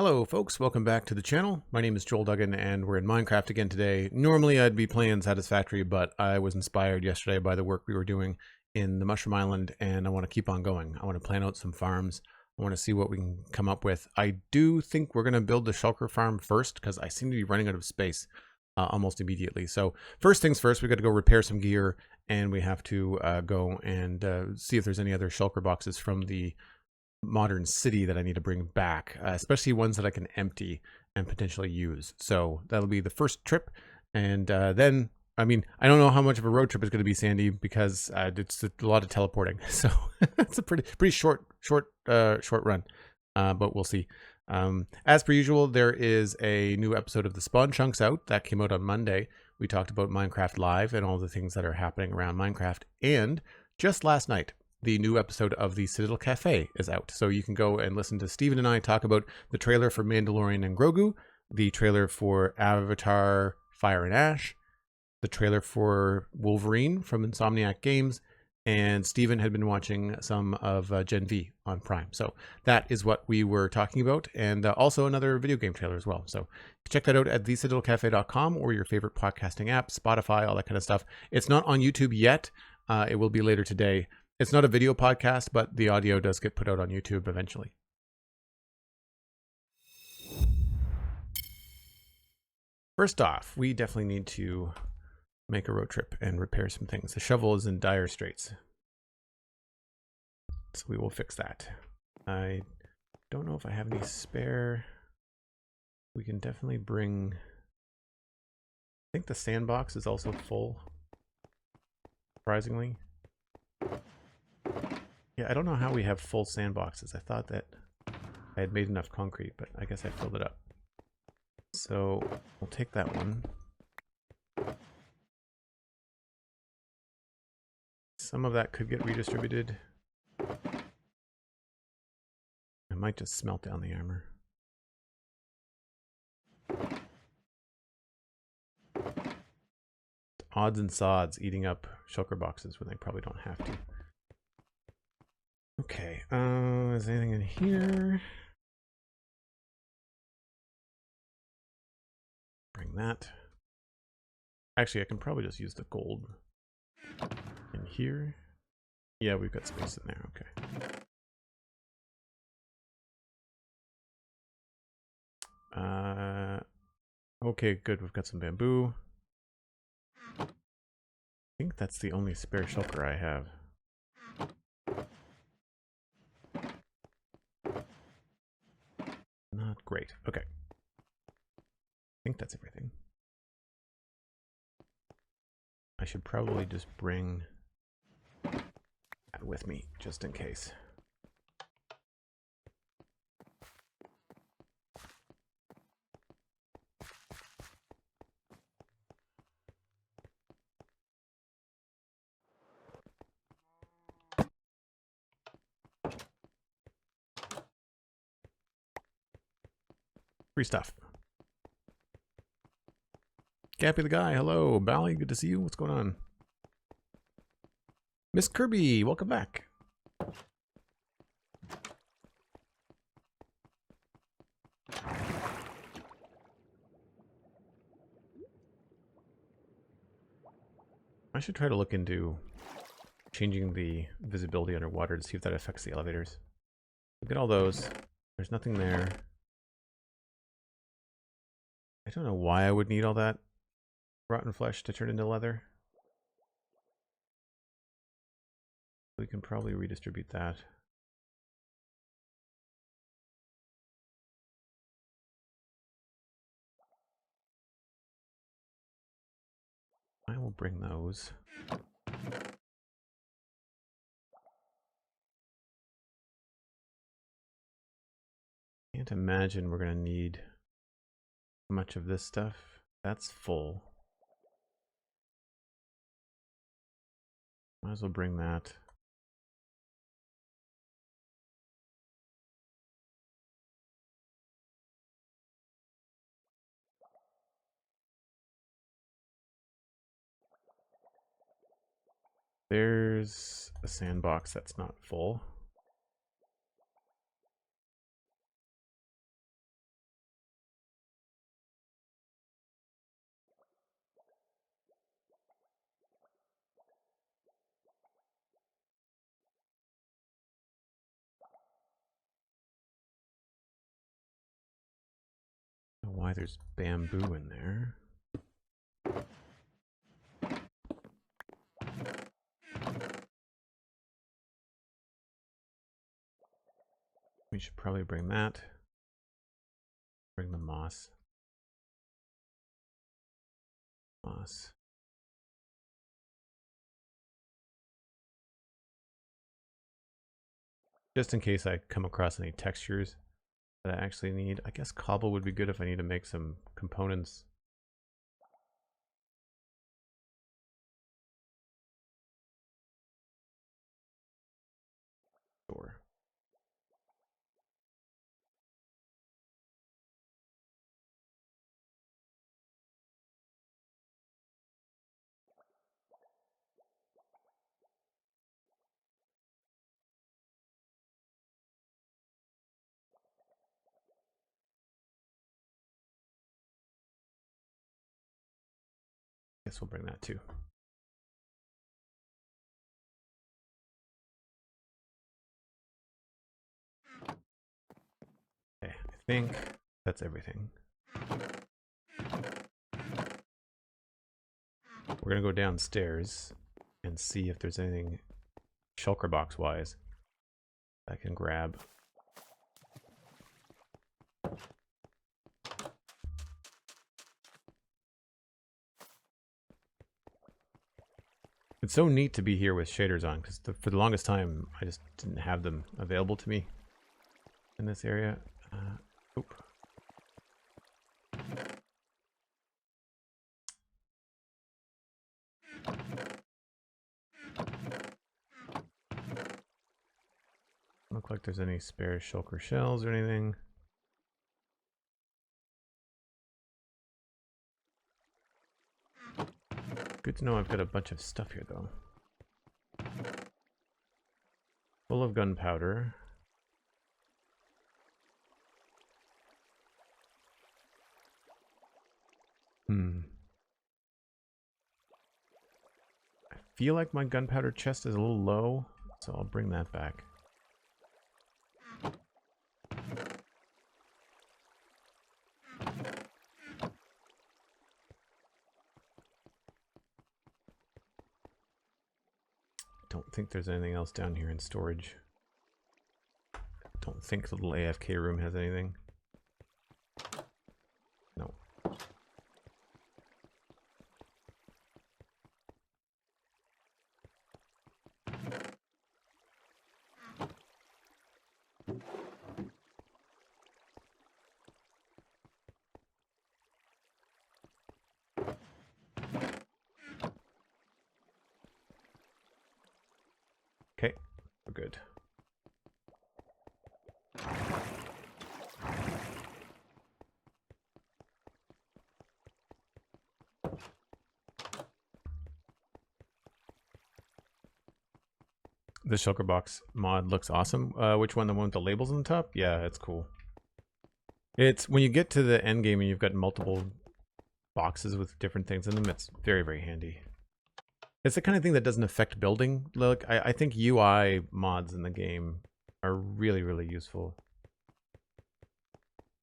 Hello folks, welcome back to the channel. My name is Joel Duggan and we're in Minecraft again today. Normally I'd be playing Satisfactory, but I was inspired yesterday by the work we were doing in the Mushroom Island and I want to keep on going. I want to plan out some farms. I want to see what we can come up with. I do think we're going to build the Shulker farm first because I seem to be running out of space almost immediately. So first things first, we got to go repair some gear and we have to go and see if there's any other Shulker boxes from the modern city that I need to bring back, especially ones that I can empty and potentially use. So that'll be the first trip. And then, I mean, I don't know how much of a road trip it's going to be, Sandy, because it's a lot of teleporting. So it's a pretty short run, but we'll see. As per usual, there is a new episode of the Spawn Chunks out that came out on Monday. We talked about Minecraft Live and all the things that are happening around Minecraft. And just last night, the new episode of the Citadel Cafe is out. So you can go and listen to Steven and I talk about the trailer for Mandalorian and Grogu, the trailer for Avatar Fire and Ash, the trailer for Wolverine from Insomniac Games, and Steven had been watching some of Gen V on Prime. So that is what we were talking about, and also another video game trailer as well. So check that out at thecitadelcafe.com or your favorite podcasting app, Spotify, all that kind of stuff. It's not on YouTube yet. It will be later today. It's not a video podcast, but the audio does get put out on YouTube eventually. First off, we definitely need to make a road trip and repair some things. The shovel is in dire straits, so we will fix that. I don't know if I have any spare. We can definitely bring... I think the sandbox is also full, surprisingly. Yeah, I don't know how we have full sandboxes. I thought that I had made enough concrete, but I guess I filled it up. So we'll take that one. Some of that could get redistributed. I might just smelt down the armor. Odds and sods eating up shulker boxes when they probably don't have to. Okay, is there anything in here? Bring that. Actually, I can probably just use the gold in here. Yeah, we've got space in there, okay. Okay, good, we've got some bamboo. I think that's the only spare shulker I have. Not great. Okay. I think that's everything. I should probably just bring that with me, just in case. Free stuff. Gappy the guy, hello. Bally, good to see you. What's going on? Miss Kirby, welcome back. I should try to look into changing the visibility underwater to see if that affects the elevators. Look at all those. There's nothing there. I don't know why I would need all that rotten flesh to turn into leather. We can probably redistribute that. I will bring those. Can't imagine we're going to need much of this stuff. That's full. Might as well bring that. There's a sandbox that's not full. why there's bamboo in there. We should probably bring that. Bring the moss. Moss. Just in case I come across any textures that I actually need. I guess cobble would be good if I need to make some components. Sure. Guess we'll bring that too. Okay, I think that's everything. We're gonna go downstairs and see if there's anything shulker box wise I can grab. It's so neat to be here with shaders on, because for the longest time I just didn't have them available to me in this area. Oop. Look like there's any spare shulker shells or anything. Good to know I've got a bunch of stuff here though. Full of gunpowder. I feel like my gunpowder chest is a little low, so I'll bring that back. Don't think there's anything else down here in storage. Don't think the little AFK room has anything. No. Okay, we're good. The shulker box mod looks awesome. Which one? The one with the labels on the top? Yeah, it's cool. It's when you get to the end game and you've got multiple boxes with different things in them, it's very, very handy. It's the kind of thing that doesn't affect building. Look, I think UI mods in the game are really, really useful.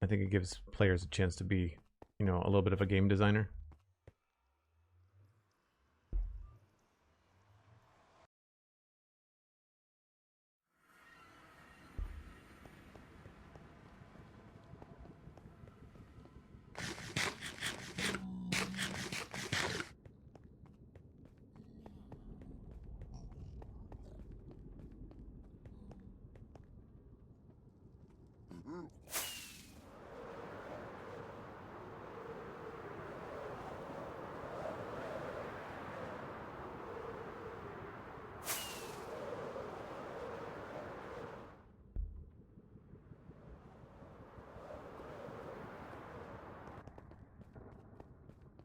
I think it gives players a chance to be, you know, a little bit of a game designer.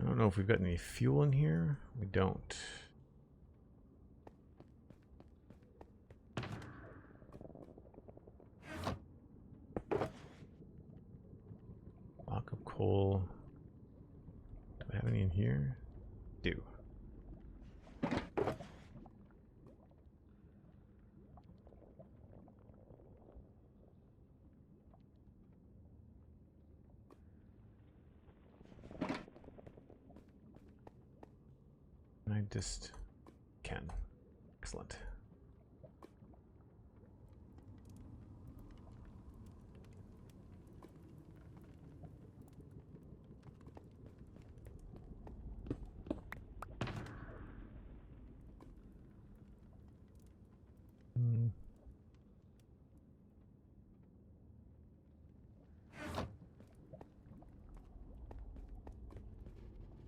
I don't know if we've got any fuel in here. We don't. Block of coal. Do I have any in here? Do. I just can. Excellent.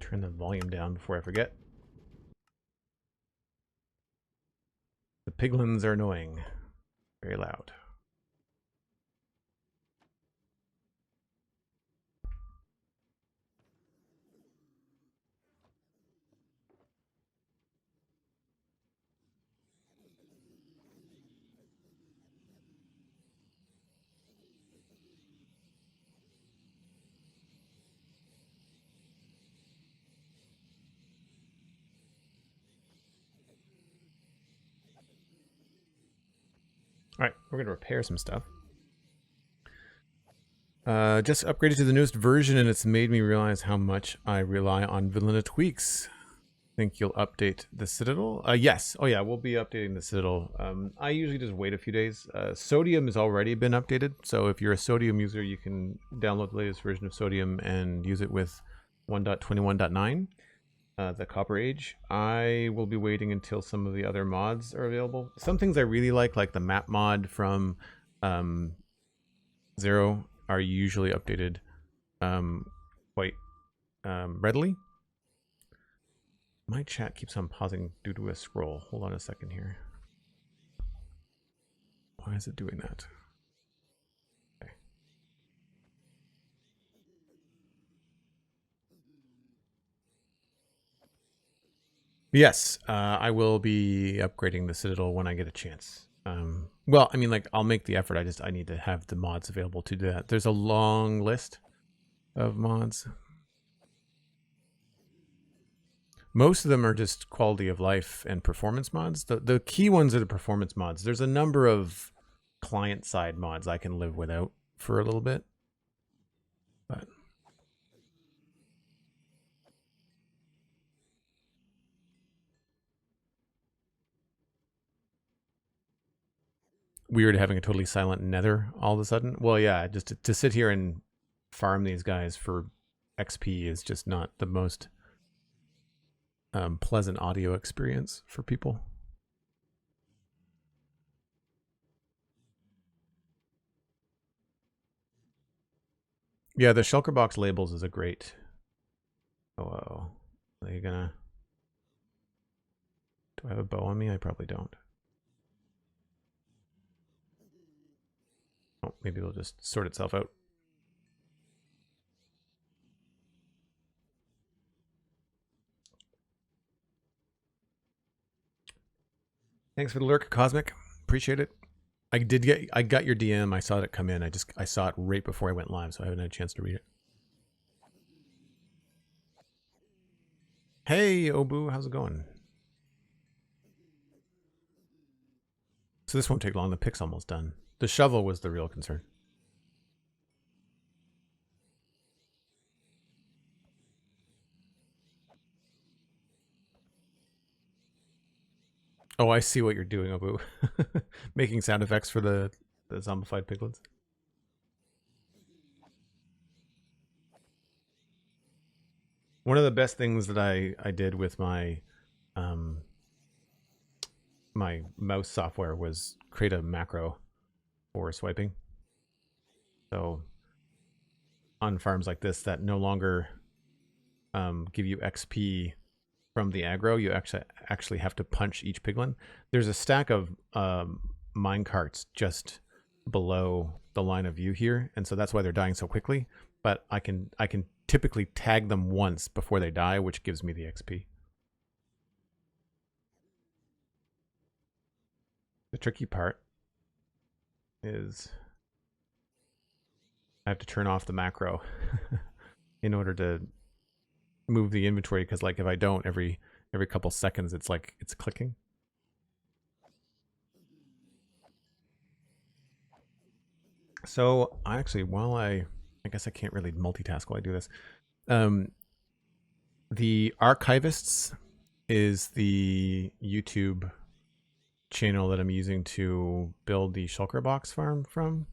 Turn the volume down before I forget. The piglins are annoying. Very loud. All right, we're going to repair some stuff. Just upgraded to the newest version, and it's made me realize how much I rely on vanilla tweaks. Think you'll update the Citadel? Yes. Oh yeah, we'll be updating the Citadel. I usually just wait a few days. Sodium has already been updated, so if you're a Sodium user, you can download the latest version of Sodium and use it with 1.21.9. The Copper Age. I will be waiting until some of the other mods are available. Some things I really like the map mod from Zero, are usually updated quite readily. My chat keeps on pausing due to a scroll. Hold on a second here. Why is it doing that? Okay. Yes, I will be upgrading the Citadel when I get a chance. Well, I mean, like, I'll make the effort. I need to have the mods available to do that. There's a long list of mods. Most of them are just quality of life and performance mods. The key ones are the performance mods. There's a number of client-side mods I can live without for a little bit. But weird having a totally silent nether all of a sudden. Well, yeah, just to sit here and farm these guys for XP is just not the most pleasant audio experience for people. Yeah, the Shulker box labels is a great. Oh, are you gonna? Do I have a bow on me? I probably don't. Oh, maybe it'll just sort itself out. Thanks for the lurk, Cosmic. Appreciate it. I got your DM. I saw it come in. I saw it right before I went live, so I haven't had a chance to read it. Hey, Obu, how's it going? So this won't take long. The pick's almost done. The shovel was the real concern. Oh, I see what you're doing, Obu. Making sound effects for the zombified piglins. One of the best things that I did with my my mouse software was create a macro for swiping. So on farms like this that no longer give you XP from the aggro, you actually have to punch each piglin. There's a stack of mine carts just below the line of view here, and so that's why they're dying so quickly. But I can typically tag them once before they die, which gives me the XP. The tricky part is I have to turn off the macro in order to move the inventory, because like if I don't, every couple seconds it's like it's clicking. So I actually, while I guess I can't really multitask while I do this. The Archivists is the YouTube channel that I'm using to build the Shulker box farm from.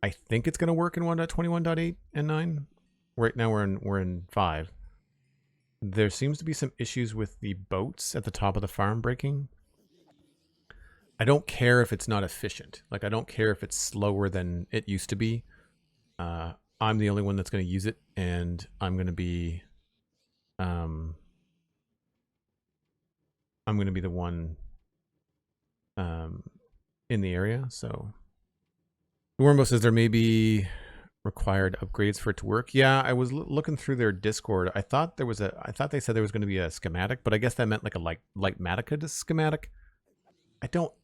I think it's going to work in 1.21.8 and 9. Right now we're in 5. There seems to be some issues with the boats at the top of the farm breaking. I don't care if it's not efficient. Like, I don't care if it's slower than it used to be. I'm the only one that's going to use it, and I'm going to be the one in the area. So Wormbo says there may be required upgrades for it to work. Yeah, I was looking through their Discord. I thought they said there was going to be a schematic, but I guess that meant like a Lightmatica schematic.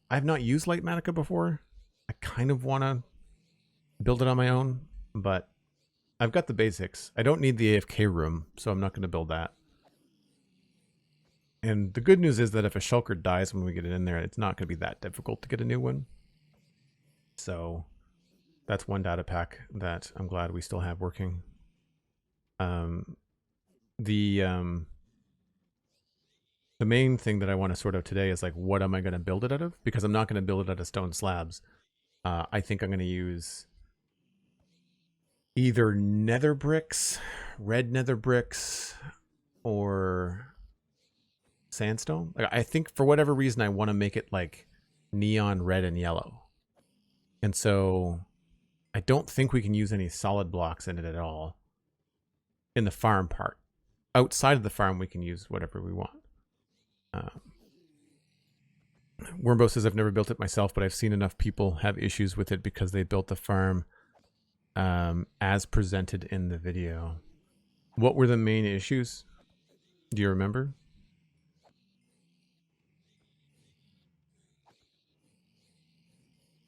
I've not used Lightmatica before. I kind of want to build it on my own, but I've got the basics. I don't need the AFK room, so I'm not going to build that. And the good news is that if a Shulker dies when we get it in there, it's not going to be that difficult to get a new one. So that's one data pack that I'm glad we still have working. The main thing that I want to sort out today is like, what am I going to build it out of? Because I'm not going to build it out of stone slabs. I think I'm going to use either nether bricks, red nether bricks, or sandstone. Like, I think for whatever reason, I want to make it like neon red and yellow. And so I don't think we can use any solid blocks in it at all in the farm part. Outside of the farm, we can use whatever we want. Wormbo says, I've never built it myself, but I've seen enough people have issues with it because they built the farm as presented in the video. What were the main issues? Do you remember?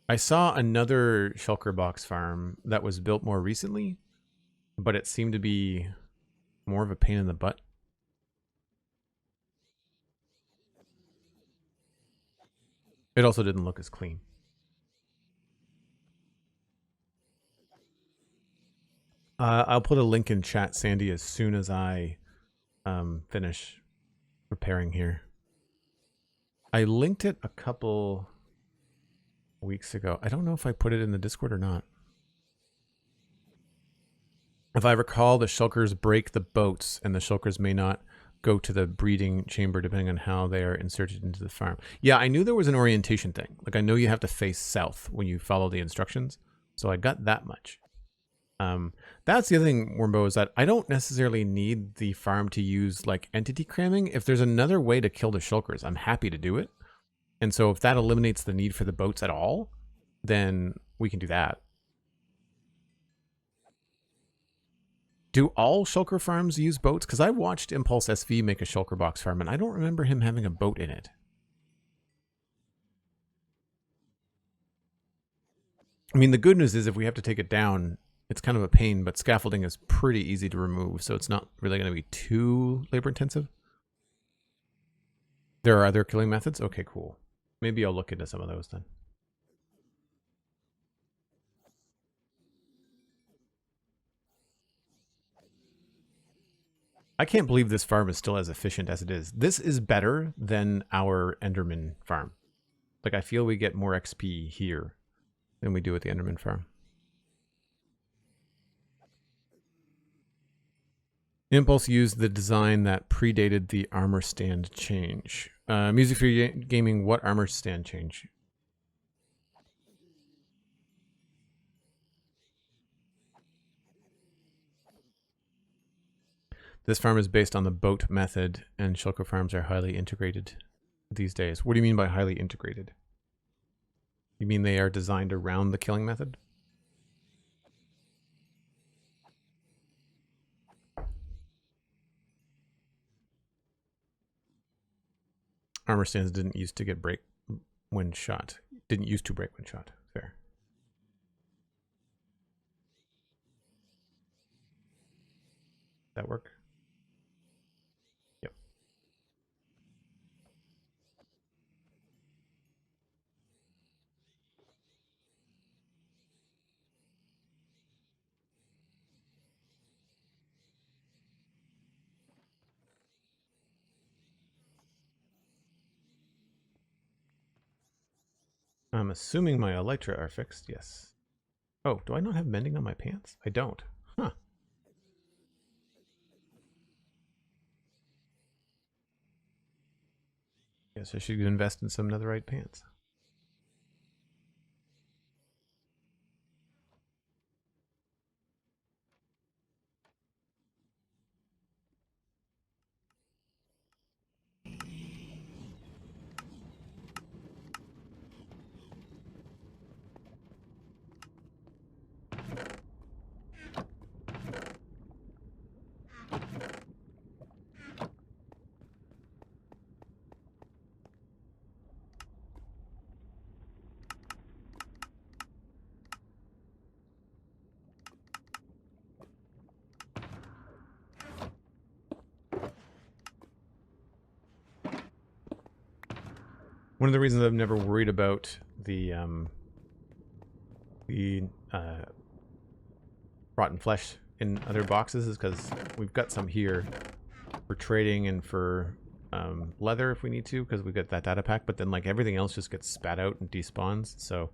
I saw another Shulker box farm that was built more recently, but it seemed to be more of a pain in the butt. It also didn't look as clean. I'll put a link in chat, Sandy, as soon as I finish preparing here. I linked it a couple weeks ago. I don't know if I put it in the Discord or not. If I recall, the Shulkers break the boats, and the Shulkers may not go to the breeding chamber depending on how they are inserted into the farm. Yeah, I knew there was an orientation thing. Like, I know you have to face south when you follow the instructions. So I got that much. That's the other thing, Wormbo, is that I don't necessarily need the farm to use like entity cramming. If there's another way to kill the Shulkers, I'm happy to do it. And so if that eliminates the need for the boats at all, then we can do that. Do all Shulker farms use boats? Because I watched Impulse SV make a Shulker box farm, and I don't remember him having a boat in it. I mean, the good news is if we have to take it down, it's kind of a pain, but scaffolding is pretty easy to remove, so it's not really going to be too labor intensive. There are other killing methods? Okay, cool. Maybe I'll look into some of those then. I can't believe this farm is still as efficient as it is. This is better than our Enderman farm. Like, I feel we get more XP here than we do at the Enderman farm. Impulse used the design that predated the armor stand change. Music for gaming, what armor stand change? This farm is based on the boat method, and Shulker farms are highly integrated these days. What do you mean by highly integrated? You mean they are designed around the killing method? Armor stands didn't used to break when shot. Didn't used to break when shot. Fair. That work? Yep. I'm assuming my elytra are fixed. Yes. Oh, do I not have mending on my pants? I don't. Huh. Guess I should invest in some netherite pants. One of the reasons I've never worried about the rotten flesh in other boxes is because we've got some here for trading and for leather if we need to, because we've got that data pack, but then like everything else just gets spat out and despawns, so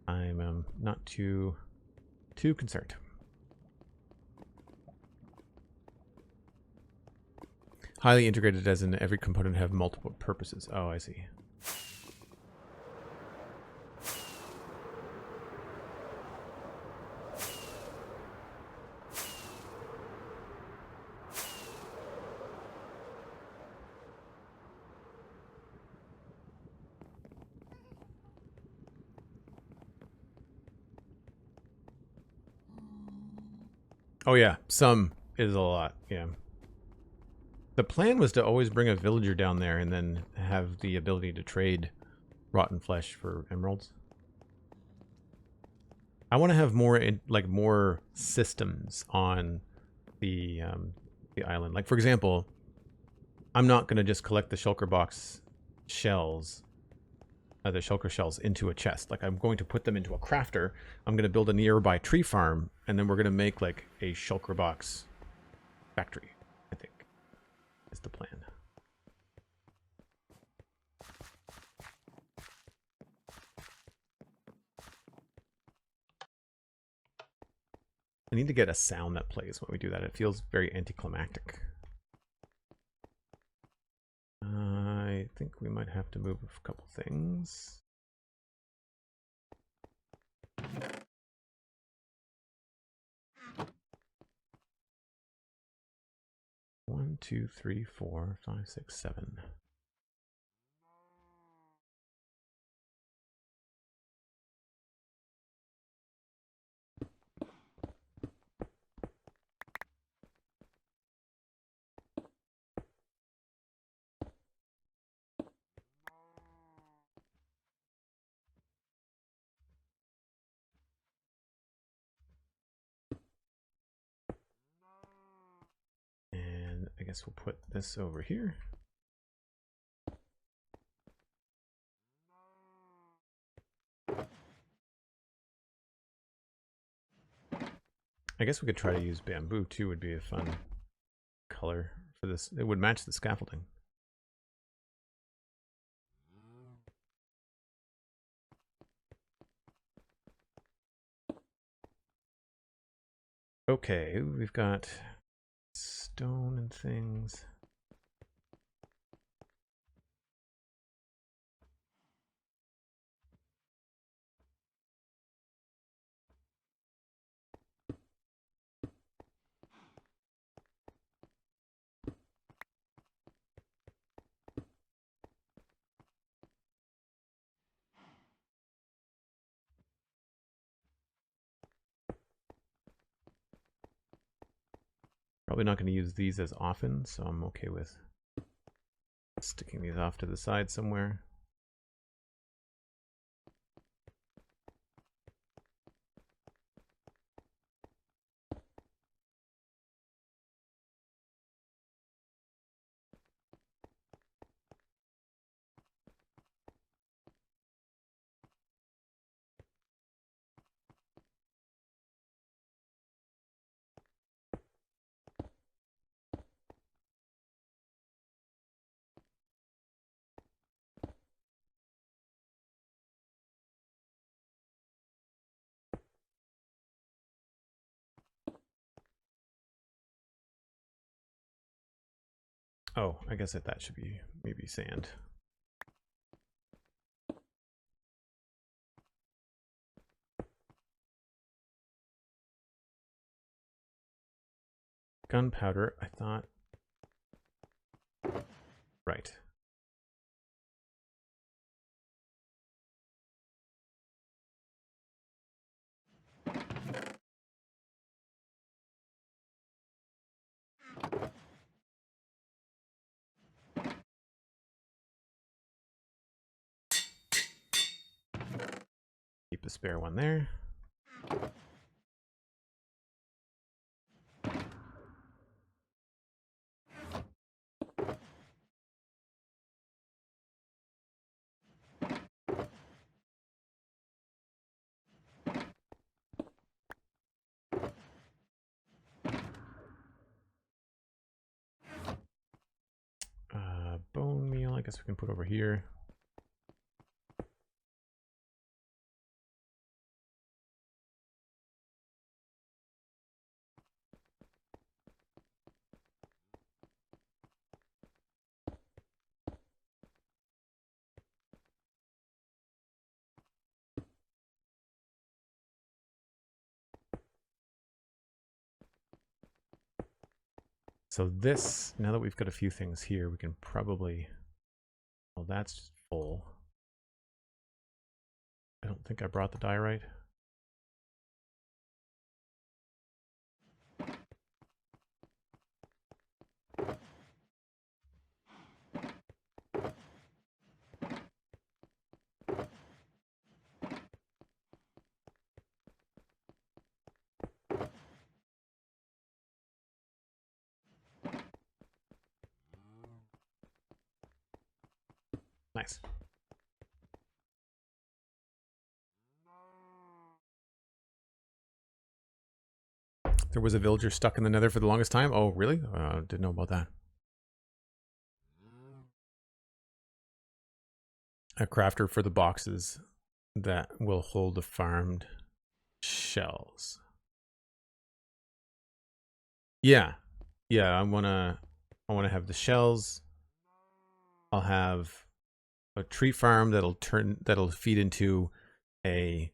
I'm not too concerned. Highly integrated as in every component have multiple purposes. Oh, I see. Oh yeah, some is a lot, yeah. The plan was to always bring a villager down there and then have the ability to trade rotten flesh for emeralds. I want to have more more systems on the island. Like for example, I'm not going to just collect the shulker box shells, the shulker shells into a chest. Like I'm going to put them into a crafter. I'm going to build a nearby tree farm, and then we're going to make like a shulker box factory. I think is the plan. I need to get a sound that plays when we do that. It feels very anticlimactic. I think we might have to move a couple things. One, two, three, four, five, six, seven. I guess we'll put this over here. I guess we could try to use bamboo too, would be a fun color for this. It would match the scaffolding. Okay, we've got stone and things. Probably not going to use these as often, so I'm okay with sticking these off to the side somewhere. Oh, I guess that should be maybe sand. Gunpowder, I thought. Right. Keep a spare one there. Bone meal, I guess we can put over here. So this, now that we've got a few things here, we can probably, well, that's full. I don't think I brought the diorite. Nice. There was a villager stuck in the nether for the longest time. Oh, really? Didn't know about that. A crafter for the boxes that will hold the farmed shells. Yeah. Yeah, I wanna have the shells. I'll have a tree farm that'll feed into a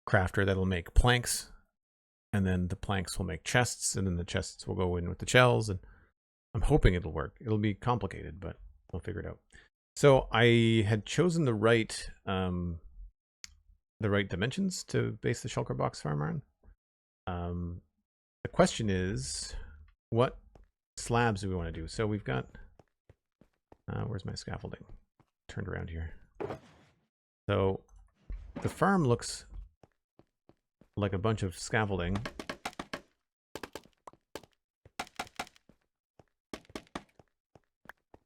crafter that'll make planks, and then the planks will make chests, and then the chests will go in with the shells, and I'm hoping it'll work. It'll be complicated, but we'll figure it out. So I had chosen the right dimensions to base the shulker box farm on. The question is, what slabs do we want to do? So we've got, where's my scaffolding? Turned around here. So the farm looks like a bunch of scaffolding.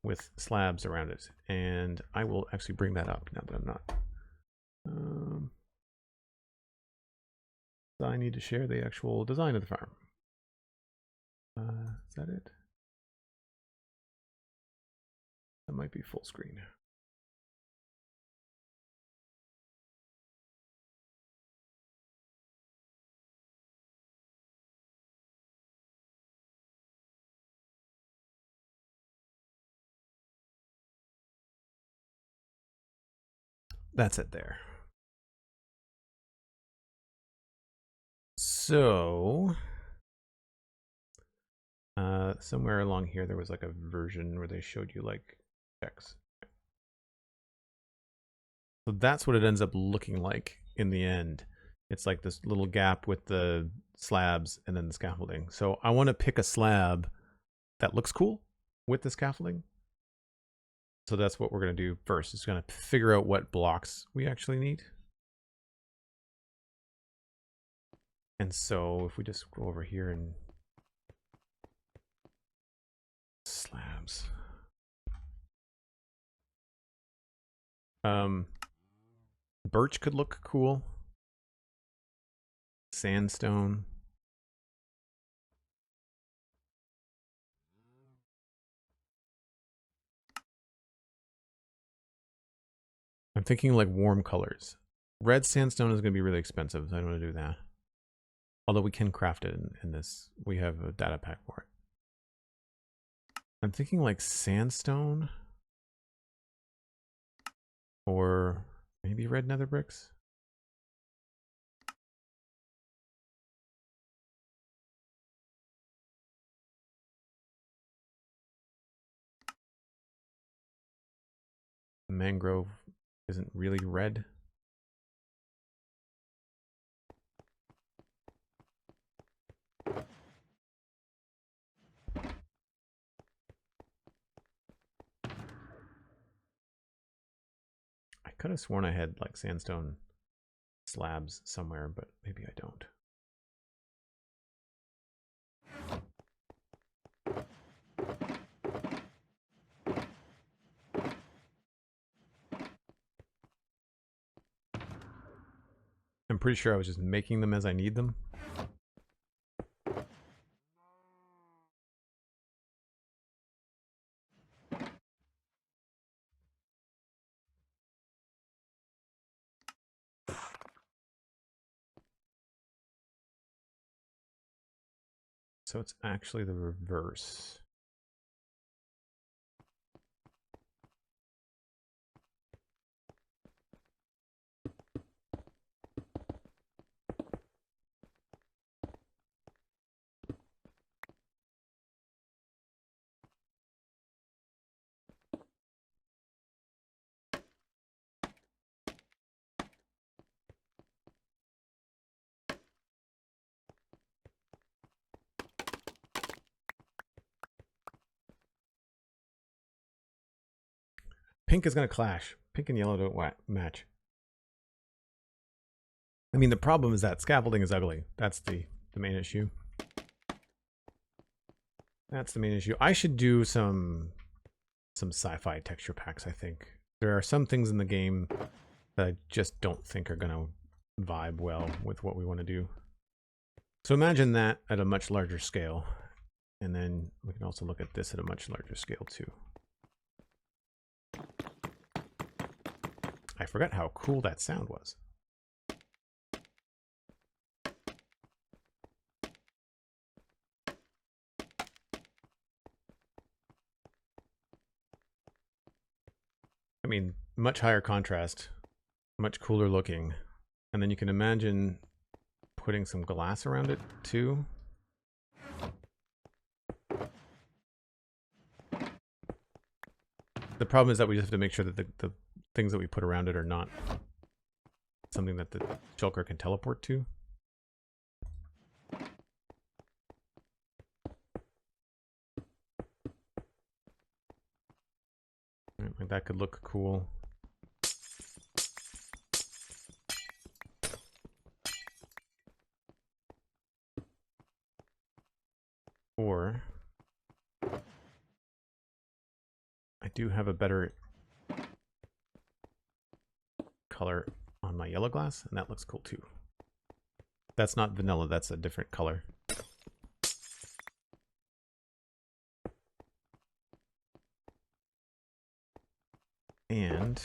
With slabs around it. And I will actually bring that up now that I'm not. So I need to share the actual design of the farm. Is that it? That might be full screen. That's it there. So somewhere along here there was like a version where they showed you like checks. So that's what it ends up looking like in the end. It's like this little gap with the slabs and then the scaffolding. So I want to pick a slab that looks cool with the scaffolding. So that's what we're going to do first. It's going to figure out what blocks we actually need. And so if we just go over here and slabs. Birch could look cool. Sandstone. I'm thinking like warm colors. Red sandstone is going to be really expensive, so I don't want to do that. Although we can craft it in this. We have a data pack for it. I'm thinking like sandstone or maybe red nether bricks. Mangrove isn't really red. I could have sworn I had like sandstone slabs somewhere, but maybe I don't. I'm pretty sure I was just making them as I need them. So it's actually the reverse. Pink is going to clash. Pink and yellow don't match. I mean, the problem is that scaffolding is ugly. That's the main issue. That's the main issue. I should do some sci-fi texture packs, I think. There are some things in the game that I just don't think are going to vibe well with what we want to do. So imagine that at a much larger scale. And then we can also look at this at a much larger scale too. I forgot how cool that sound was. I mean, much higher contrast, much cooler looking. And then you can imagine putting some glass around it too. The problem is that we just have to make sure that the things that we put around it are not something that the Shulker can teleport to. Like that could look cool. Or I do have a better color on my yellow glass, and that looks cool too. That's not vanilla, that's a different color. And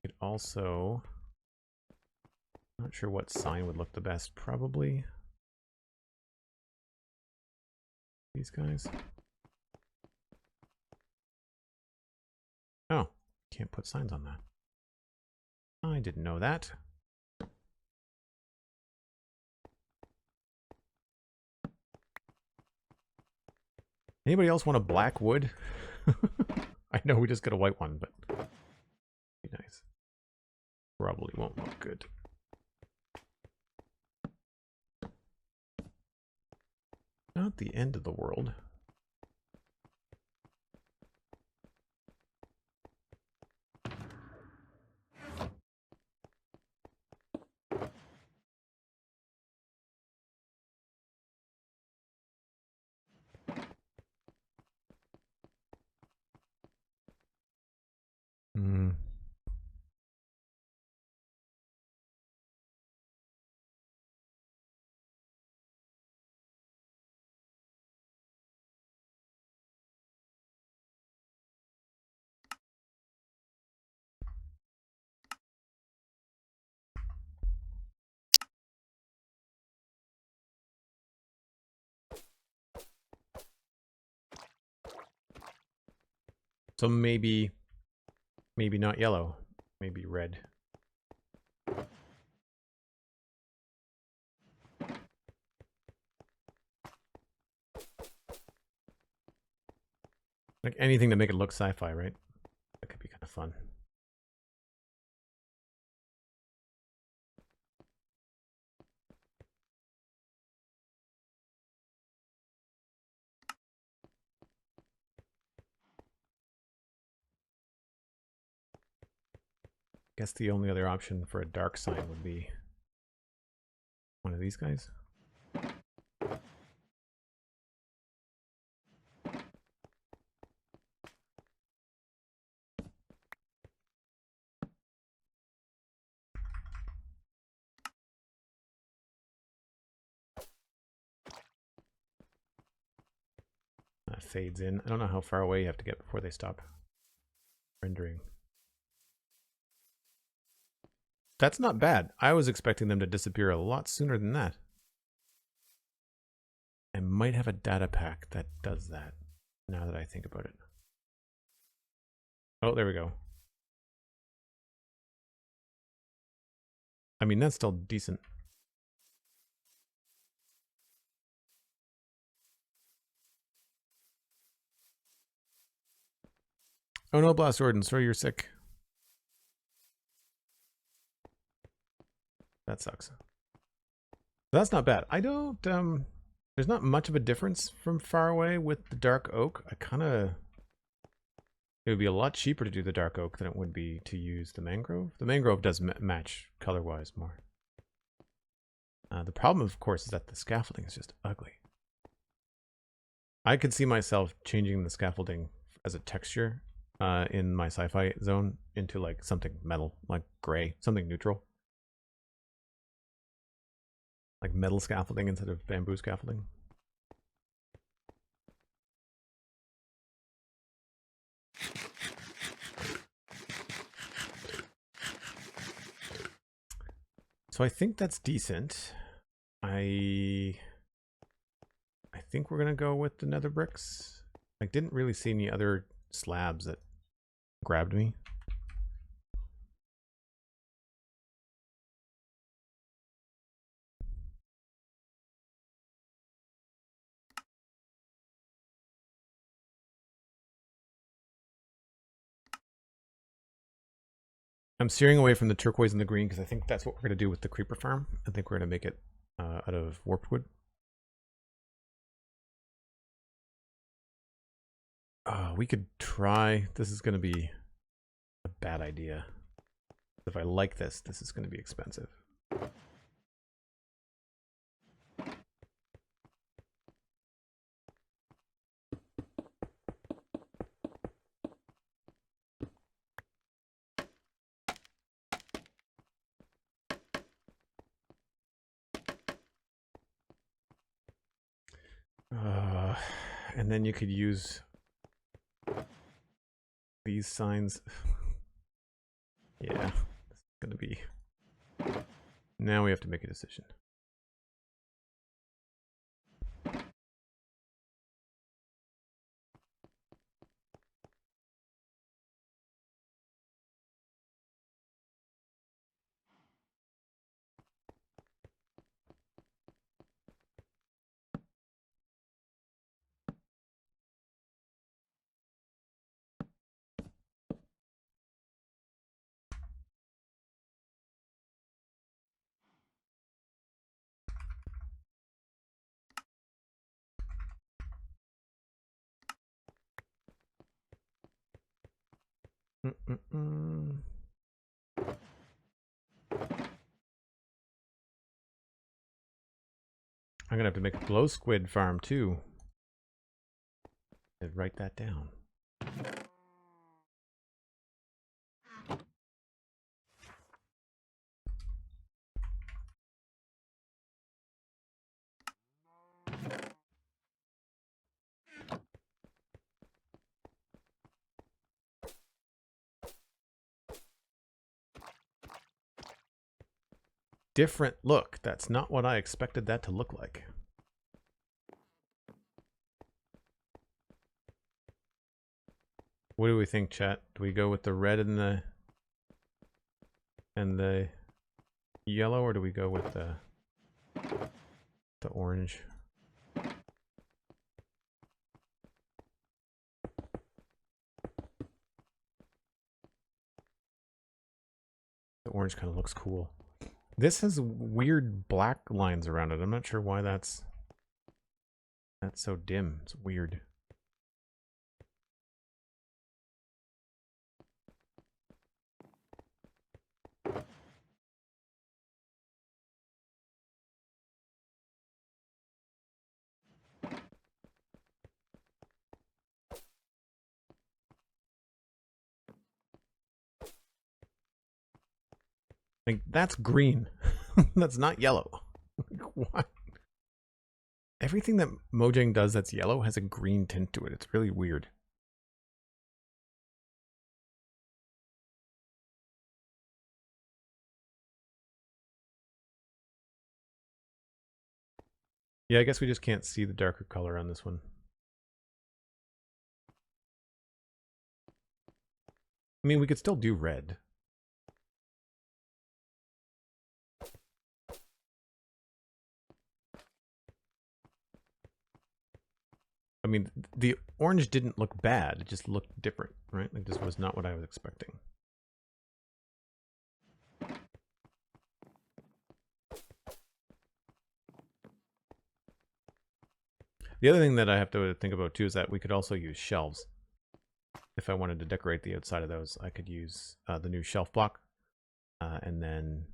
it also, not sure what sign would look the best. Probably these guys. Oh, can't put signs on that. I didn't know that. Anybody else want a black wood? I know we just got a white one, but be nice. Probably won't look good. Not the end of the world. So maybe not yellow, maybe red. Like anything to make it look sci-fi, right? That could be kind of fun. Guess the only other option for a dark sign would be one of these guys. That fades in. I don't know how far away you have to get before they stop rendering. That's not bad. I was expecting them to disappear a lot sooner than that. I might have a data pack that does that, now that I think about it. Oh, there we go. I mean, that's still decent. Oh no, Blast Orden, sorry you're sick. That sucks. That's not bad. I don't, there's not much of a difference from far away with the dark oak. It would be a lot cheaper to do the dark oak than it would be to use the mangrove. The mangrove does match color-wise more. The problem, of course, is that the scaffolding is just ugly. I could see myself changing the scaffolding as a texture in my sci-fi zone into like something metal, like gray, something neutral. Like metal scaffolding instead of bamboo scaffolding. So I think that's decent. I think we're gonna go with the nether bricks. I didn't really see any other slabs that grabbed me. I'm steering away from the turquoise and the green because I think that's what we're going to do with the creeper farm. I think we're going to make it out of warped wood. We could try. This is going to be a bad idea. If I like this, this is going to be expensive. And then you could use these signs. Yeah, this is going to be... Now we have to make a decision. I'm gonna have to make a glow squid farm too. And write that down. Different look. That's not what I expected that to look like. What do we think, chat? Do we go with the red and the yellow, or do we go with the orange? The orange kind of looks cool. This has weird black lines around it. I'm not sure why that's so dim. It's weird. Like, that's green. That's not yellow. What? Everything that Mojang does that's yellow has a green tint to it. It's really weird. Yeah, I guess we just can't see the darker color on this one. I mean, we could still do red. I mean, the orange didn't look bad. It just looked different, right? Like, this was not what I was expecting. The other thing that I have to think about, too, is that we could also use shelves. If I wanted to decorate the outside of those, I could use the new shelf block, and then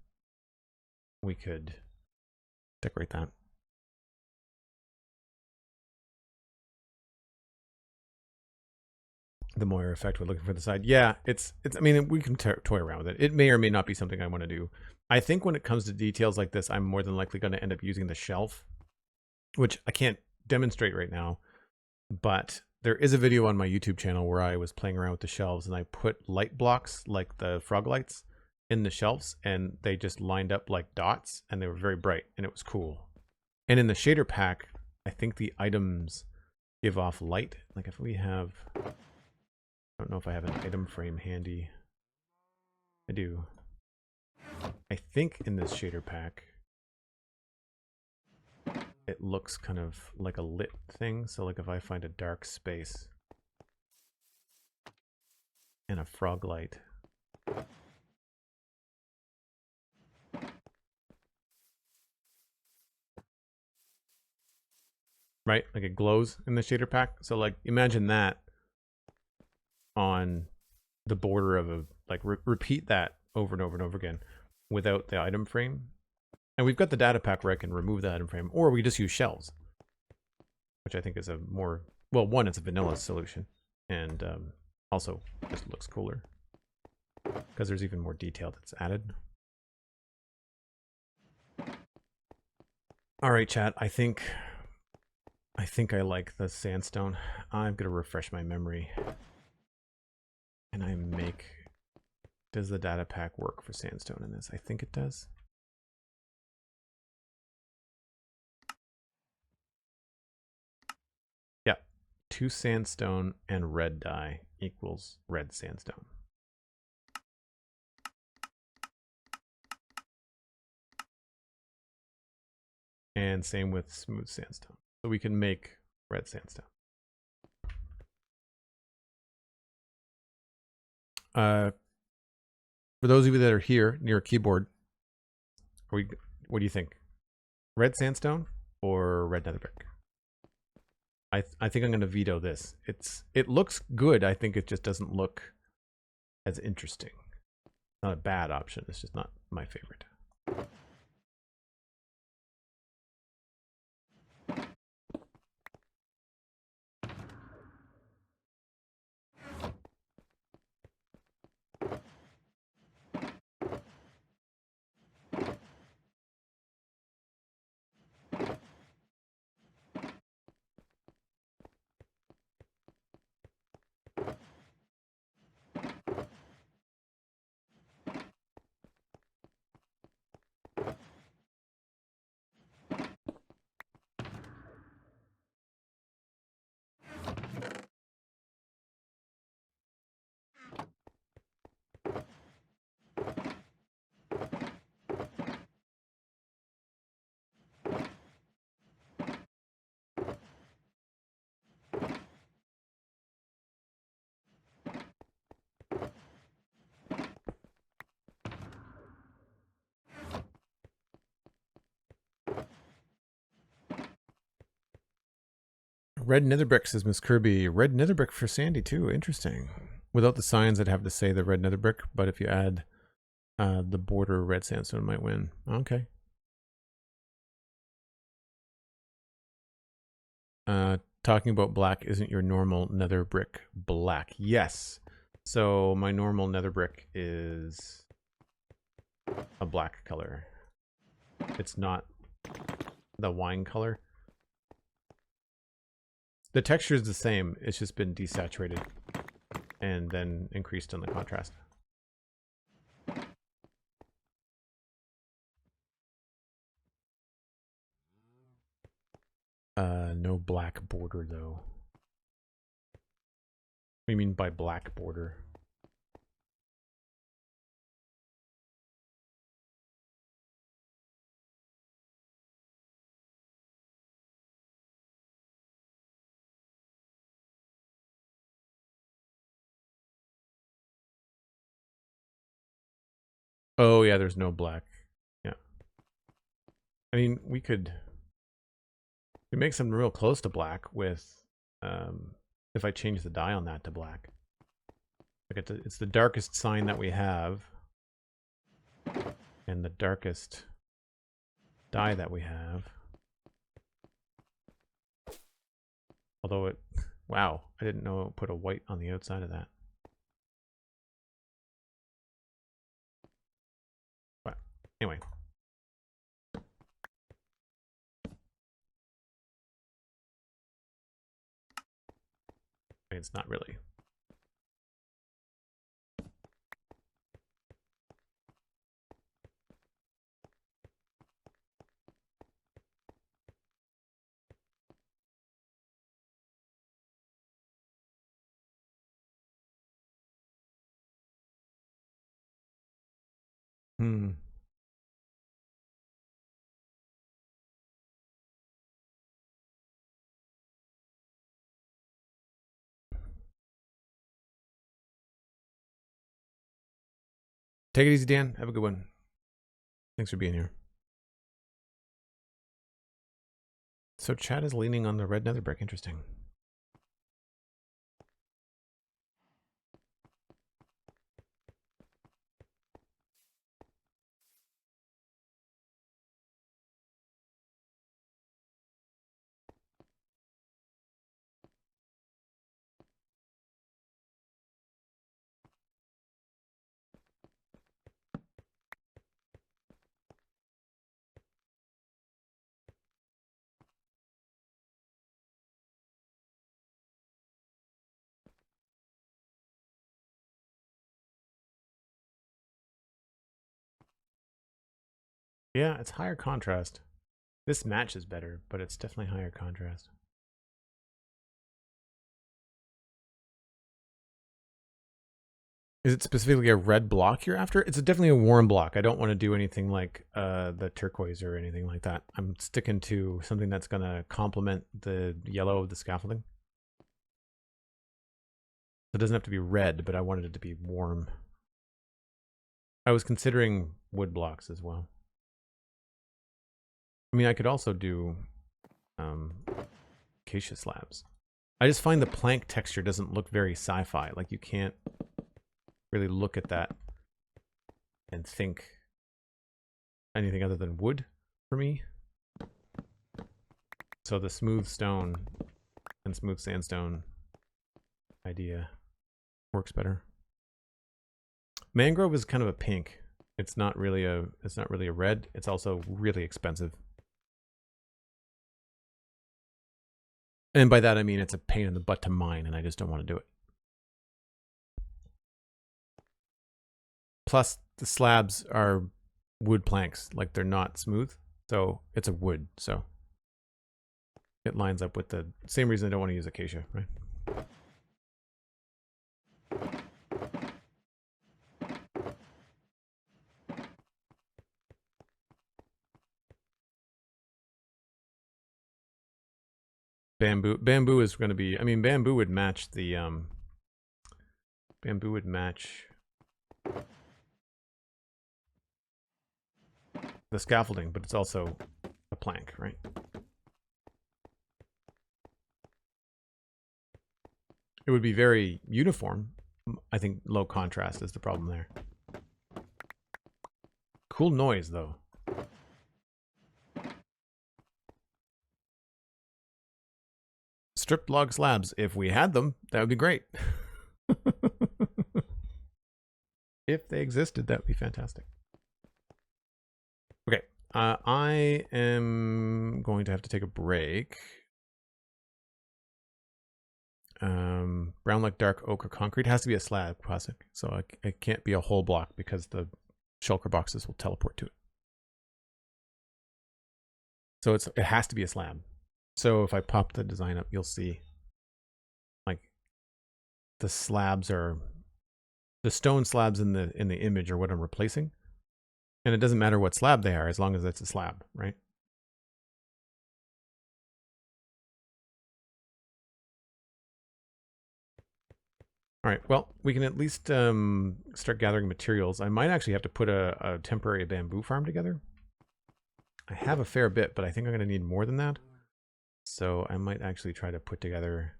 we could decorate that. The Moyer effect we're looking for the side. Yeah, it's I mean, we can toy around with it. It may or may not be something I want to do. I think when it comes to details like this, I'm more than likely going to end up using the shelf, which I can't demonstrate right now, but there is a video on my YouTube channel where I was playing around with the shelves and I put light blocks like the frog lights in the shelves, and they just lined up like dots, and they were very bright, and it was cool. And in the shader pack, I think the items give off light. Like if we have, I don't know if I have an item frame handy. I do. I think in this shader pack, it looks kind of like a lit thing. So like if I find a dark space and a frog light, right? Like it glows in the shader pack. So like imagine that on the border of a, like repeat that over and over and over again without the item frame. And we've got the data pack where I can remove the item frame, or we just use shells, which I think is a more, well, one, it's a vanilla solution, and also just looks cooler because there's even more detail that's added. All right, chat, I think I like the sandstone. I'm gonna refresh my memory. And I make, does the data pack work for sandstone in this? I think it does. Yeah, 2 sandstone and red dye equals red sandstone. And same with smooth sandstone. So we can make red sandstone. For those of you that are here near a keyboard, what do you think? Red sandstone or red nether brick? I think I'm going to veto this. It looks good. I think it just doesn't look as interesting. Not a bad option. It's just not my favorite. Red nether brick, says Miss Kirby. Red nether brick for Sandy too. Interesting. Without the signs, I'd have to say the red nether brick, but if you add the border, red sandstone might win. Okay. Talking about black, isn't your normal nether brick black? Yes. So my normal nether brick is a black color. It's not the wine color. The texture is the same. It's just been desaturated and then increased on the contrast. No black border though. What do you mean by black border? Oh yeah, there's no black. Yeah. I mean, we make something real close to black with, if I change the dye on that to black. Like it's the darkest sign that we have, and the darkest dye that we have. Although it, wow, I didn't know it put a white on the outside of that. But anyway. It's not really. Take it easy, Dan. Have a good one. Thanks for being here. So Chad is leaning on the red nether brick. Interesting. Yeah, it's higher contrast. This match is better, but it's definitely higher contrast. Is it specifically a red block you're after? It's definitely a warm block. I don't want to do anything like the turquoise or anything like that. I'm sticking to something that's going to complement the yellow of the scaffolding. It doesn't have to be red, but I wanted it to be warm. I was considering wood blocks as well. I mean, I could also do acacia slabs. I just find the plank texture doesn't look very sci-fi. Like, you can't really look at that and think anything other than wood for me. So the smooth stone and smooth sandstone idea works better. Mangrove is kind of a pink. It's not really a red. It's also really expensive. And by that I mean it's a pain in the butt to mine, and I just don't want to do it. Plus, the slabs are wood planks, like they're not smooth, so it's a wood, so it lines up with the same reason I don't want to use acacia, right? Bamboo is going to be, I mean, bamboo would match the, bamboo would match the scaffolding, but it's also a plank, right? It would be very uniform. I think low contrast is the problem there. Cool noise, though. Stripped log slabs. If we had them, that would be great. If they existed, that would be fantastic. Okay, I am going to have to take a break. Brown like dark oak or concrete. It has to be a slab classic, so it can't be a whole block because the shulker boxes will teleport to it. So it has to be a slab. So if I pop the design up, you'll see like the slabs are the stone slabs in the image are what I'm replacing. And it doesn't matter what slab they are as long as it's a slab, right? All right, well, we can at least start gathering materials. I might actually have to put a temporary bamboo farm together. I have a fair bit, but I think I'm going to need more than that. So I might actually try to put together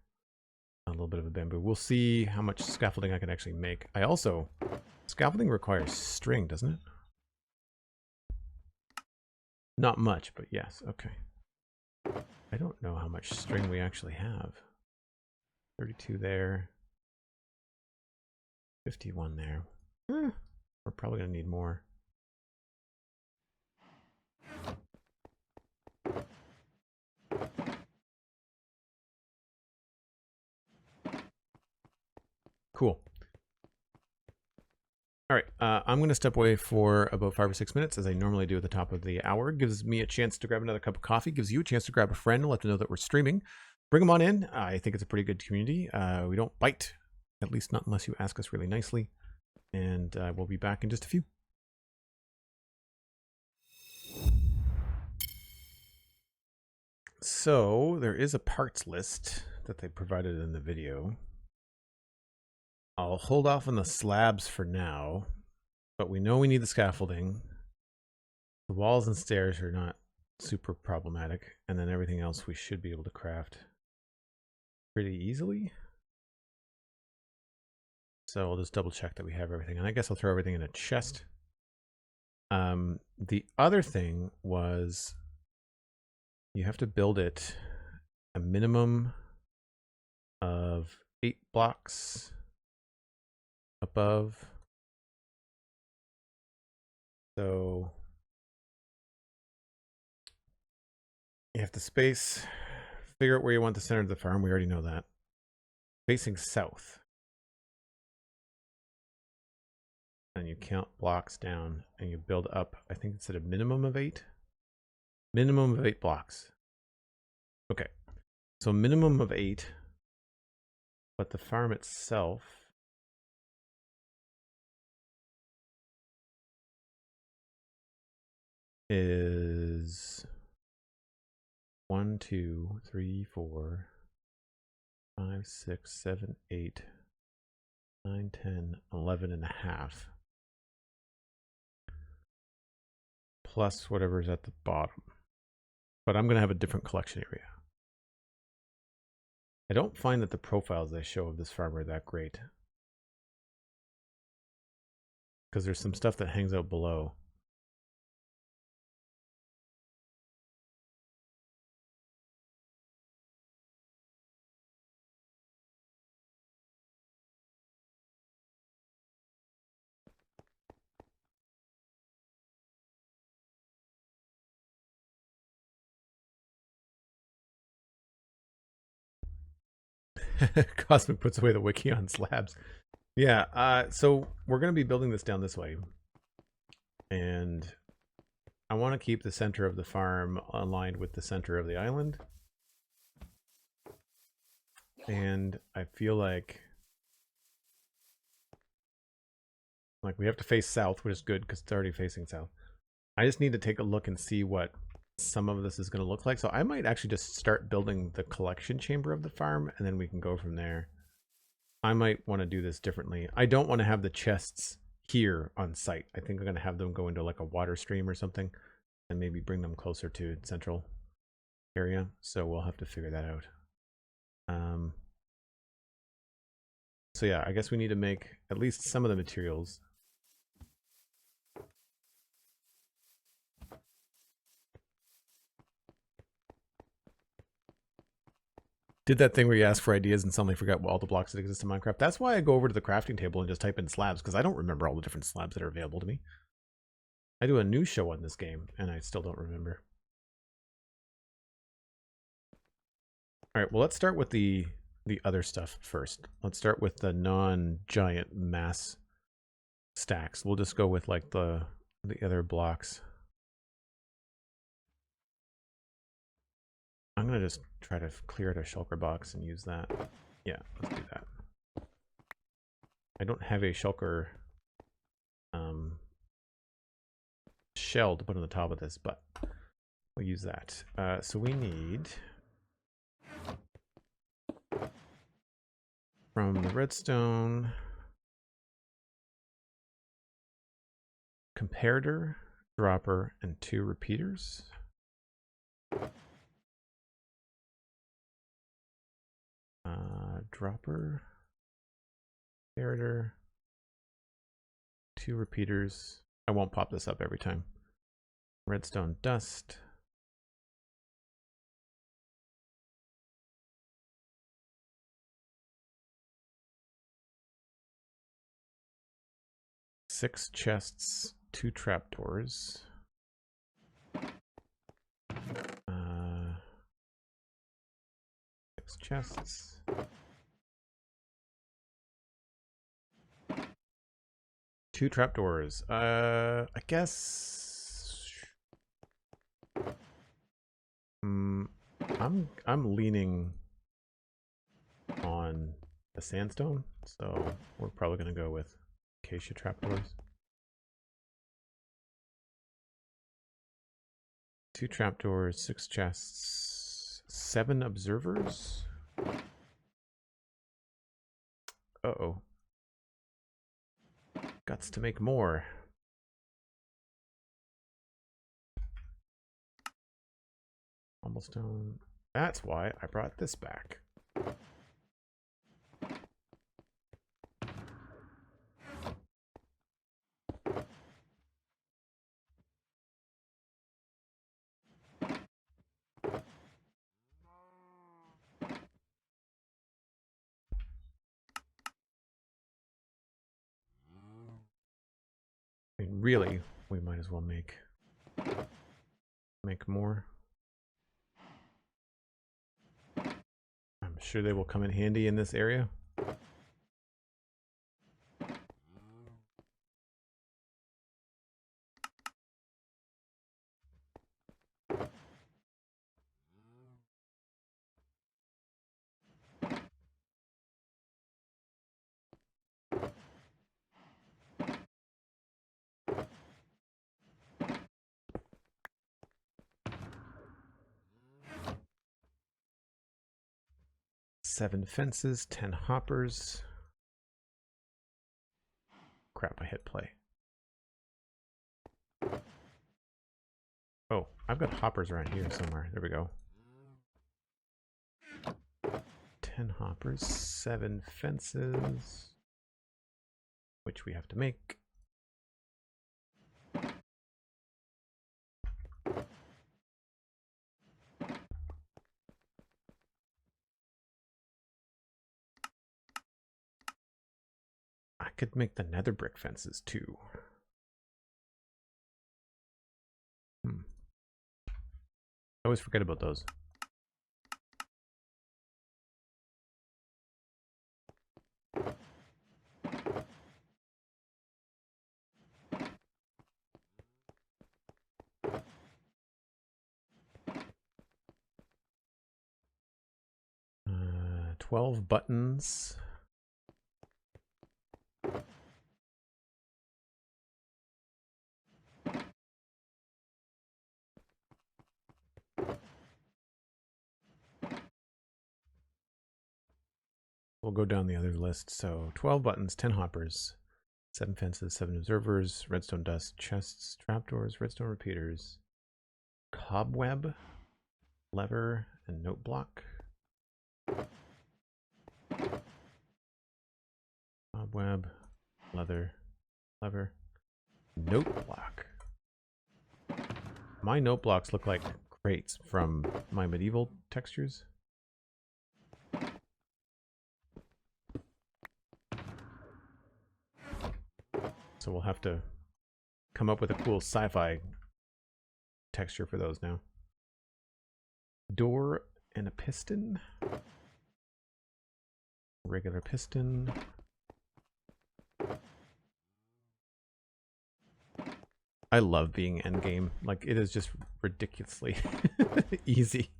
a little bit of a bamboo. We'll see how much scaffolding I can actually make. Scaffolding requires string, doesn't it? Not much, but yes, okay. I don't know how much string we actually have. 32 there. 51 there. We're probably going to need more. Cool. All right, I'm going to step away for about 5 or 6 minutes, as I normally do at the top of the hour. Gives me a chance to grab another cup of coffee. Gives you a chance to grab a friend and let them know that we're streaming. Bring them on in. I think it's a pretty good community. We don't bite. At least not unless you ask us really nicely. And we'll be back in just a few. So there is a parts list that they provided in the video. I'll hold off on the slabs for now, but we know we need the scaffolding. The walls and stairs are not super problematic, and then everything else we should be able to craft pretty easily. So I'll just double check that we have everything. And I guess I'll throw everything in a chest. The other thing was you have to build it a minimum of 8 blocks above. So you have to figure out where you want the center of the farm. We already know that. Facing south. And you count blocks down and you build up. I think it's at a minimum of 8. Minimum of 8 blocks. Okay. So minimum of 8. But the farm itself is 1, 2, 3, 4, 5, 6, 7, 8, 9, 10, 11 and a half. Plus whatever's at the bottom. But I'm going to have a different collection area. I don't find that the profiles they show of this farm are that great. Because there's some stuff that hangs out below. Cosmic puts away the wiki on slabs. Yeah, so we're going to be building this down this way. And I want to keep the center of the farm aligned with the center of the island. And I feel like we have to face south, which is good because it's already facing south. I just need to take a look and see what some of this is going to look like. So I might actually just start building the collection chamber of the farm and then we can go from there. I might want to do this differently. I don't want to have the chests here on site. I think I'm going to have them go into like a water stream or something and maybe bring them closer to central area. So we'll have to figure that out. So yeah, I guess we need to make at least some of the materials. Did that thing where you ask for ideas and suddenly forgot all the blocks that exist in Minecraft. That's why I go over to the crafting table and just type in slabs, because I don't remember all the different slabs that are available to me. I do a new show on this game, and I still don't remember. All right, well, let's start with the other stuff first. Let's start with the non-giant mass stacks. We'll just go with like the other blocks. I'm gonna just try to clear out a shulker box and use that. Yeah, let's do that. I don't have a shulker shell to put on the top of this, but we'll use that. So we need from the redstone comparator, dropper, and 2 repeaters. Dropper, comparator, 2 repeaters. I won't pop this up every time. Redstone dust. Six chests, 2 trapdoors. 6 chests. 2 trapdoors. I guess I'm leaning on the sandstone, so we're probably gonna go with acacia trapdoors. 2 trapdoors, 6 chests, 7 observers. Uh-oh. Guts to make more. Cobblestone. That's why I brought this back. I mean, really, we might as well make more. I'm sure they will come in handy in this area. Seven fences, 10 hoppers. Crap, I hit play. Oh, I've got hoppers around here somewhere. There we go. 10 hoppers, 7 fences, which we have to make. I could make the nether brick fences too. I always forget about those. Uh, 12 buttons. We'll go down the other list. So 12 buttons, 10 hoppers, 7 fences, 7 observers, redstone dust, chests, trapdoors, redstone repeaters, cobweb, lever, and note block. Cobweb, leather, leather, note block. My note blocks look like crates from my medieval textures. So we'll have to come up with a cool sci-fi texture for those now. Door and a piston. Regular piston. I love being endgame. Like, it is just ridiculously easy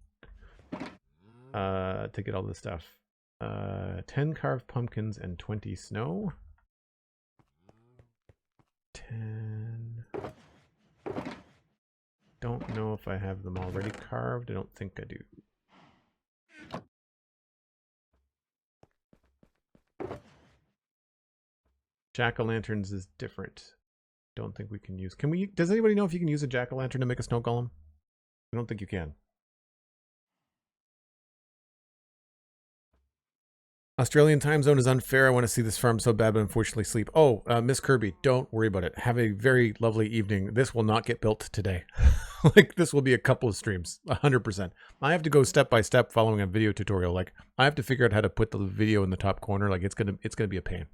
to get all this stuff. 10 carved pumpkins and 20 snow. 10. Don't know if I have them already carved. I don't think I do. Jack-o'-lanterns is different. Don't think we can use... Can we... Does anybody know if you can use a jack-o'-lantern to make a snow golem? I don't think you can. Australian time zone is unfair. I want to see this farm so bad, but unfortunately sleep. Oh, Miss Kirby, don't worry about it. Have a very lovely evening. This will not get built today. Like, this will be a couple of streams, 100%. I have to go step by step following a video tutorial. Like, I have to figure out how to put the video in the top corner. Like, it's gonna be a pain.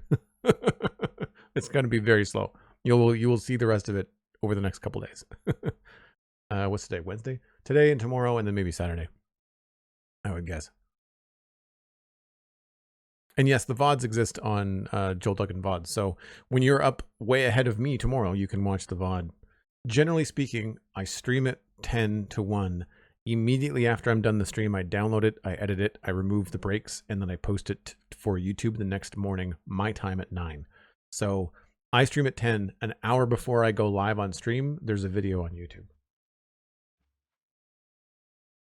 It's gonna be very slow. You will see the rest of it over the next couple days. What's today? Wednesday? Today and tomorrow, and then maybe Saturday, I would guess. And yes, the VODs exist on Joel Duggan VODs. So when you're up way ahead of me tomorrow, you can watch the VOD. Generally speaking, I stream it 10 to 1. Immediately after I'm done the stream, I download it, I edit it, I remove the breaks, and then I post it for YouTube the next morning, my time at 9. So I stream at 10. An hour before I go live on stream, there's a video on YouTube.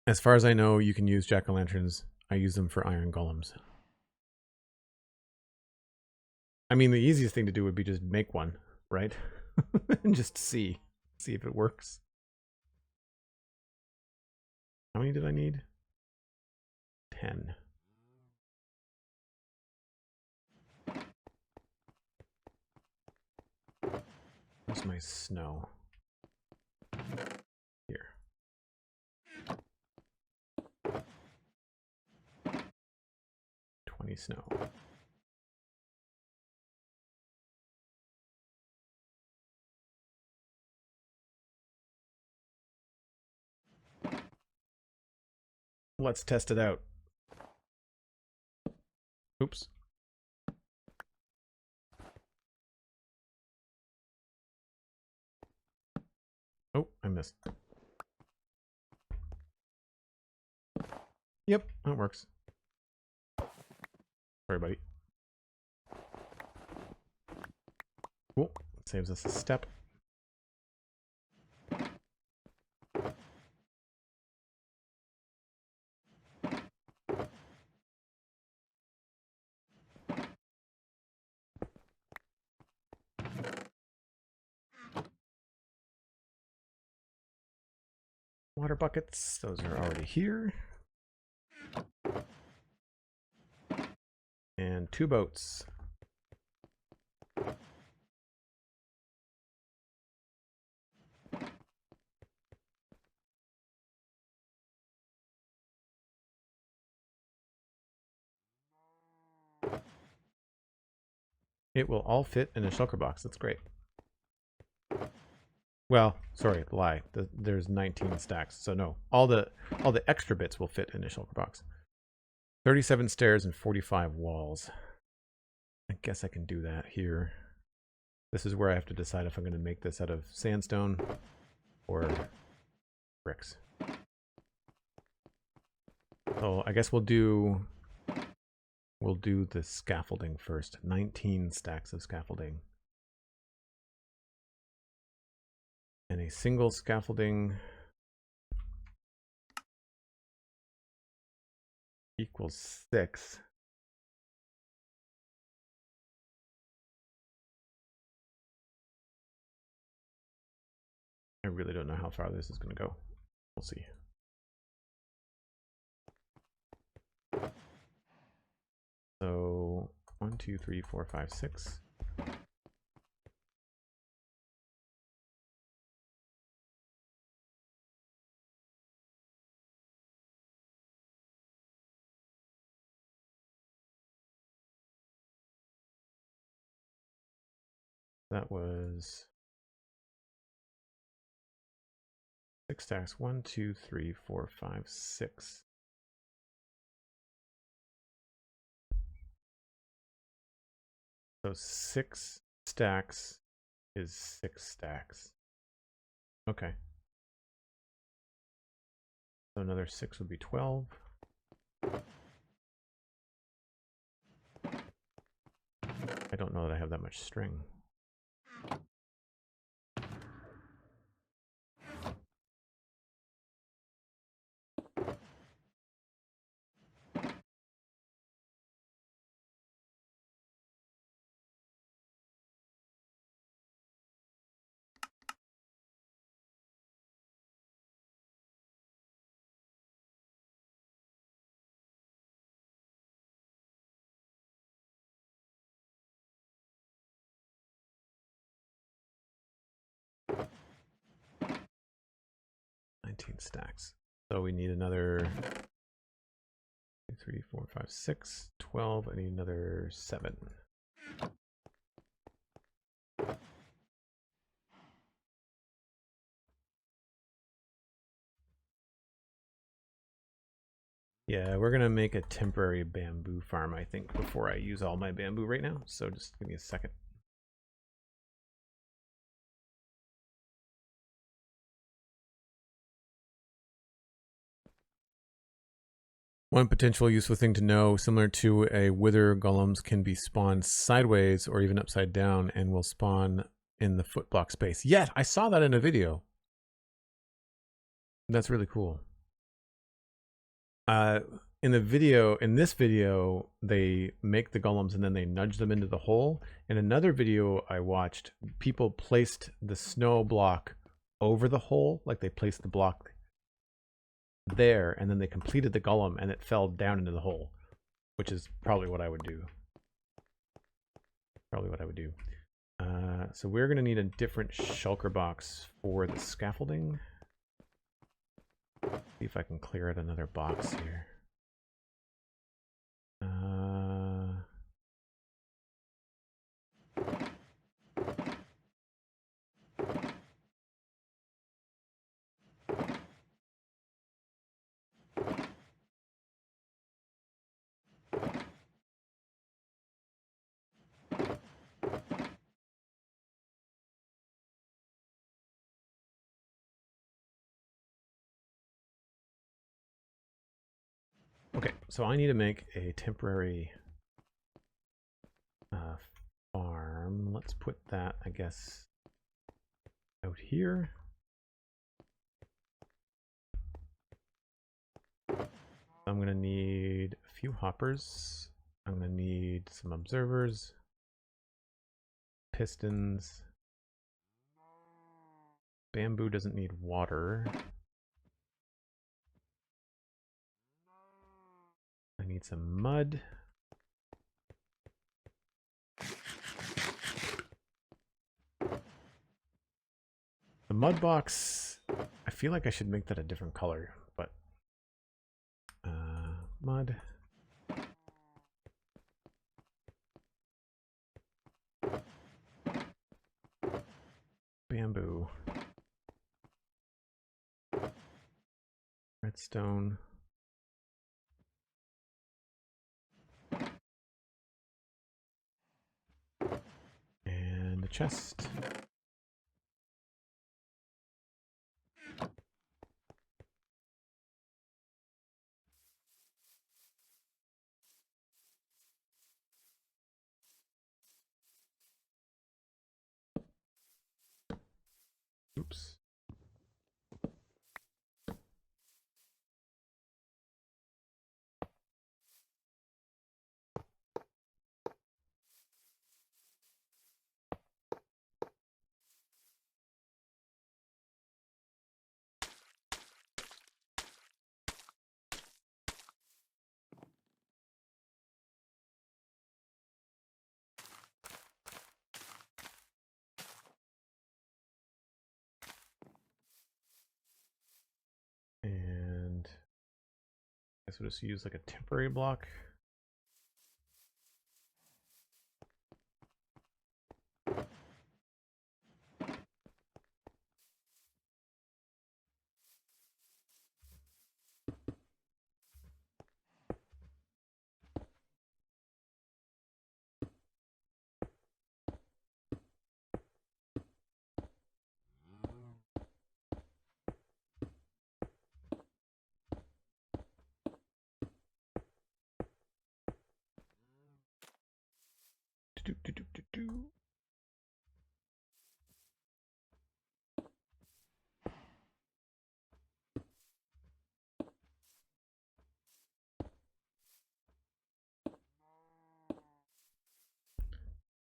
As far as I know, you can use jack-o'-lanterns. I use them for iron golems. I mean, the easiest thing to do would be just make one, right? And just see if it works. How many did I need? 10. Where's my snow? Here. $20 snow. Let's test it out. Oops. Oh, I missed. Yep, that works. Sorry, buddy. Cool. Saves us a step. Water buckets, those are already here. And 2 boats. It will all fit in a shulker box. That's great. Well, sorry, lie. There's 19 stacks, so no. All the extra bits will fit in a shulker box. 37 stairs and 45 walls. I guess I can do that here. This is where I have to decide if I'm going to make this out of sandstone or bricks. So I guess we'll do the scaffolding first. 19 stacks of scaffolding. And a single scaffolding equals 6. I really don't know how far this is going to go. We'll see. So 1, 2, 3, 4, 5, 6. That was 6 stacks. 1, 2, 3, 4, 5, 6. So 6 stacks is 6 stacks. Okay. So another 6 would be 12. I don't know that I have that much string. Stacks. So we need another 2, 3, 4, 5, 6, 12. I need another 7. Yeah, we're gonna make a temporary bamboo farm, I think, before I use all my bamboo right now. So just give me a second. One potential useful thing to know, similar to a wither, golems can be spawned sideways or even upside down and will spawn in the foot block space. Yeah, I saw that in a video. That's really cool. In this video, they make the golems and then they nudge them into the hole. In another video I watched, people placed the snow block over the hole, like they placed the block there, and then they completed the golem and it fell down into the hole, which is probably what I would do. So we're going to need a different shulker box for the scaffolding. See if I can clear out another box here. Okay, so I need to make a temporary farm. Let's put that, I guess, out here. I'm going to need a few hoppers. I'm going to need some observers, pistons. Bamboo doesn't need water. I need some mud. The mud box, I feel like I should make that a different color, but mud. Bamboo. Redstone. And a chest. Oops. guess we'll just use like a temporary block.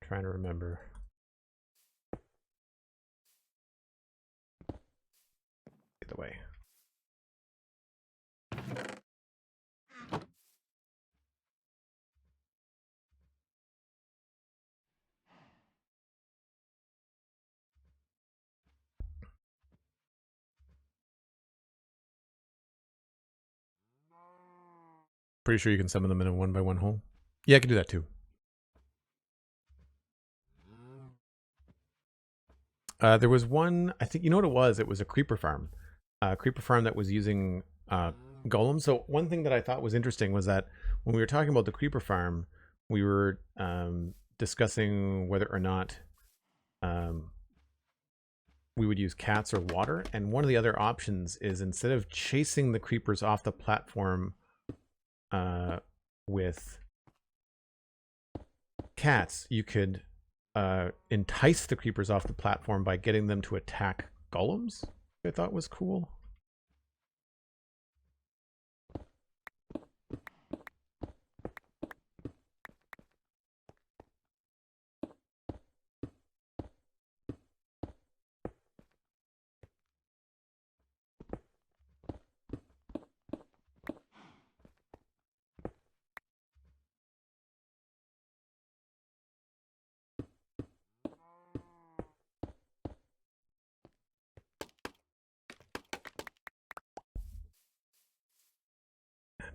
Trying to remember. Either way. Pretty sure you can summon them in a 1x1 hole. Yeah, I can do that too. There was one, I think, you know what it was? It was a creeper farm. A creeper farm that was using golems. So one thing that I thought was interesting was that when we were talking about the creeper farm, we were discussing whether or not we would use cats or water. And one of the other options is instead of chasing the creepers off the platform with cats, you could entice the creepers off the platform by getting them to attack golems. I thought was cool.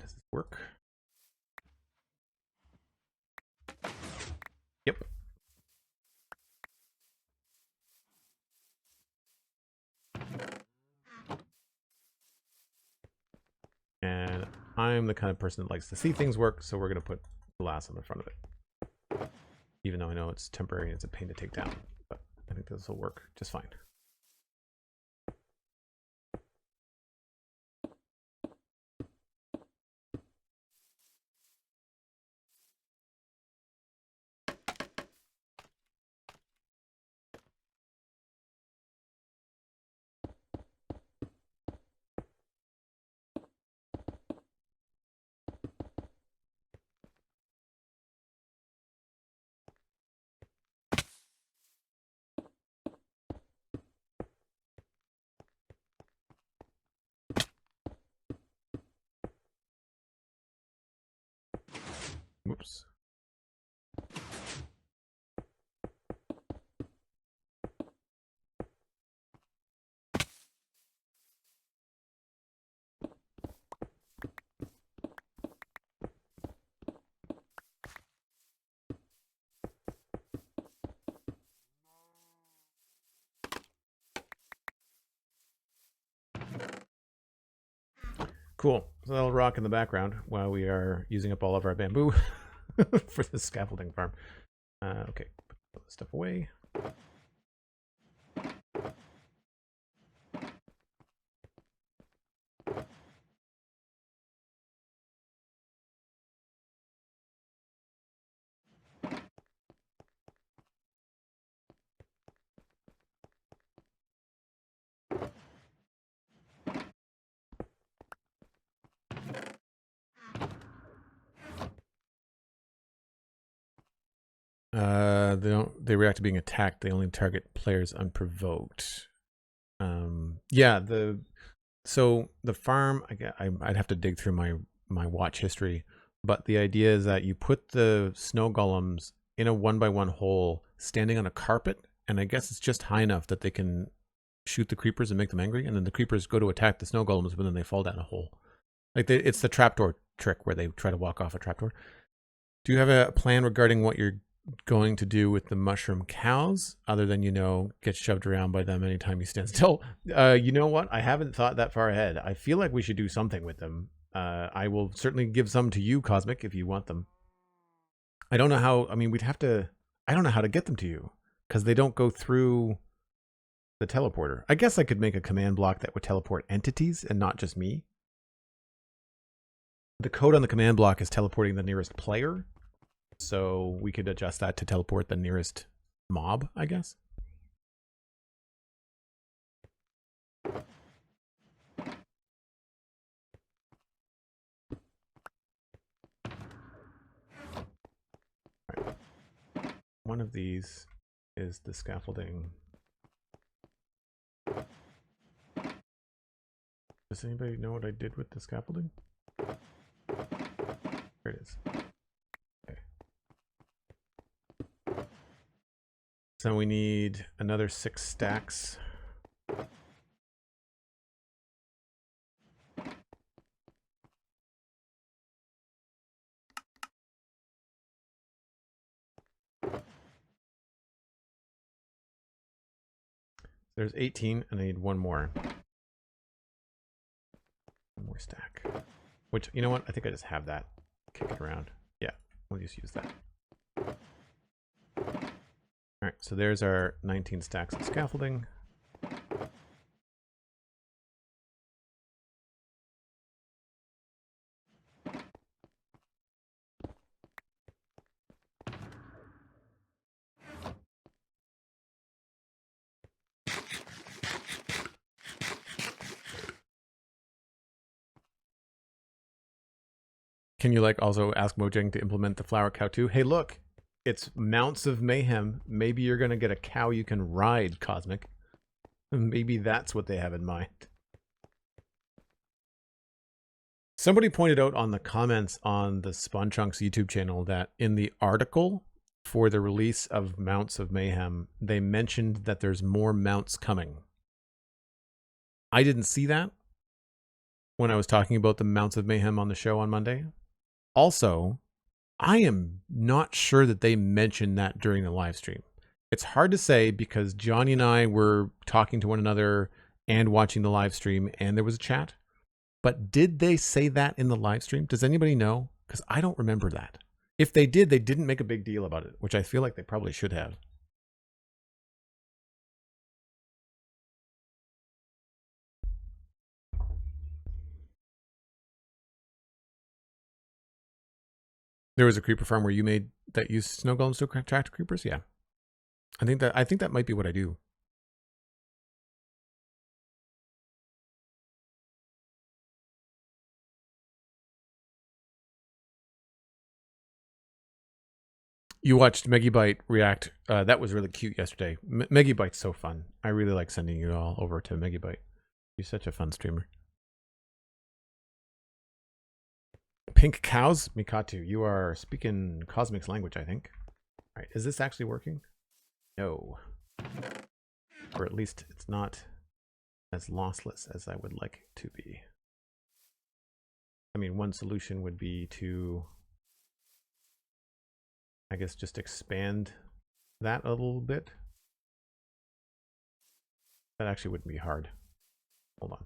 Does this work? Yep. And I'm the kind of person that likes to see things work, so we're going to put glass on the front of it. Even though I know it's temporary and it's a pain to take down, but I think this will work just fine. Whoops. Cool. So that'll rock in the background while we are using up all of our bamboo for the scaffolding farm. Okay, put this stuff away. They react to being attacked. They only target players unprovoked. Yeah, so the farm, I'd have to dig through my watch history, but the idea is that you put the snow golems in a 1x1 hole standing on a carpet, and I guess it's just high enough that they can shoot the creepers and make them angry, and then the creepers go to attack the snow golems, but then they fall down a hole. Like it's the trapdoor trick where they try to walk off a trapdoor. Do you have a plan regarding what you're going to do with the mushroom cows, other than, you know, get shoved around by them anytime you stand still? You know what? I haven't thought that far ahead. I feel like we should do something with them. I will certainly give some to you, Cosmic, if you want them. I don't know how. I mean, we'd have to. I don't know how to get them to you because they don't go through the teleporter. I guess I could make a command block that would teleport entities and not just me. The code on the command block is teleporting the nearest player, so we could adjust that to teleport the nearest mob, I guess. Right. One of these is the scaffolding. Does anybody know what I did with the scaffolding? There it is. Okay. So we need another 6 stacks. There's 18, and I need one more. One more stack. Which, you know what? I think I just have that kicking around. Yeah, we'll just use that. All right, so there's our 19 stacks of scaffolding. Can you like also ask Mojang to implement the flower cow too? Hey, look, it's Mounts of Mayhem. Maybe you're going to get a cow you can ride, Cosmic. Maybe that's what they have in mind. Somebody pointed out on the comments on the Spawn Chunks YouTube channel that in the article for the release of Mounts of Mayhem, they mentioned that there's more mounts coming. I didn't see that when I was talking about the Mounts of Mayhem on the show on Monday. Also, I am not sure that they mentioned that during the live stream. It's hard to say because Johnny and I were talking to one another and watching the live stream, and there was a chat. But did they say that in the live stream? Does anybody know? Because I don't remember that. If they did, they didn't make a big deal about it, which I feel like they probably should have. There was a creeper farm where you made that used snow golems to attract creepers. Yeah, I think that might be what I do. You watched Megibite react. That was really cute yesterday. Megibite's so fun. I really like sending you all over to Megibite. You're such a fun streamer. Pink cows? Mikatu, you are speaking Cosmic's language, I think. All right, is this actually working? No. Or at least it's not as lossless as I would like it to be. I mean, one solution would be to, I guess, just expand that a little bit. That actually wouldn't be hard. Hold on.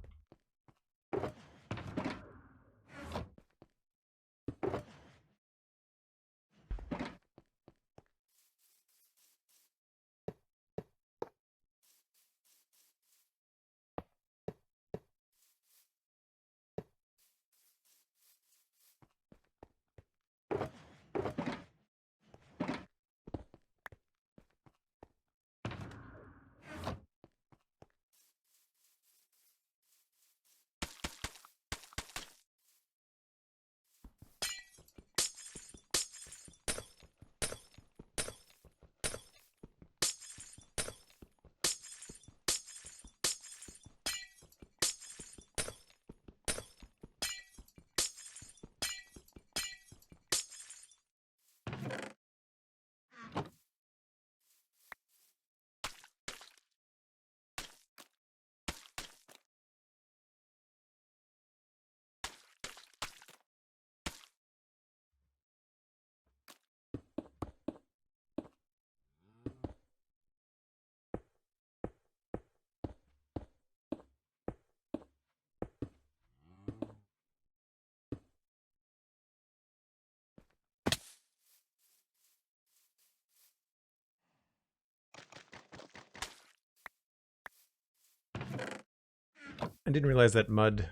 I didn't realize that mud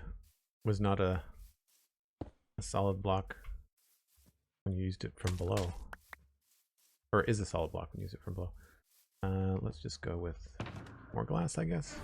was not a solid block when you used it from below. Or is a solid block when you use it from below. Let's just go with more glass, I guess.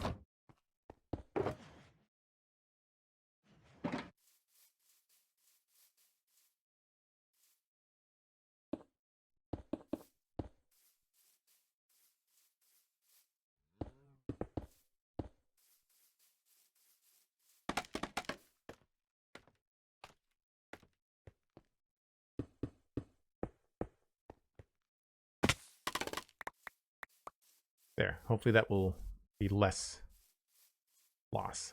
There. Hopefully that will be less loss.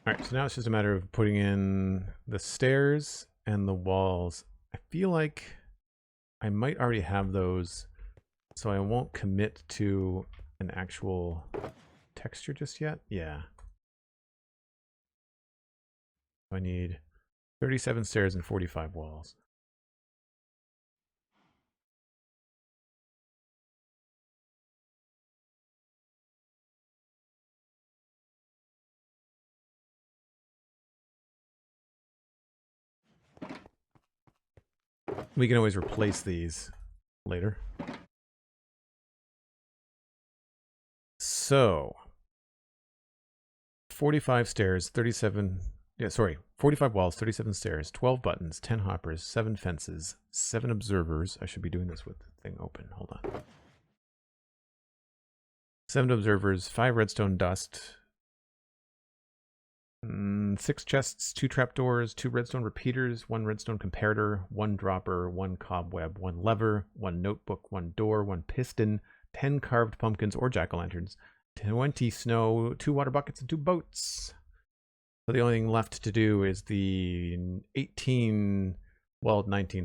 Alright, so now it's just a matter of putting in the stairs and the walls. I feel like I might already have those, so I won't commit to an actual texture just yet. Yeah. I need 37 stairs and 45 walls. We can always replace these later. So 45 stairs, 37, yeah, sorry, 45 walls, 37 stairs, 12 buttons, 10 hoppers, 7 fences, 7 observers. I should be doing this with the thing open. Hold on. 7 observers, 5 redstone dust, 6 chests, 2 trapdoors, 2 redstone repeaters, 1 redstone comparator, 1 dropper, 1 cobweb, 1 lever, 1 notebook, 1 door, 1 piston, 10 carved pumpkins or jack-o'-lanterns, 20 snow, 2 water buckets, and 2 boats. So the only thing left to do is the 19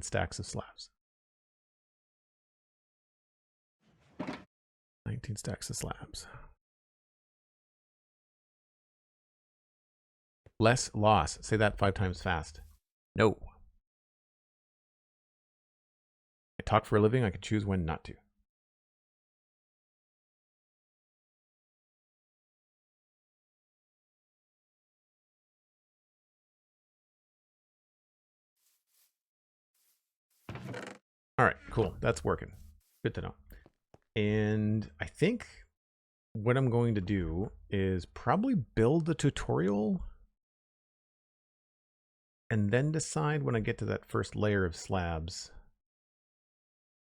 stacks of slabs. 19 stacks of slabs. Less loss. Say that 5 times fast. No. I talk for a living. I can choose when not to. All right, cool. That's working. Good to know. And I think what I'm going to do is probably build the tutorial and then decide when I get to that first layer of slabs.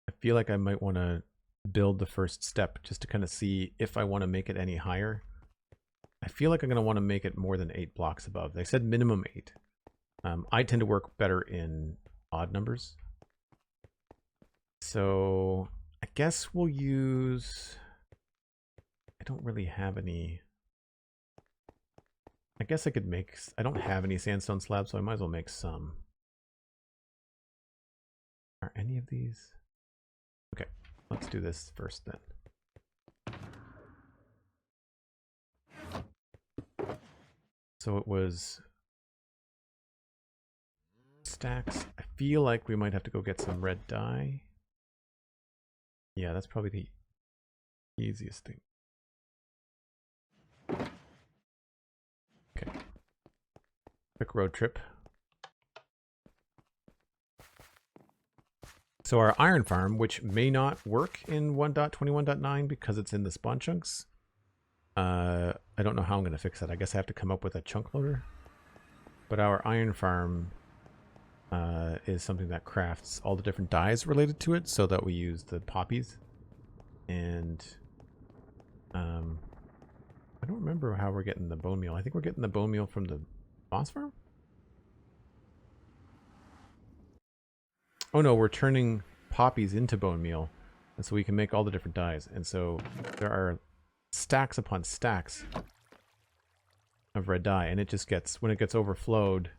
I feel like I might want to build the first step just to kind of see if I want to make it any higher. I feel like I'm going to want to make it more than 8 blocks above. They said minimum 8. I tend to work better in odd numbers. So I guess we'll use... I don't really have any... I guess I could make... I don't have any sandstone slabs, so I might as well make some. Are any of these... Okay, let's do this first then. So it was... stacks. I feel like we might have to go get some red dye. Yeah, that's probably the easiest thing. Okay. Quick road trip. So our iron farm, which may not work in 1.21.9 because it's in the spawn chunks. I don't know how I'm going to fix that. I guess I have to come up with a chunk loader. But our iron farm is something that crafts all the different dyes related to it, so that we use the poppies. And I don't remember how we're getting the bone meal. I think we're getting the bone meal from the boss farm? Oh no, we're turning poppies into bone meal, and so we can make all the different dyes. And so there are stacks upon stacks of red dye, and it just gets, when it gets overflowed,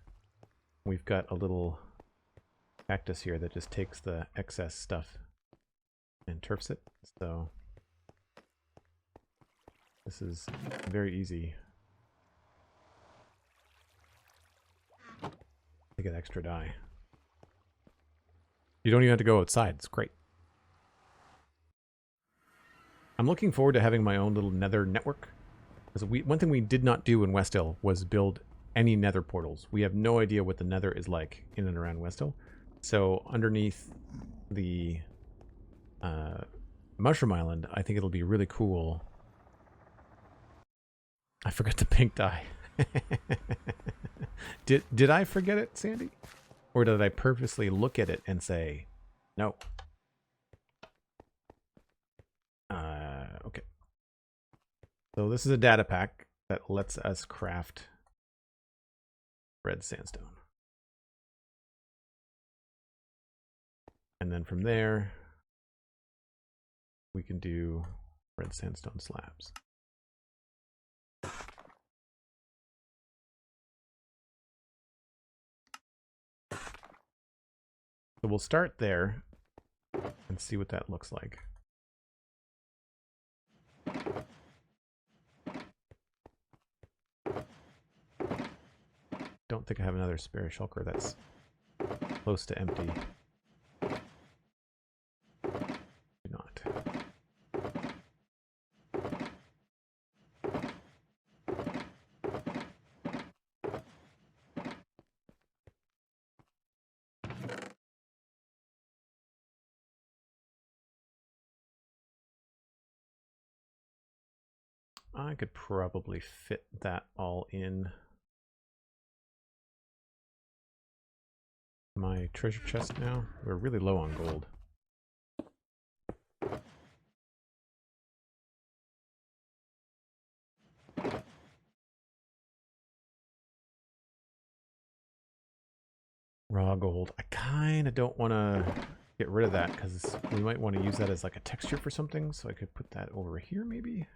we've got a little cactus here that just takes the excess stuff and turfs it. So this is very easy to get extra dye. You don't even have to go outside. It's great. I'm looking forward to having my own little nether network. Because one thing we did not do in Westhill was build any nether portals. We have no idea what the nether is like in and around Westhill. So underneath the Mushroom Island, I think it'll be really cool. I forgot the pink dye. Did I forget it, Sandy? Or did I purposely look at it and say, no? Okay. So this is a data pack that lets us craft red sandstone. And then from there, we can do red sandstone slabs. So we'll start there and see what that looks like. Don't think I have another spare shulker that's close to empty. Do not. I could probably fit that all in my treasure chest now. We're really low on gold. Raw gold. I kind of don't want to get rid of that because we might want to use that as like a texture for something. So I could put that over here maybe.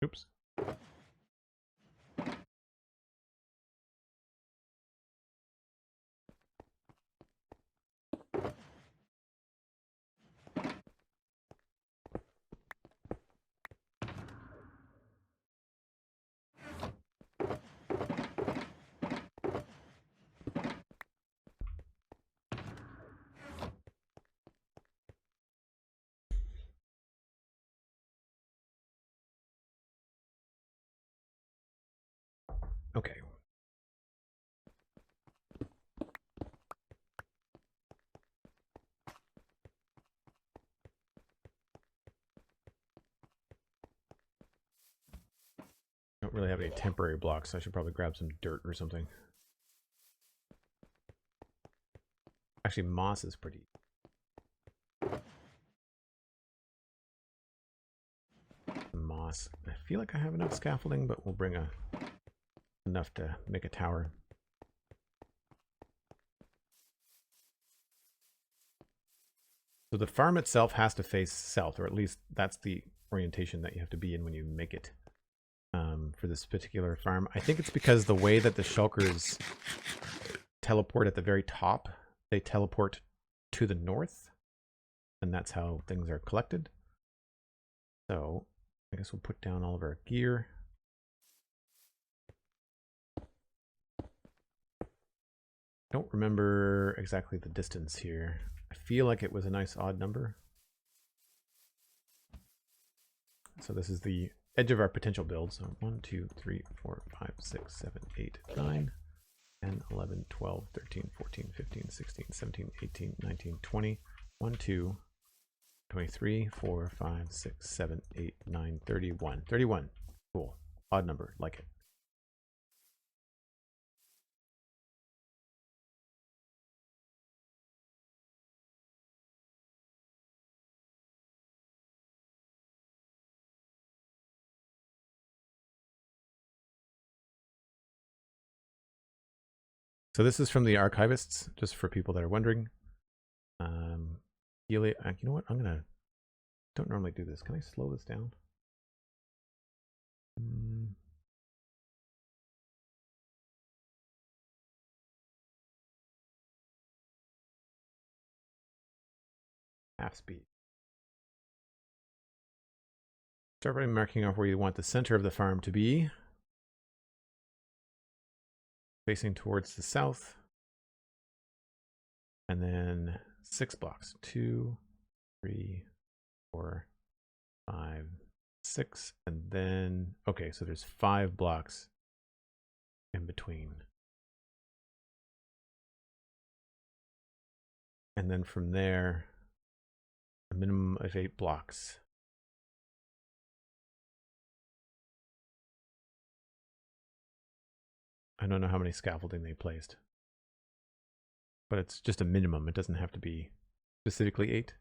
Oops. Okay. Don't really have any temporary blocks, so I should probably grab some dirt or something. Actually, moss is pretty. Moss. I feel like I have enough scaffolding, but we'll bring enough to make a tower. So the farm itself has to face south, or at least that's the orientation that you have to be in when you make it for this particular farm. I think it's because the way that the shulkers teleport at the very top, they teleport to the north, and that's how things are collected. So I guess we'll put down all of our gear. Don't remember exactly the distance here. I feel like it was a nice odd number. So this is the edge of our potential build. So 1, 2, 3, 4, 5, 6, 7, 8, 9, 10, 11, 12, 13, 14, 15, 16, 17, 18, 19, 20, 1, 2, 23, 4, 5, 6, 7, 8, 9, 31. 31. Cool. Odd number. Like it. So this is from the Archivists, just for people that are wondering. You know what? Don't normally do this. Can I slow this down? Half speed. Start by marking off where you want the center of the farm to be. Facing towards the south. And then 6 blocks. 2, 3, 4, 5, 6. And then, okay, so there's 5 blocks in between. And then from there, a minimum of 8 blocks. I don't know how many scaffolding they placed, but it's just a minimum. It doesn't have to be specifically 8.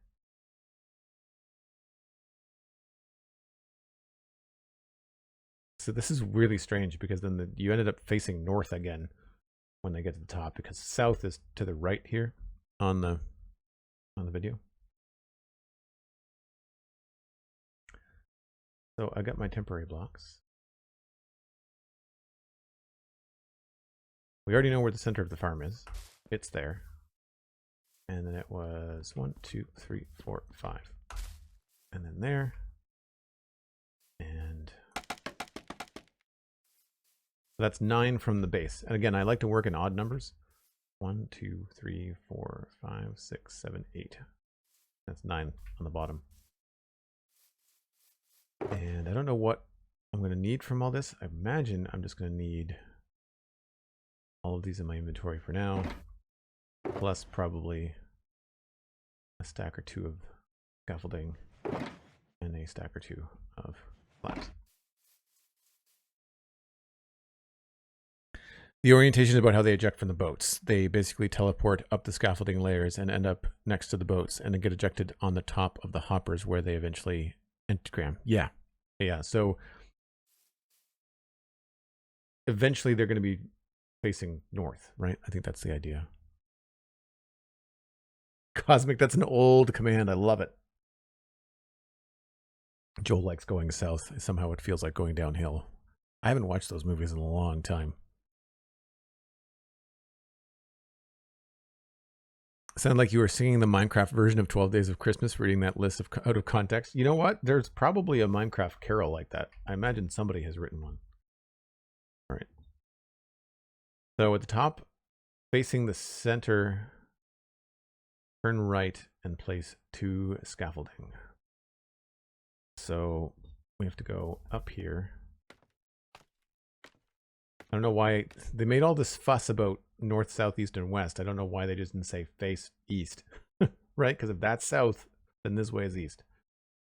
So this is really strange because then you ended up facing north again when they get to the top, because south is to the right here on the video. So I got my temporary blocks. We already know where the center of the farm is. It's there. And then it was 1, 2, 3, 4, 5. And then there. And that's 9 from the base. And again, I like to work in odd numbers. 1, 2, 3, 4, 5, 6, 7, 8. That's 9 on the bottom. And I don't know what I'm going to need from all this. I imagine I'm just going to need all of these in my inventory for now, plus probably a stack or 2 of scaffolding and a stack or 2 of slabs. The orientation is about how they eject from the boats. They basically teleport up the scaffolding layers and end up next to the boats and then get ejected on the top of the hoppers where they eventually engram. Yeah. So eventually they're going to be facing north, right? I think that's the idea. Cosmic, that's an old command. I love it. Joel likes going south. Somehow it feels like going downhill. I haven't watched those movies in a long time. Sound like you were singing the Minecraft version of 12 Days of Christmas, reading that list out of context. You know what? There's probably a Minecraft carol like that. I imagine somebody has written one. All right. So at the top, facing the center, turn right and place 2 scaffolding. So we have to go up here. I don't know why they made all this fuss about north, south, east, and west. I don't know why they just didn't say face east, right? Because if that's south, then this way is east.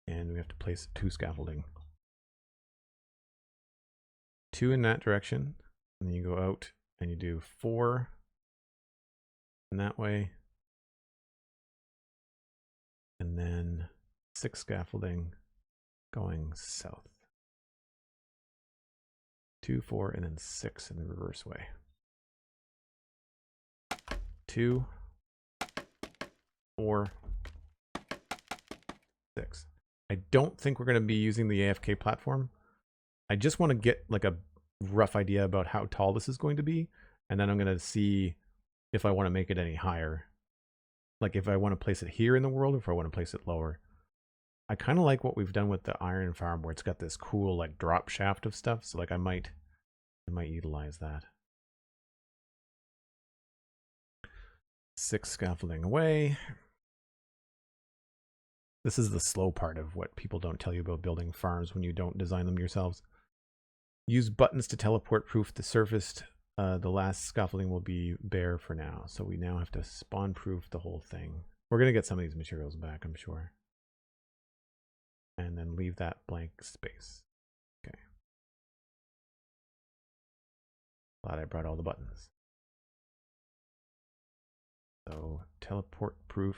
And we have to place 2 scaffolding. 2 in that direction, and then you go out and you do 4 in that way. And then 6 scaffolding going south. 2, 4, and then 6 in the reverse way. 2, 4, 6. I don't think we're going to be using the AFK platform. I just want to get like a rough idea about how tall this is going to be, and then I'm going to see if I want to make it any higher. Like if I want to place it here in the world, or if I want to place it lower. I kind of like what we've done with the iron farm, where it's got this cool like drop shaft of stuff. So like I might utilize that. 6 scaffolding away. This is the slow part of what people don't tell you about building farms when you don't design them yourselves. Use buttons to teleport proof the surfaced. The last scaffolding will be bare for now. So we now have to spawn proof the whole thing. We're going to get some of these materials back, I'm sure. And then leave that blank space. Okay. Glad I brought all the buttons. So teleport proof.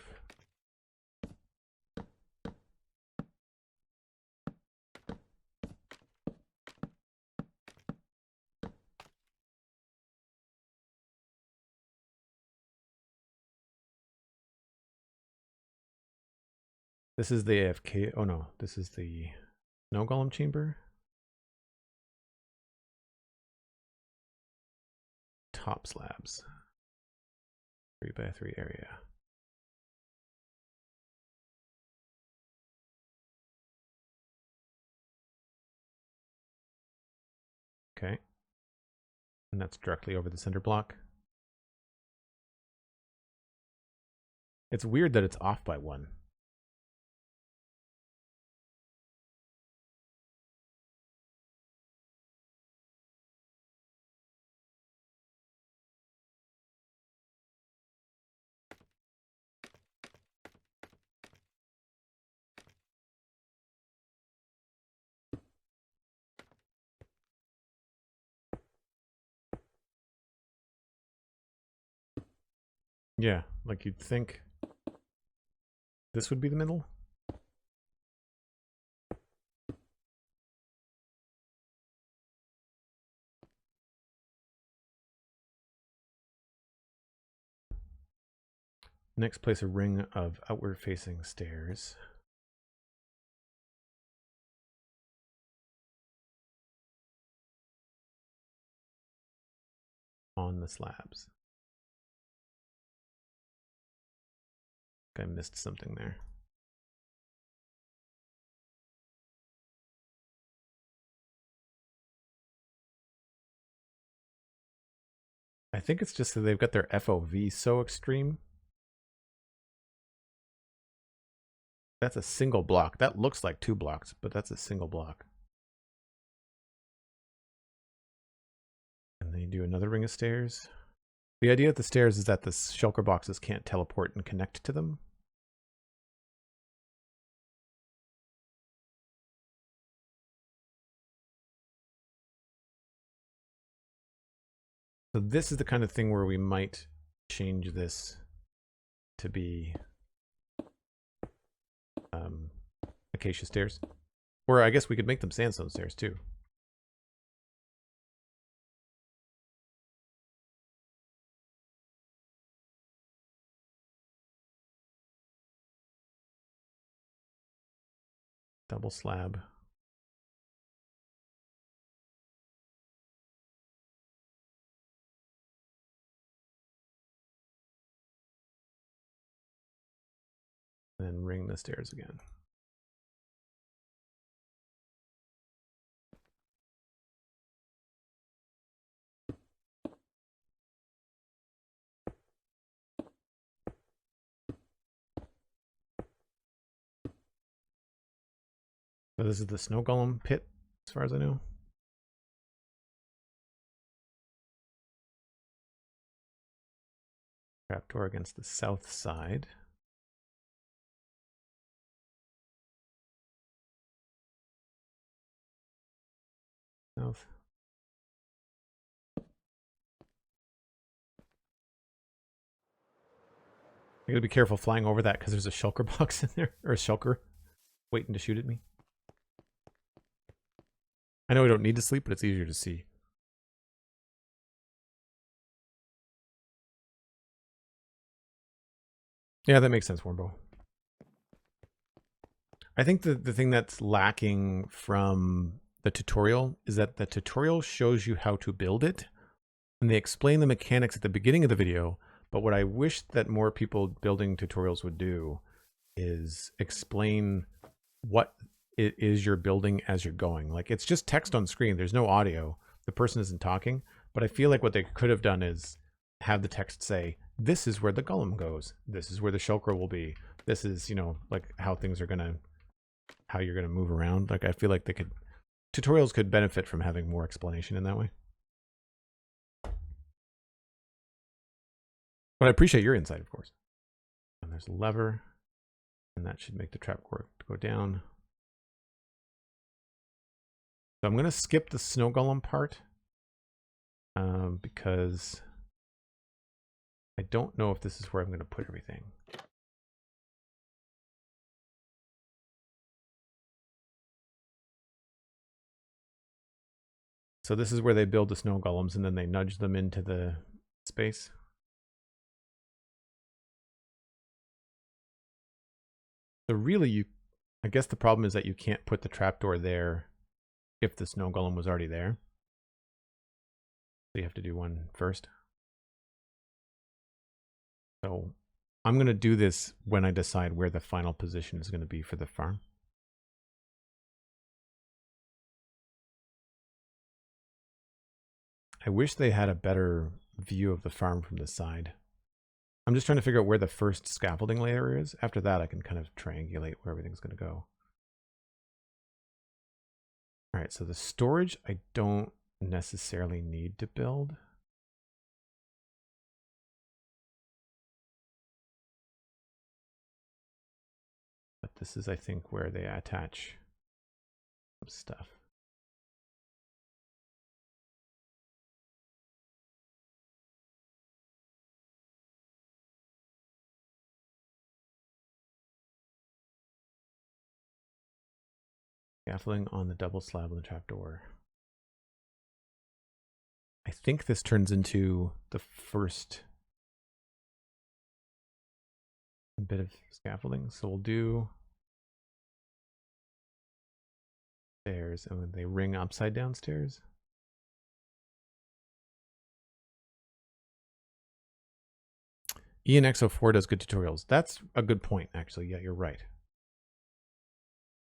This is the AFK. Oh no, this is the snow golem chamber. Top slabs. 3x3 area. Okay. And that's directly over the center block. It's weird that it's off by 1. Yeah, like you'd think this would be the middle. Next, place a ring of outward facing stairs. On the slabs. I missed something there. I think it's just that they've got their FOV so extreme. That's a single block. That looks like 2 blocks, but that's a single block. And then you do another ring of stairs. The idea of the stairs is that the shulker boxes can't teleport and connect to them. So this is the kind of thing where we might change this to be acacia stairs. Or I guess we could make them sandstone stairs too. Double slab. And then ring the stairs again. So this is the snow golem pit, as far as I know. Trapdoor against the south side. South. I gotta be careful flying over that because there's a shulker box in there, or a shulker waiting to shoot at me. I know we don't need to sleep, but it's easier to see. Yeah, that makes sense, Warmbow. I think the thing that's lacking from the tutorial is that the tutorial shows you how to build it, and they explain the mechanics at the beginning of the video, but what I wish that more people building tutorials would do is explain what it is you're building as you're going. Like, it's just text on screen. There's no audio. The person isn't talking. But I feel like what they could have done is have the text say, this is where the golem goes. This is where the shulker will be. this is, you know, like how things are gonna, how you're gonna move around. Like I feel like tutorials could benefit from having more explanation in that way. But I appreciate your insight, of course. And there's a lever, and that should make the trap core go down. So I'm gonna skip the snow golem part because I don't know if this is where I'm gonna put everything. So this is where they build the snow golems and then they nudge them into the space. So really, I guess the problem is that you can't put the trapdoor there if the snow golem was already there. So you have to do one first. So I'm going to do this when I decide where the final position is going to be for the farm. I wish they had a better view of the farm from the side. I'm just trying to figure out where the first scaffolding layer is. After that, I can kind of triangulate where everything's going to go. All right, so the storage I don't necessarily need to build. But this is, I think, where they attach some stuff. Scaffolding on the double slab on the trapdoor. I think this turns into the first bit of scaffolding. So we'll do stairs, and when they ring upside down stairs. ENX04 does good tutorials. That's a good point, actually. Yeah, you're right.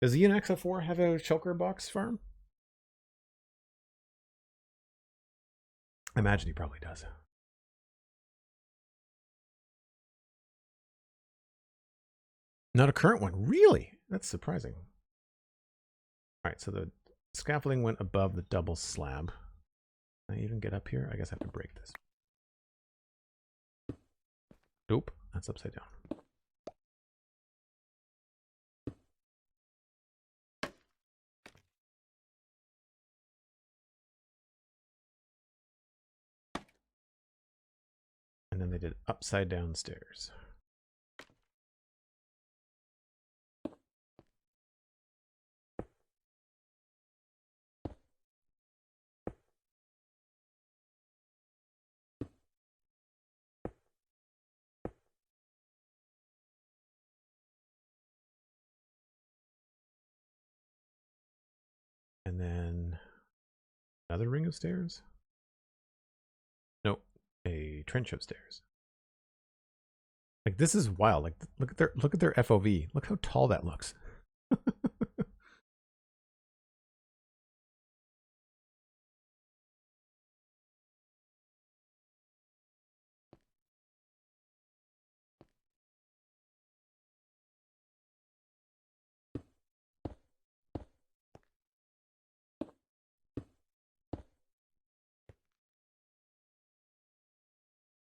Does ENX04 have a Shulker box farm? I imagine he probably does. Not a current one. Really? That's surprising. All right, so the scaffolding went above the double slab. Can I even get up here? I guess I have to break this. Nope, that's upside down. And then they did upside down stairs. And then another ring of stairs? Nope, a trench of stairs. Like, this is wild. Like, look at their FOV. Look how tall that looks.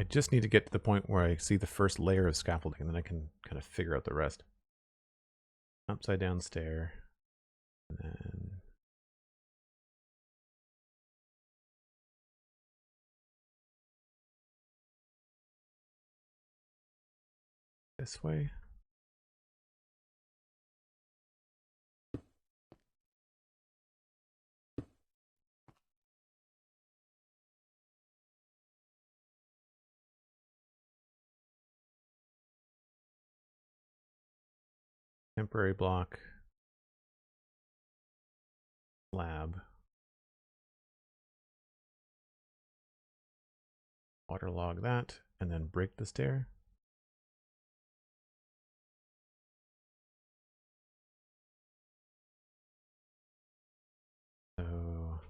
I just need to get to the point where I see the first layer of scaffolding, and then I can kind of figure out the rest. Upside down stair. And then this way. Temporary block. Slab. Waterlog that, and then break the stair. So,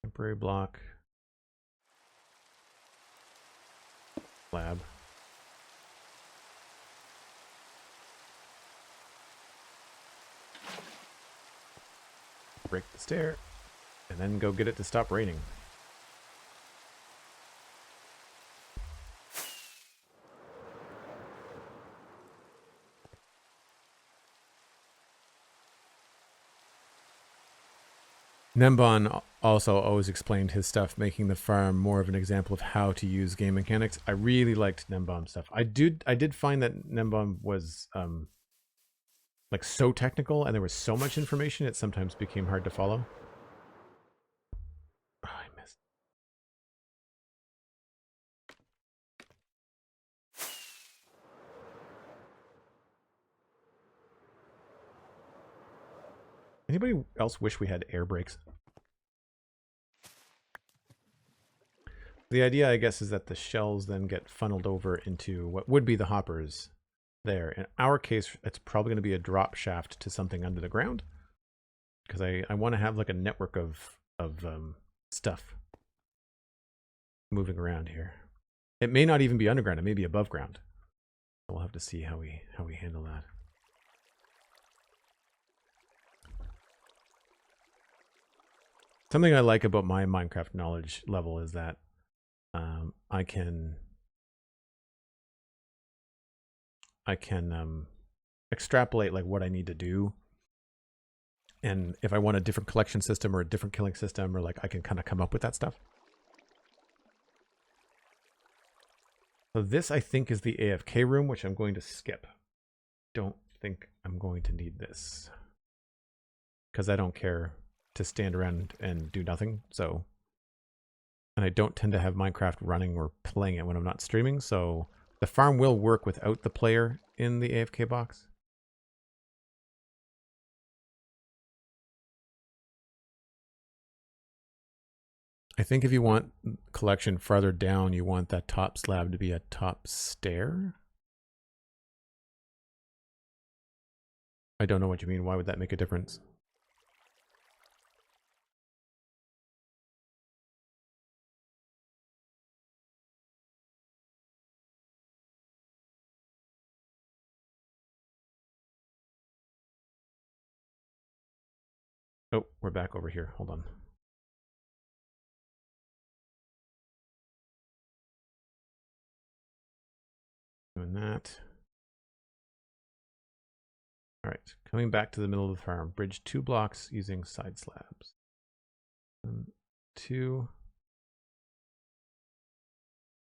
temporary block. Slab. break the stair, and then go get it to stop raining. Nembon also always explained his stuff, making the farm more of an example of how to use game mechanics. I really liked Nembon's stuff. I did find that Nembon was like so technical, and there was so much information, it sometimes became hard to follow. Oh, I missed. Anybody else wish we had air brakes? The idea, I guess, is that the shells then get funneled over into what would be the hoppers there. In our case, it's probably going to be a drop shaft to something under the ground, because I want to have like a network of stuff moving around here. It may not even be underground; it may be above ground. We'll have to see how we handle that. Something I like about my Minecraft knowledge level is that I can extrapolate like what I need to do, and if I want a different collection system or a different killing system, or like I can kind of come up with that stuff. So this, I think, is the AFK room, which I'm going to skip. Don't think I'm going to need this, because I don't care to stand around and do nothing. So, and I don't tend to have Minecraft running or playing it when I'm not streaming, so the farm will work without the player in the AFK box. I think if you want collection farther down, you want that top slab to be a top stair. I don't know what you mean. Why would that make a difference? Oh, we're back over here. Hold on. Doing that. All right, coming back to the middle of the farm. Bridge 2 blocks using side slabs. 1, 2,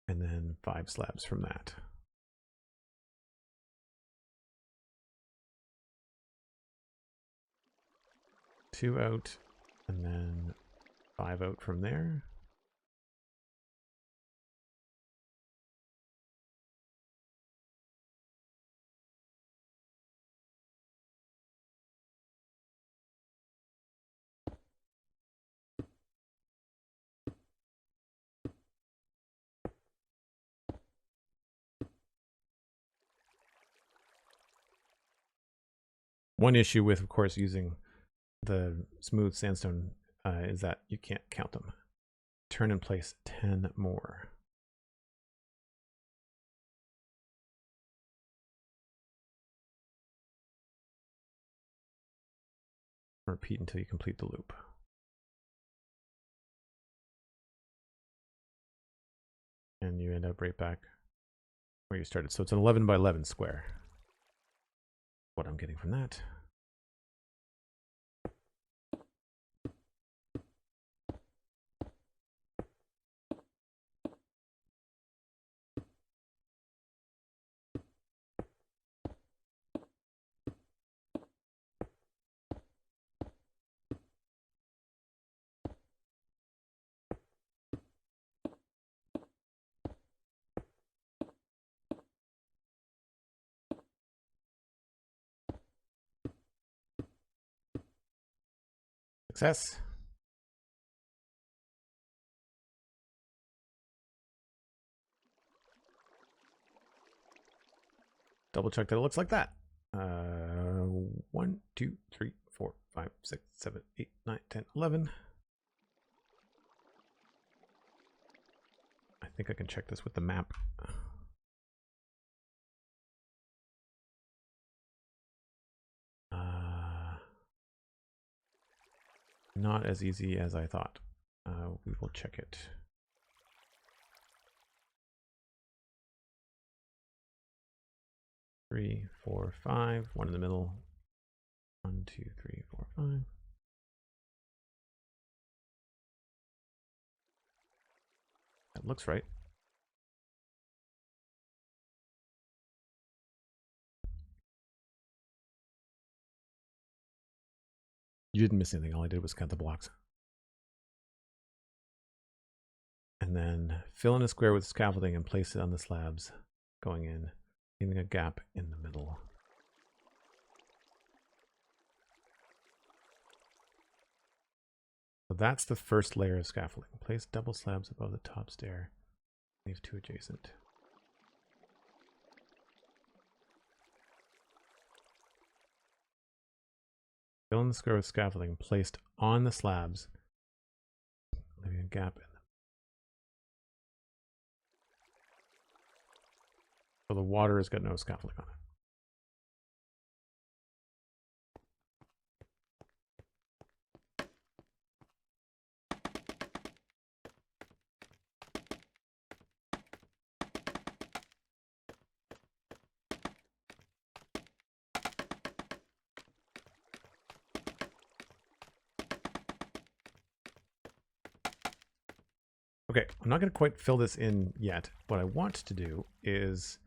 and then 5 slabs from that. Two out, and then 5 out from there. One issue with, of course, using the smooth sandstone is that you can't count them. Turn and place 10 more. Repeat until you complete the loop. And you end up right back where you started. So it's an 11 by 11 square. What I'm getting from that. Success. Double check that it looks like that. 1, 2, 3, 4, 5, 6, 7, 8, 9, 10, 11. I think I can check this with the map. Not as easy as I thought. We will check it. Three, four, five. One in the middle. 1, 2, 3, 4, 5. That looks right. You didn't miss anything. All I did was count the blocks. And then fill in a square with scaffolding and place it on the slabs going in, leaving a gap in the middle. So that's the first layer of scaffolding. Place double slabs above the top stair. Leave 2 adjacent. Fill in the square with scaffolding placed on the slabs, leaving a gap in them. So the water has got no scaffolding on it. Okay, I'm not going to quite fill this in yet. What I want to do is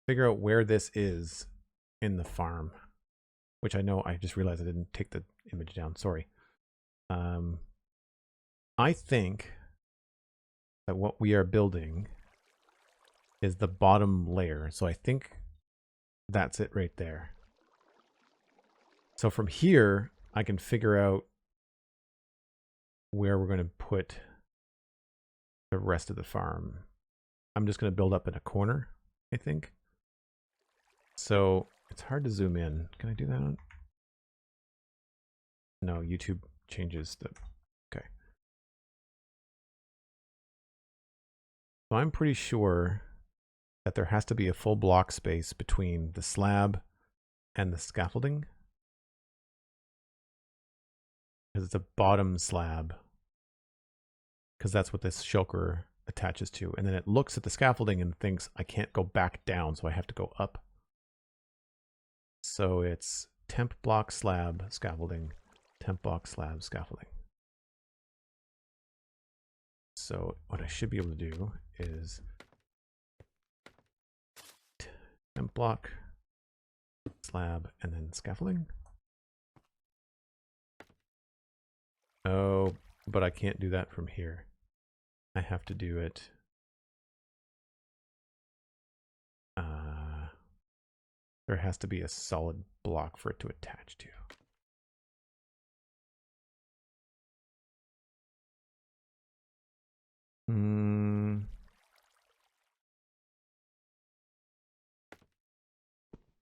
figure out where this is in the farm, which I know I just realized I didn't take the image down. Sorry. I think that what we are building is the bottom layer. So I think that's it right there. So from here, I can figure out where we're going to put the rest of the farm. I'm just going to build up in a corner, I think. So it's hard to zoom in. Can I do that on? No, YouTube changes the... Okay. So I'm pretty sure that there has to be a full block space between the slab and the scaffolding, because it's a bottom slab, because that's what this shulker attaches to. And then it looks at the scaffolding and thinks, I can't go back down, so I have to go up. So it's temp block slab scaffolding, temp block slab scaffolding. So what I should be able to do is temp block slab and then scaffolding. Oh, but I can't do that from here. I have to do it. There has to be a solid block for it to attach to.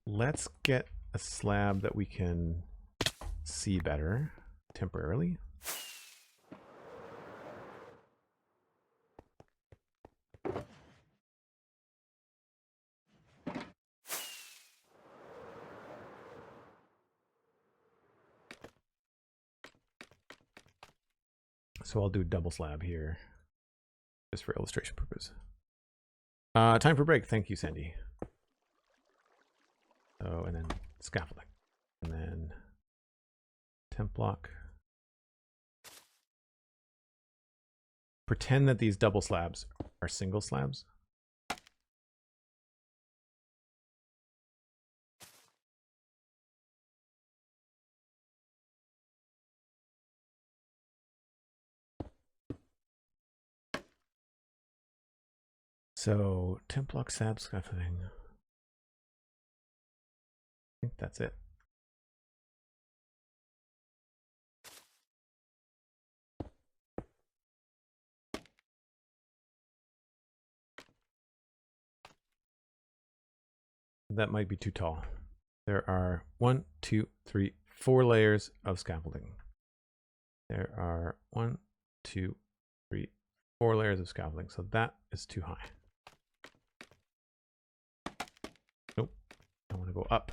Let's get a slab that we can see better temporarily. So I'll do double slab here, just for illustration purpose. Time for break. Thank you, Sandy. Oh, and then scaffolding, and then temp block. Pretend that these double slabs are single slabs. So temp block slab scaffolding. I think that's it. That might be too tall. There are 1, 2, 3, 4 layers of scaffolding. There are 1, 2, 3, 4 layers of scaffolding. So that is too high. Nope. I want to go up.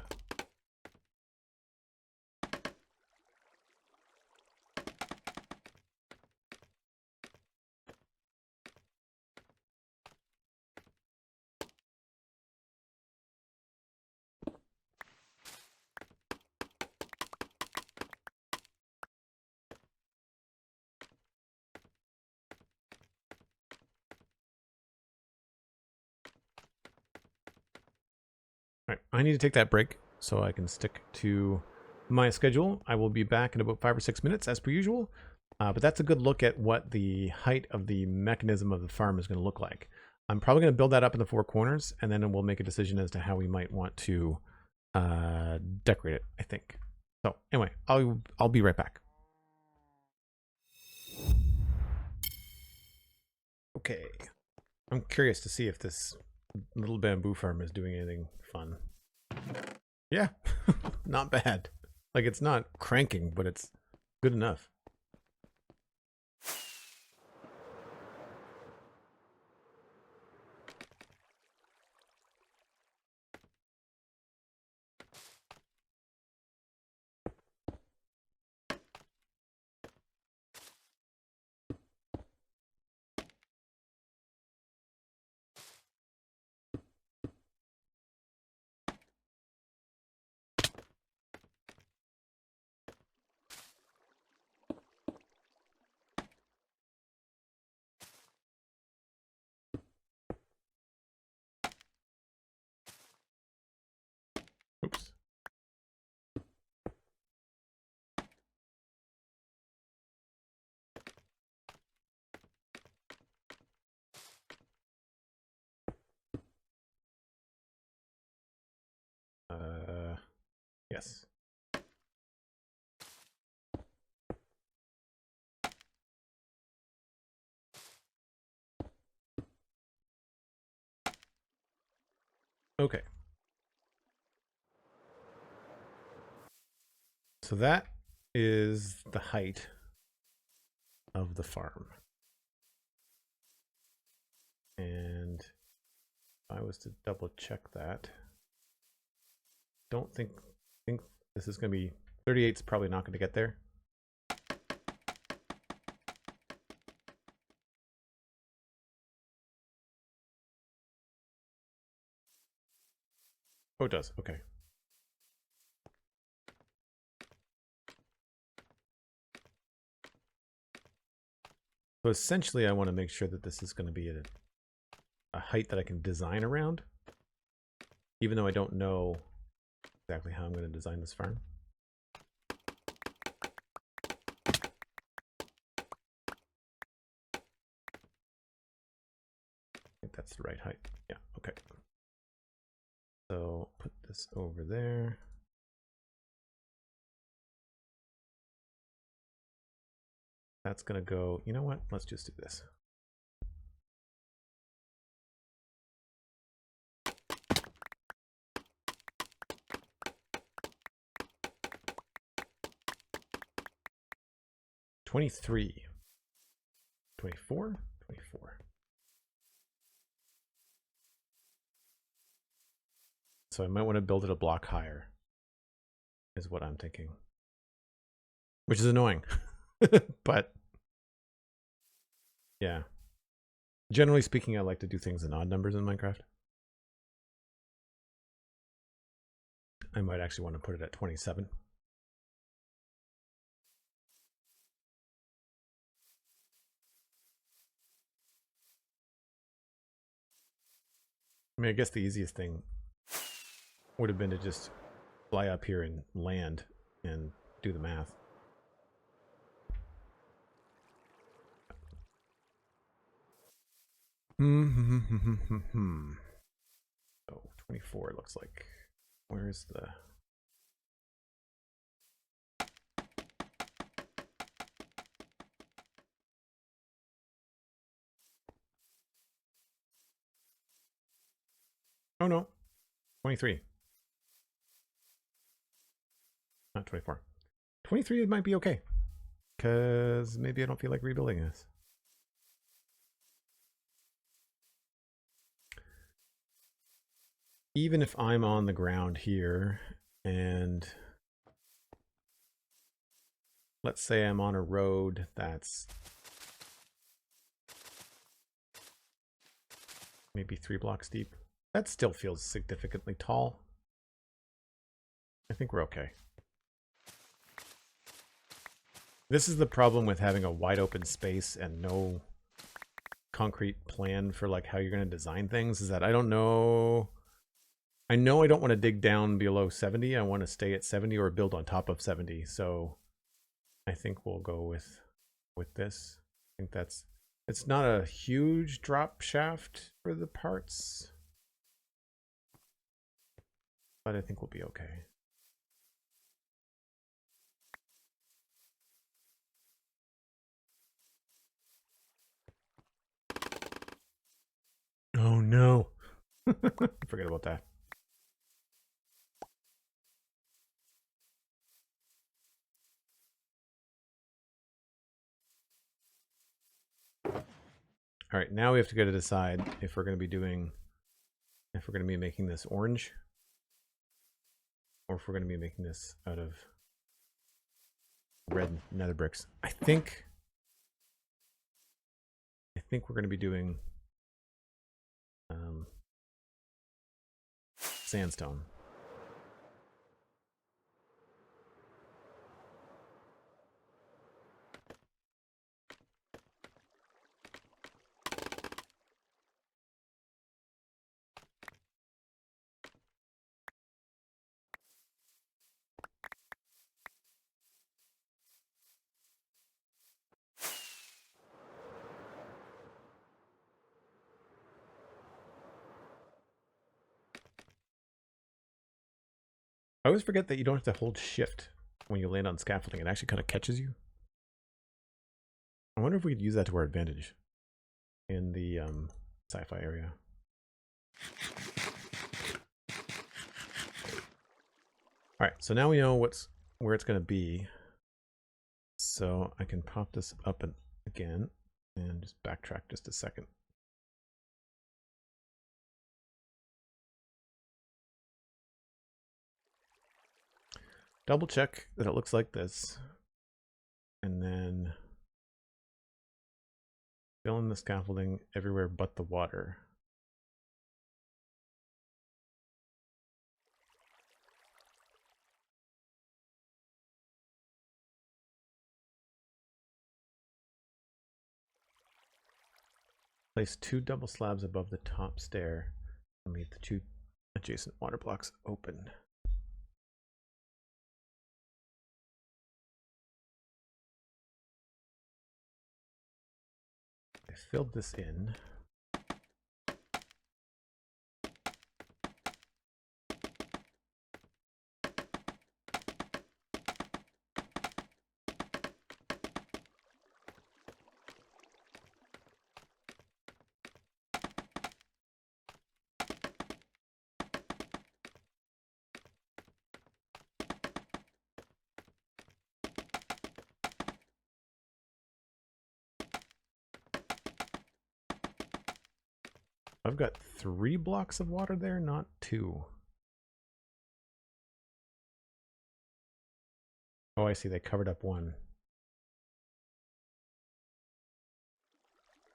All right, I need to take that break so I can stick to my schedule. I will be back in about 5 or 6 minutes as per usual. But that's a good look at what the height of the mechanism of the farm is going to look like. I'm probably going to build that up in the 4 corners, and then we'll make a decision as to how we might want to decorate it, I think. So anyway, I'll be right back. Okay, I'm curious to see if this little bamboo farm is doing anything fun. Yeah, not bad. Like, it's not cranking, but it's good enough. Oops. Yes. Okay. So that is the height of the farm. And if I was to double check that, don't think this is going to be 38's probably not going to get there. Oh, it does. Okay. So essentially, I want to make sure that this is going to be a height that I can design around, even though I don't know exactly how I'm going to design this farm. I think that's the right height. Yeah, okay. So put this over there. That's going to go, you know what? Let's just do this. $23, $24, $24. So I might want to build it a block higher, is what I'm thinking. Which is annoying. But yeah. Generally speaking, I like to do things in odd numbers in Minecraft. I might actually want to put it at 27. I mean, I guess the easiest thing would have been to just fly up here and land and do the math. So 24 it looks like. Where's the... Oh no, 23. Not 24. 23 it might be okay. Because maybe I don't feel like rebuilding this. Even if I'm on the ground here and let's say I'm on a road that's maybe 3 blocks deep, that still feels significantly tall. I think we're okay. This is the problem with having a wide open space and no concrete plan for like how you're going to design things, is that I don't know I know I don't want to dig down below 70. I want to stay at 70 or build on top of 70. So I think we'll go with this. I think that's, it's not a huge drop shaft for the parts, but I think we'll be okay. Oh no. Forget about that. All right, now we have to go to decide if we're going to be doing, if we're going to be making this orange, or if we're going to be making this out of red nether bricks. I think we're going to be doing sandstone. I always forget that you don't have to hold shift when you land on scaffolding. It actually kind of catches you. I wonder if we could use that to our advantage in the sci-fi area. All right, so now we know where it's going to be. So I can pop this up again and just backtrack just a second. Double check that it looks like this, and then fill in the scaffolding everywhere but the water. Place 2 double slabs above the top stair and leave the 2 adjacent water blocks open. I filled this in. I've got 3 blocks of water there, not 2. Oh, I see. They covered up 1.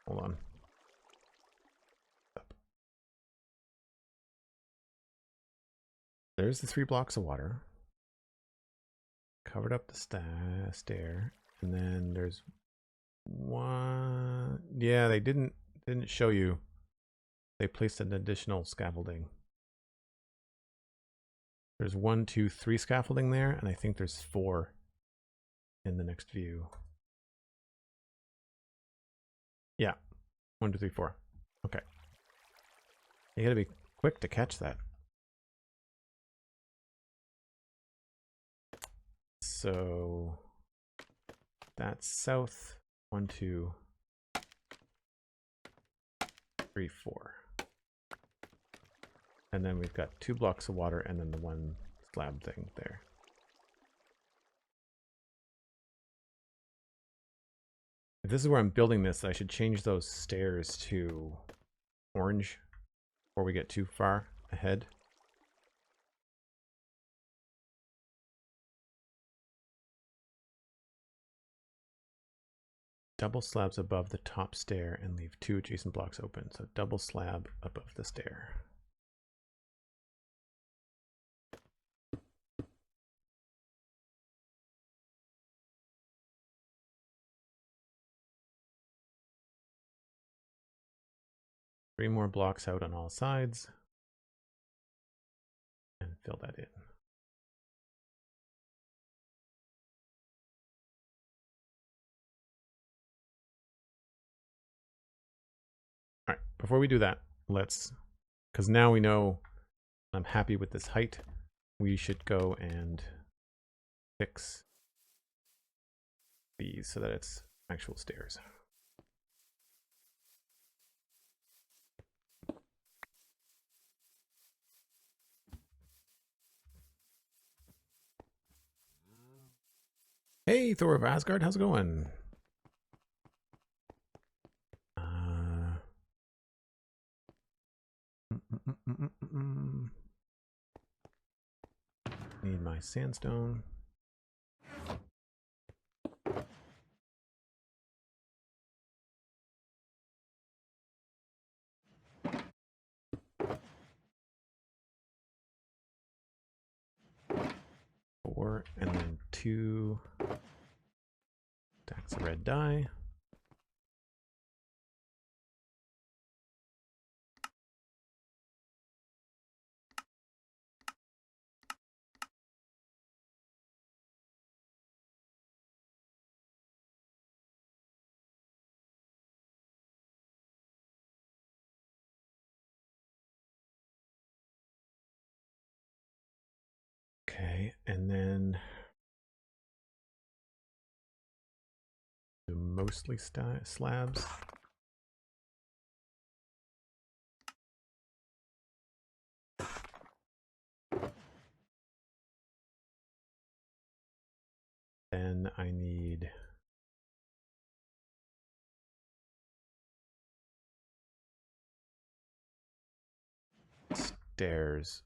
Hold on. There's the 3 blocks of water. Covered up the stair. And then there's 1. Yeah, they didn't show you. They placed an additional scaffolding. There's 1, 2, 3 scaffolding there, and I think there's 4 in the next view. Yeah, 1, 2, 3, 4. Okay. You gotta be quick to catch that. So that's south. 1, 2, 3, 4. And then we've got 2 blocks of water and then the 1 slab thing there. If this is where I'm building this, I should change those stairs to orange before we get too far ahead. Double slabs above the top stair and leave 2 adjacent blocks open. So double slab above the stair. Three more blocks out on all sides. and fill that in. All right, before we do that, because now we know I'm happy with this height, we should go and fix these so that it's actual stairs. Hey, Thor of Asgard, how's it going? Need my sandstone. Four, and then 2 stacks of red dye. Okay, and then do mostly slabs. Then I need stairs.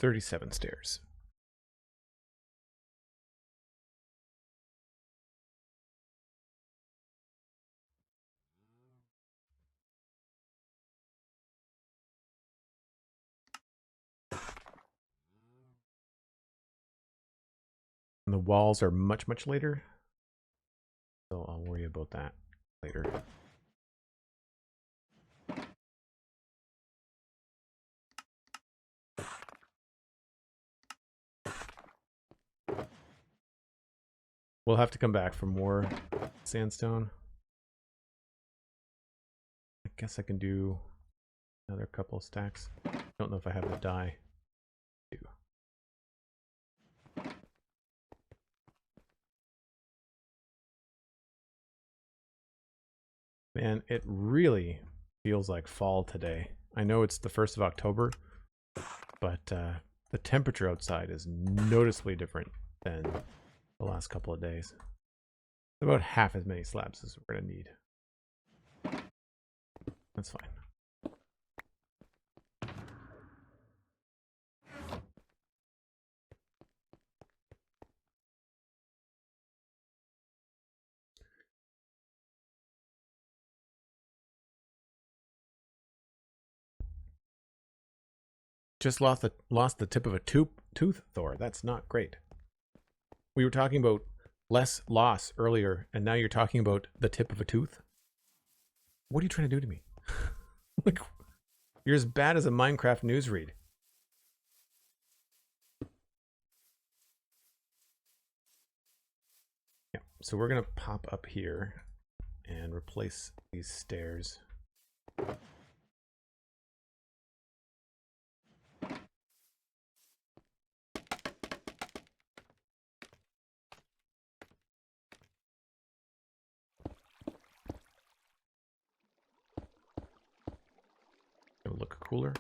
$37 stairs. And the walls are much, much later. So I'll worry about that later. We'll have to come back for more sandstone. I guess I can do another couple stacks. Don't know if I have the dye. Man, it really feels like fall today. I know it's the 1st of October, but the temperature outside is noticeably different than the last couple of days. About half as many slabs as we're going to need. That's fine. Just lost the tip of a tooth, Thor. That's not great. We were talking about less loss earlier, and now you're talking about the tip of a tooth? What are you trying to do to me? Like, you're as bad as a Minecraft news read. Yeah, so we're going to pop up here and replace these stairs. It'll look cooler.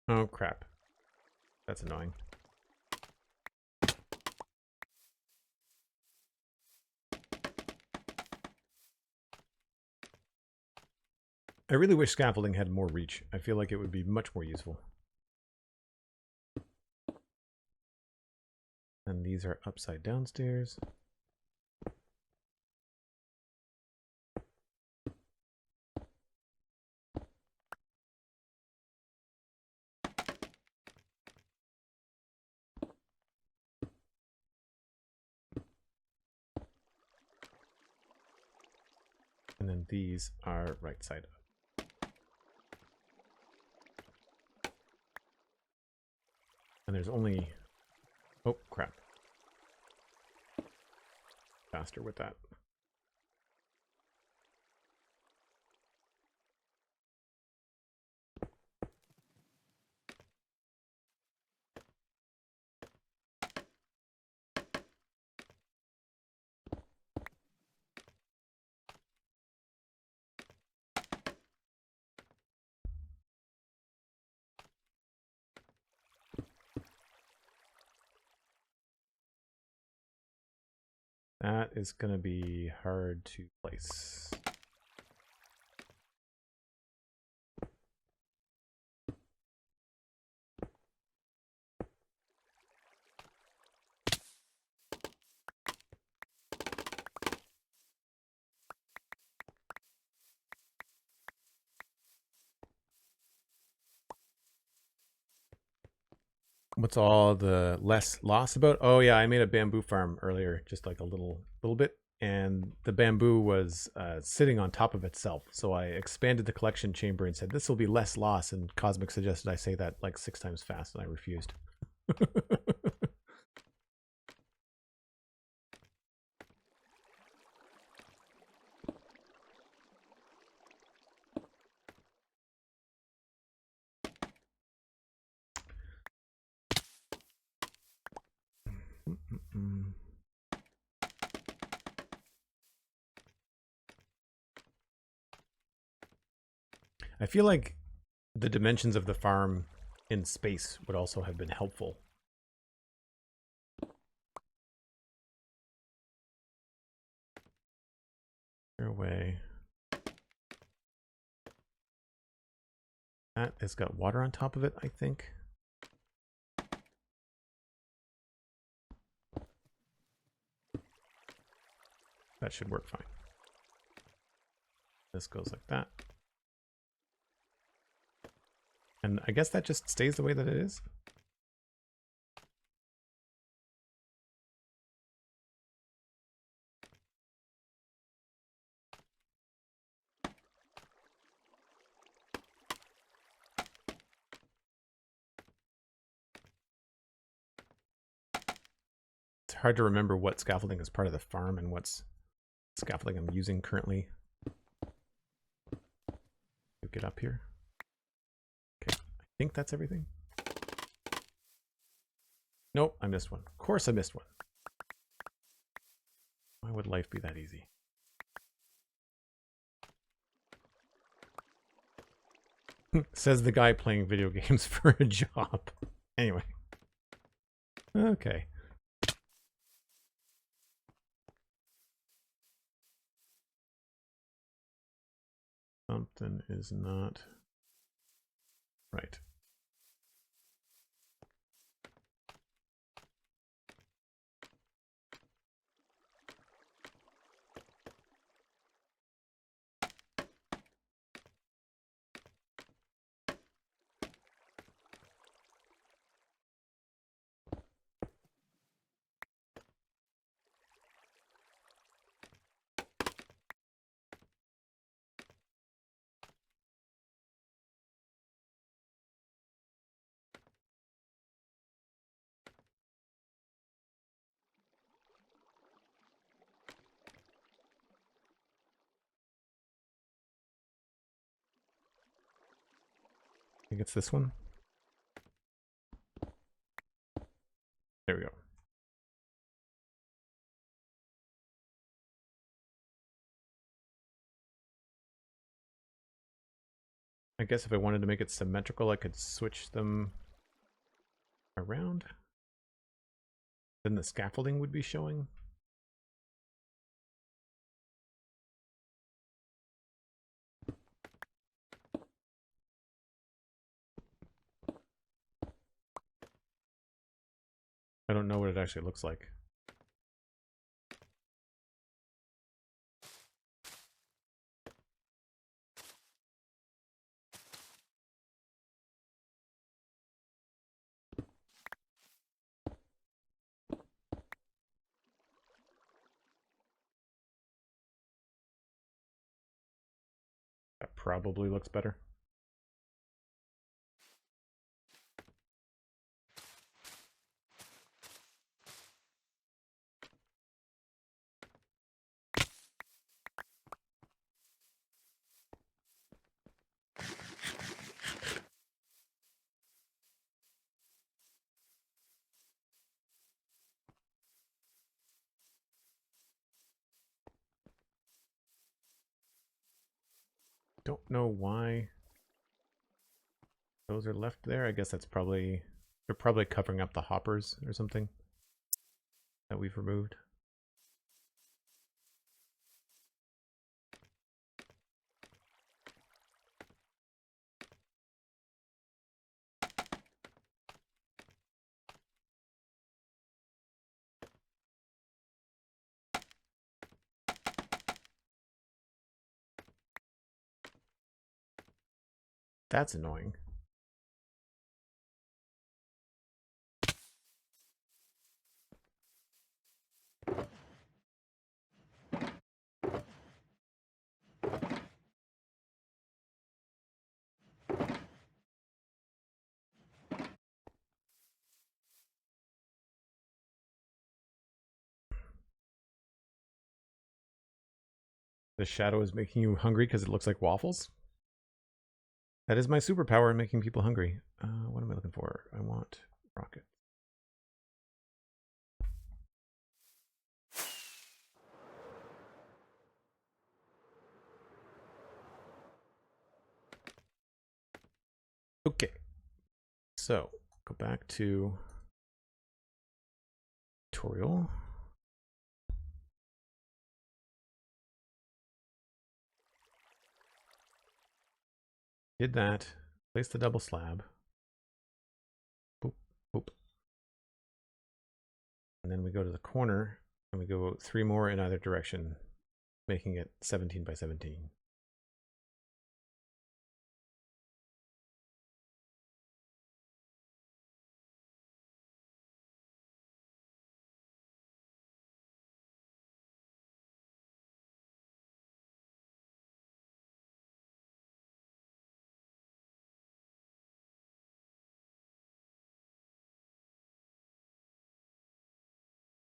Oh, crap. That's annoying. I really wish scaffolding had more reach. I feel like it would be much more useful. And these are upside down stairs. And then these are right side up. And there's only... Oh, crap. Faster with that. That is going to be hard to place. What's all the less loss about? Oh yeah, I made a bamboo farm earlier, just like a little bit, and the bamboo was sitting on top of itself. So I expanded the collection chamber and said this will be less loss, and Cosmic suggested I say that like 6 times fast, and I refused. I feel like the dimensions of the farm in space would also have been helpful. Away. That has got water on top of it, I think. That should work fine. This goes like that. And I guess that just stays the way that it is. It's hard to remember what scaffolding is part of the farm and what's scaffolding I'm using currently. Get up here. Okay, I think that's everything. Nope, I missed one. Of course I missed one. Why would life be that easy? Says the guy playing video games for a job. Anyway. Okay. Something is not right. I think it's this one. There we go. I guess if I wanted to make it symmetrical, I could switch them around. Then the scaffolding would be showing. I don't know what it actually looks like. That probably looks better. Don't know why those are left there. I guess that's probably, they're probably covering up the hoppers or something that we've removed. That's annoying. The shadow is making you hungry because it looks like waffles? That is my superpower in making people hungry. What am I looking for? I want rocket. Okay. So, go back to tutorial. Did that. Place the double slab. Boop, boop. And then we go to the corner and we go 3 more in either direction, making it 17 by 17.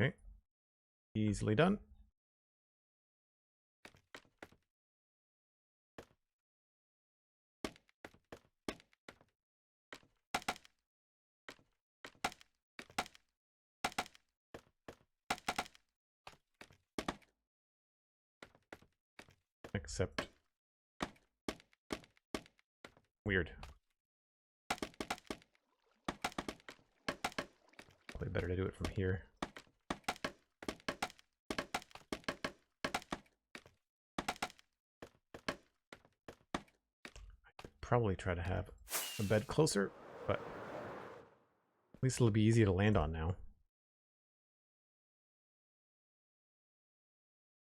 Okay, easily done. Except weird. Probably better to do it from here. Probably try to have a bed closer, but at least it'll be easy to land on now.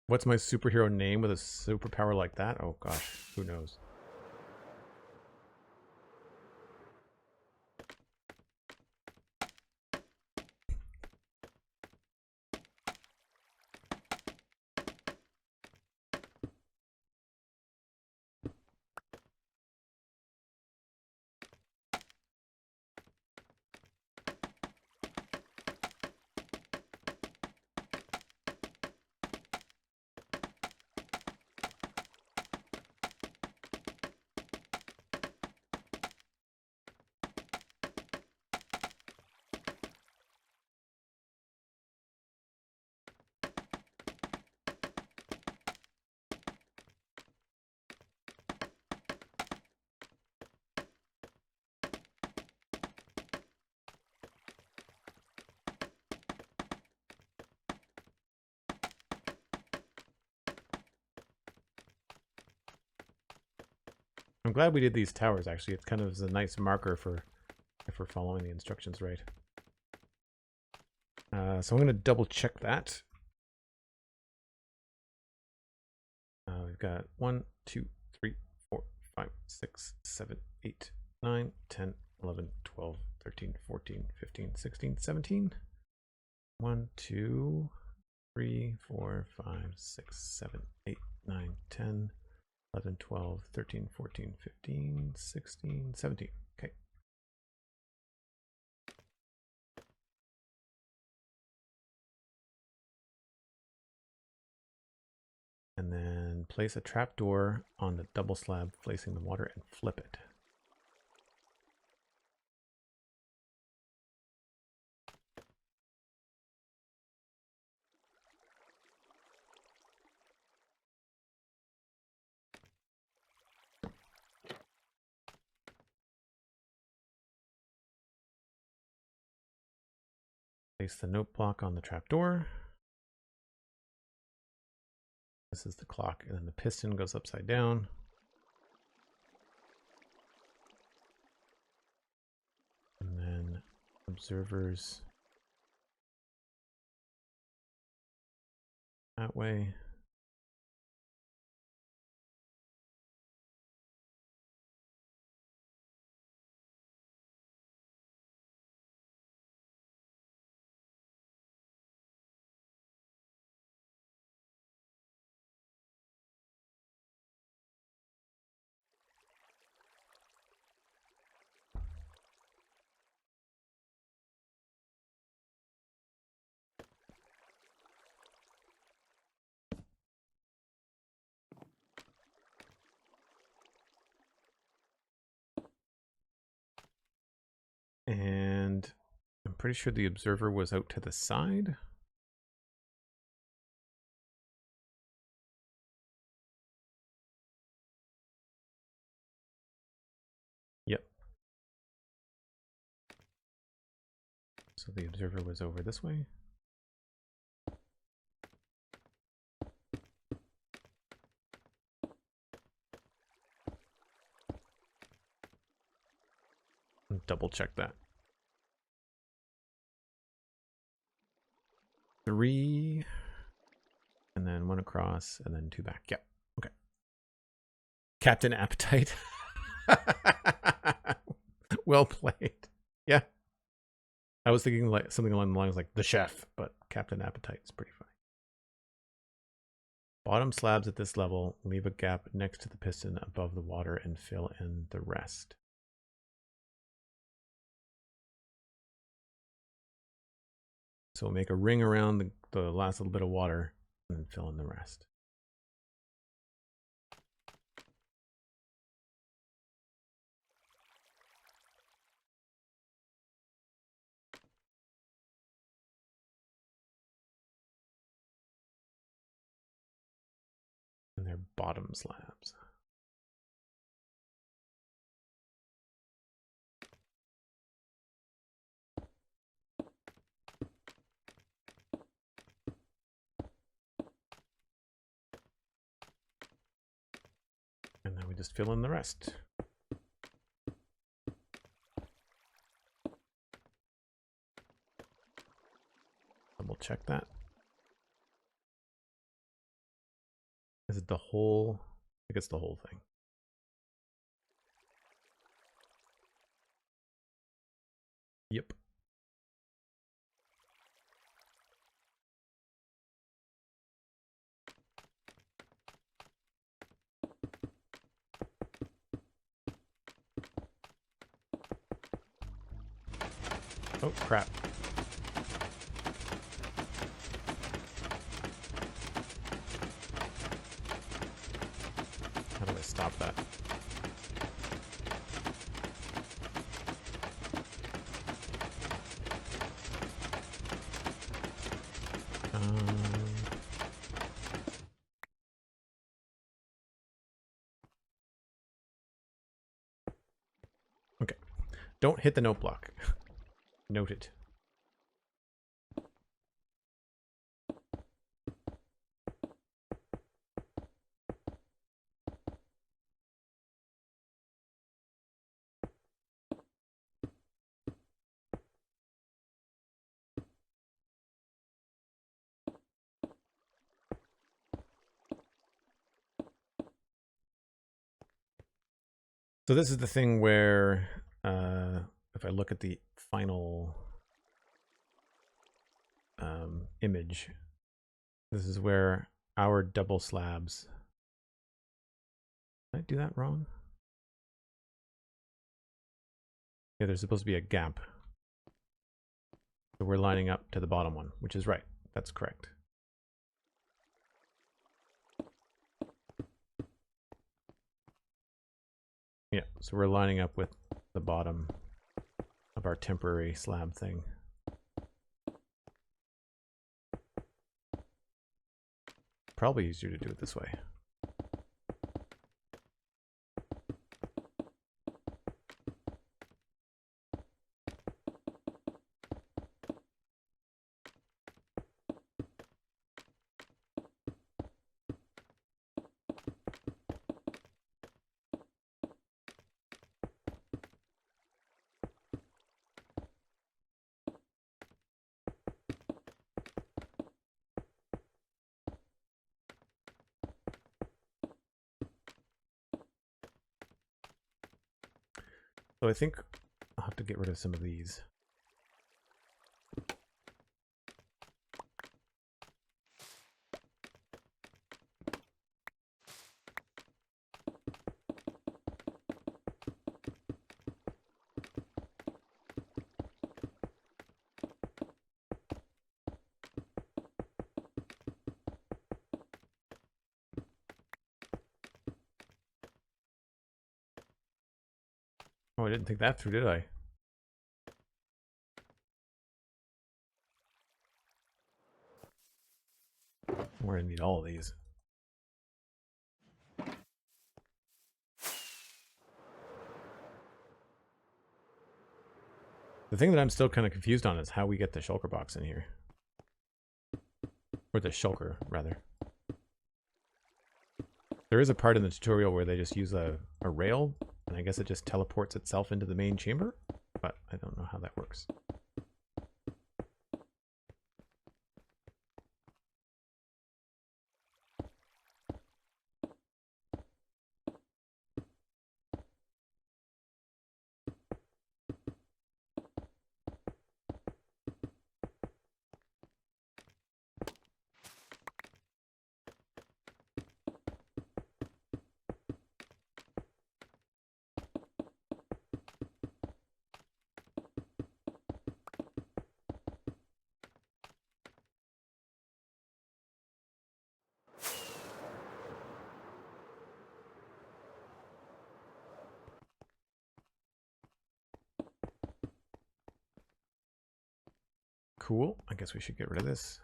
What's my superhero name with a superpower like that? Oh gosh, who knows? I'm glad we did these towers, actually. It's kind of a nice marker for if we're following the instructions right. So I'm going to double check that. We've got 1, 2, 3, 4, 5, 6, 7, 8, 9, 10, 11, 12, 13, 14, 15, 16, 17. 1, 2, 3, 4, 5, 6, 7, 8, 9, 10, 11, 12, 13, 14, 15, 16, 17. Okay. And then place a trapdoor on the double slab facing the water and flip it. Place the note block on the trapdoor. This is the clock, and then the piston goes upside down. And then observers that way. And I'm pretty sure the observer was out to the side. Yep. So the observer was over this way. Double check that. 3, and then 1 across, and then 2 back. Yep. Okay. Captain Appetite. Well played. Yeah. I was thinking like something along the lines like the chef, but Captain Appetite is pretty funny. Bottom slabs at this level, leave a gap next to the piston above the water and fill in the rest. So we'll make a ring around the last little bit of water and then fill in the rest. And they're bottom slabs. And then we just fill in the rest. Double check that. Is it the whole? I think it's the whole thing. Yep. Oh, crap. How do I stop that? Okay. Don't hit the note block. Noted. So this is the thing where if I look at the final image, this is where our double slabs. Did I do that wrong? Yeah, there's supposed to be a gap. So we're lining up to the bottom one, which is right. That's correct. Yeah, so we're lining up with the bottom of our temporary slab thing. Probably easier to do it this way. So I think I'll have to get rid of some of these. Oh, I didn't think that through, did I? We're gonna need all of these. The thing that I'm still kind of confused on is how we get the shulker box in here. Or the shulker, rather. There is a part in the tutorial where they just use a rail, and I guess it just teleports itself into the main chamber, but I don't know how that works. Cool. I guess we should get rid of this.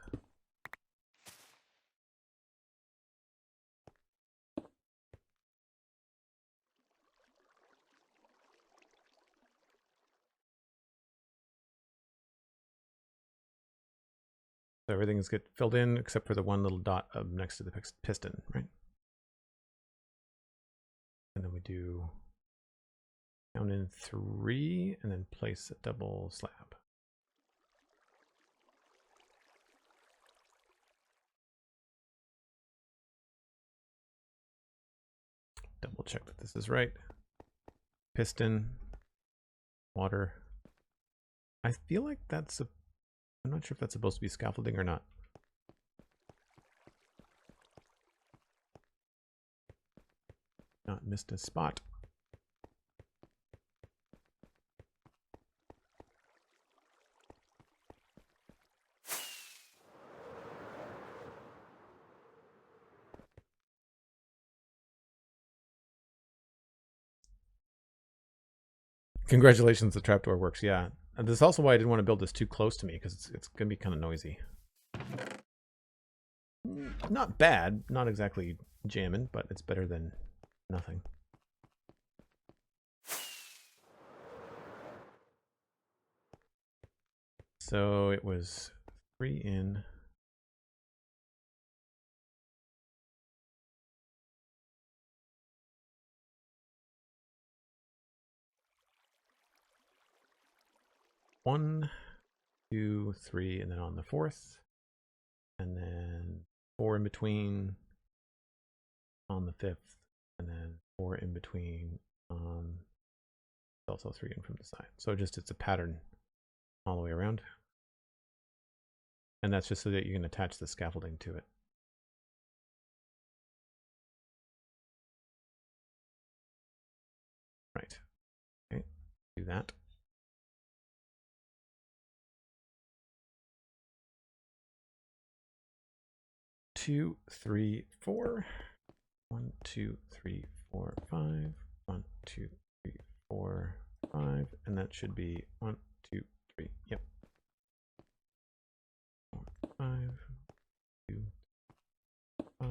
So everything's get filled in except for the one little dot up next to the piston, right? And then we do count in 3 and then place a double slab. Double check that this is right. Piston, water. I feel like that's a, I'm not sure if that's supposed to be scaffolding or not. Not missed a spot. Congratulations, the trapdoor works. Yeah. And this is also why I didn't want to build this too close to me, because it's going to be kind of noisy. Not bad. Not exactly jamming, but it's better than nothing. So it was 3 in. One, 2, 3, and then on the 4th, and then 4 in between on the 5th, and then 4 in between Also 3 in from the side. So just it's a pattern all the way around. And that's just so that you can attach the scaffolding to it. Right. Okay. Do that. Two, three, four. 1, 2, 3, 4, 5. 1, 2, 3, 4, 5. And that should be 1, 2, 3. Yep. 4, 5, 2, 5,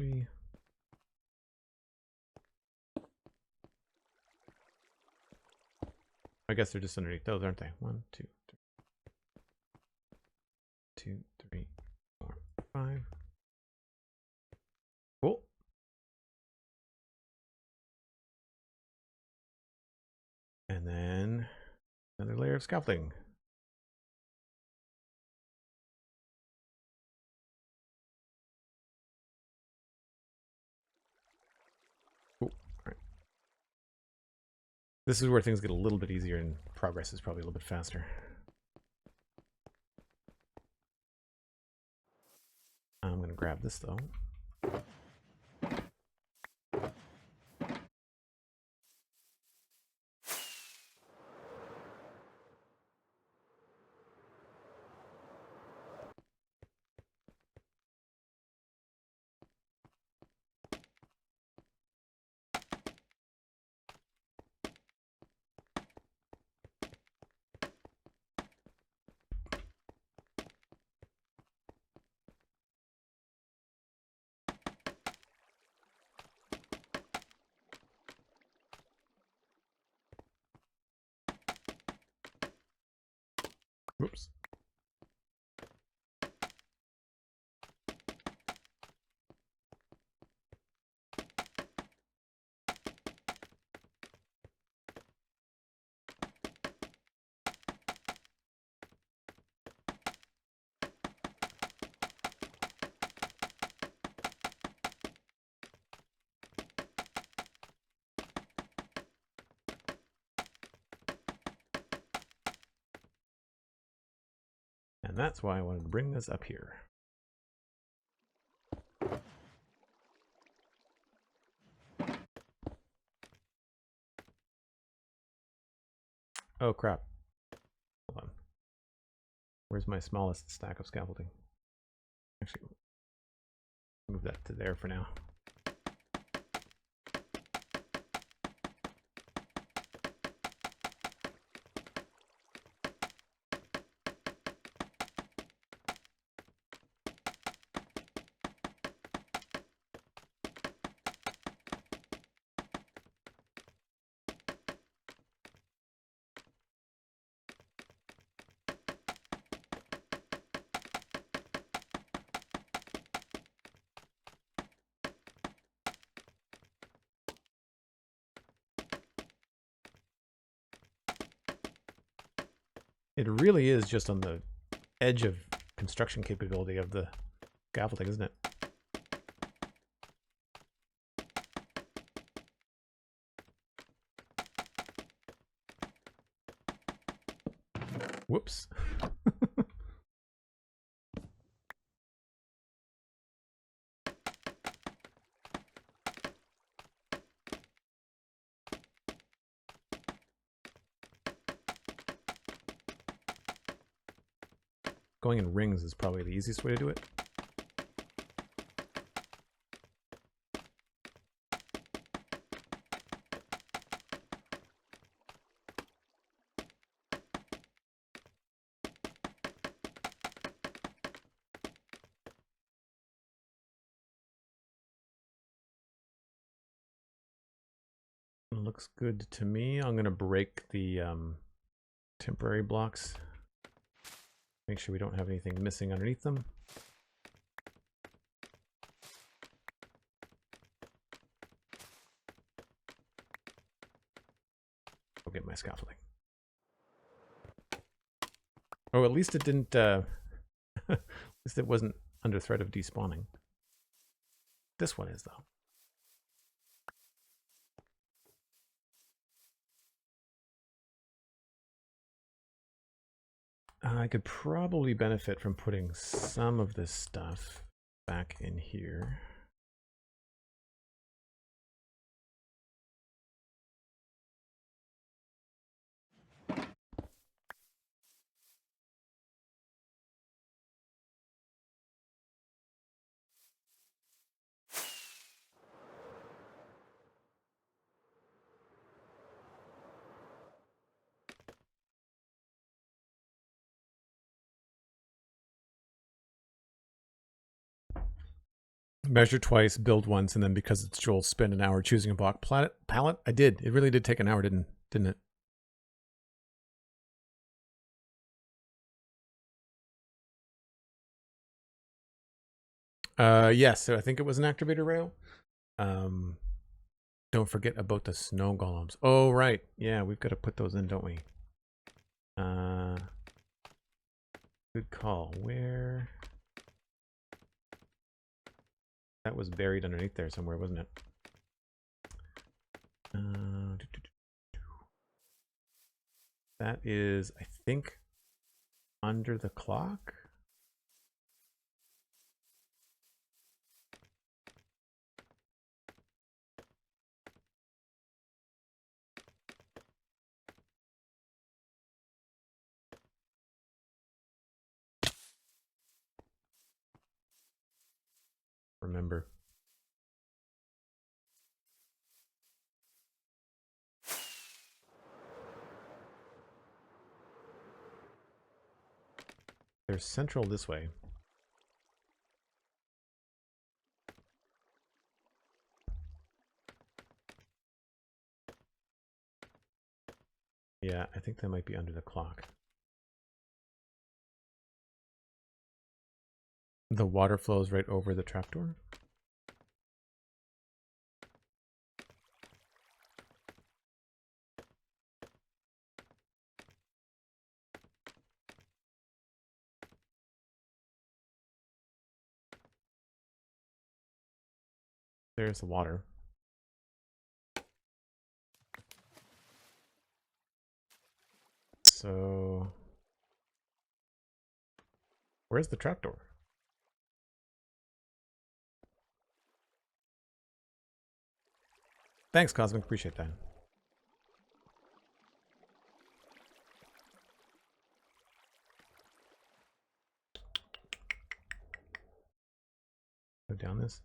3. I guess they're just underneath those, aren't they? 1, 2, 3. 2, 3, 4, 5. Cool. And then another layer of scaffolding. Cool. All right. This is where things get a little bit easier and progress is probably a little bit faster. I'm going to grab this though. Oops. And that's why I wanted to bring this up here. Oh crap. Hold on. Where's my smallest stack of scaffolding? Actually, move that to there for now. It really is just on the edge of construction capability of the scaffolding, isn't it? Whoops. Going in rings is probably the easiest way to do it. Looks good to me. I'm going to break the temporary blocks. Make sure we don't have anything missing underneath them. I'll get my scaffolding. Oh, at least it didn't, at least it wasn't under threat of despawning. This one is, though. I could probably benefit from putting some of this stuff back in here. Measure twice, build once, and then because it's Joel, spend an hour choosing a block palette. I did. It really did take an hour, didn't it? Yes, so I think it was an activator rail. Don't forget about the snow golems. Oh, right. Yeah, we've got to put those in, don't we? Good call. Where? That was buried underneath there somewhere, wasn't it? That is, I think, under the clock. Remember. There's central this way. Yeah, I think that might be under the clock. The water flows right over the trapdoor. There's the water. So, where's the trapdoor? Thanks, Cosmic. Appreciate that. Go down this.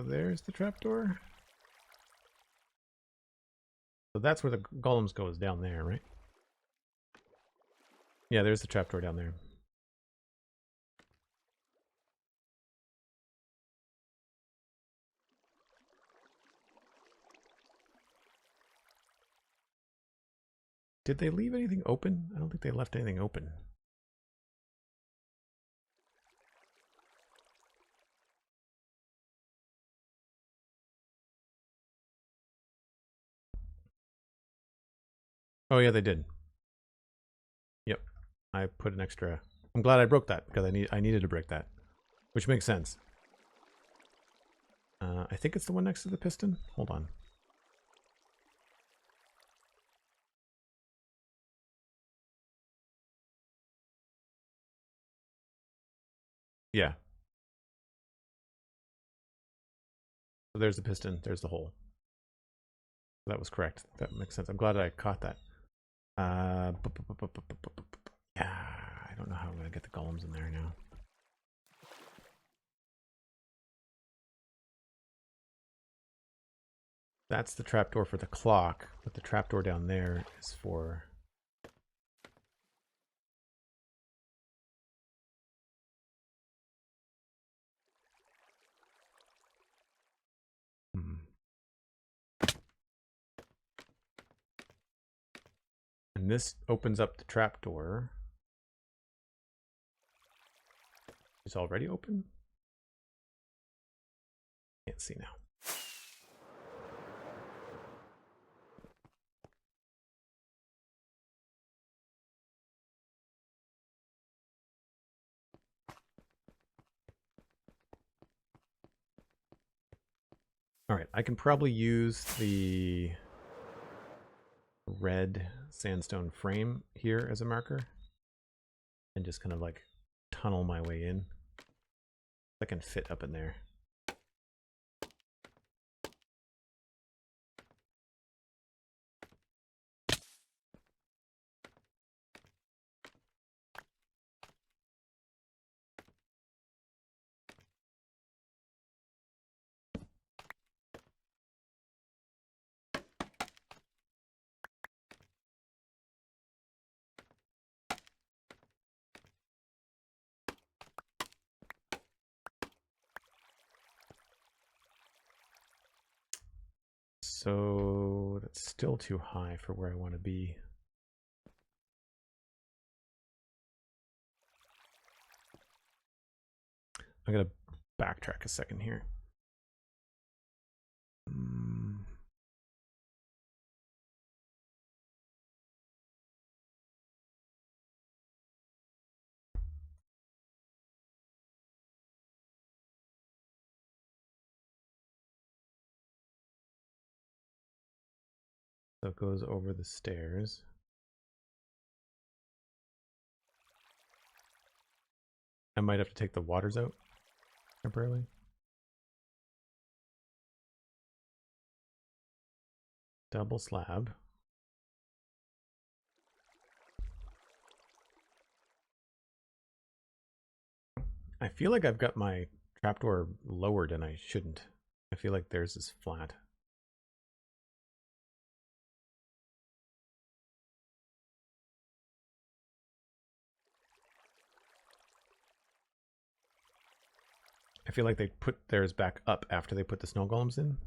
There's the trapdoor. So that's where the golems go, is down there, right? Yeah, there's the trapdoor down there. Did they leave anything open? I don't think they left anything open. Oh yeah, they did. Yep. I put an extra. I'm glad I broke that because I needed to break that, which makes sense. I think it's the one next to the piston. Hold on. Yeah. So there's the piston. There's the hole. That was correct. That makes sense. I'm glad I caught that. Yeah, I don't know how I'm going to get the golems in there now. That's the trapdoor for the clock, but the trapdoor down there is for... And this opens up the trapdoor. It's already open? Can't see now. All right, I can probably use the red sandstone frame here as a marker and just kind of like tunnel my way in. I can fit up in there. So that's still too high for where I want to be. I'm going to backtrack a second here. So it goes over the stairs. I might have to take the waters out temporarily. Double slab. I feel like I've got my trapdoor lowered and I shouldn't. I feel like theirs is flat. I feel like they put theirs back up after they put the snow golems in.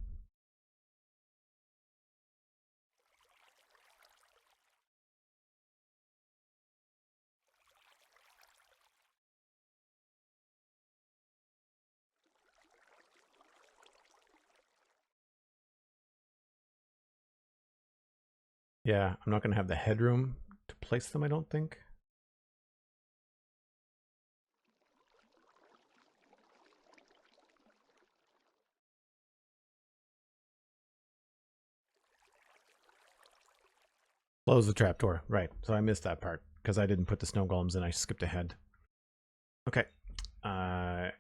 Yeah, I'm not going to have the headroom to place them, I don't think. Close the trapdoor, right. So I missed that part because I didn't put the snow golems in. I skipped ahead. Okay.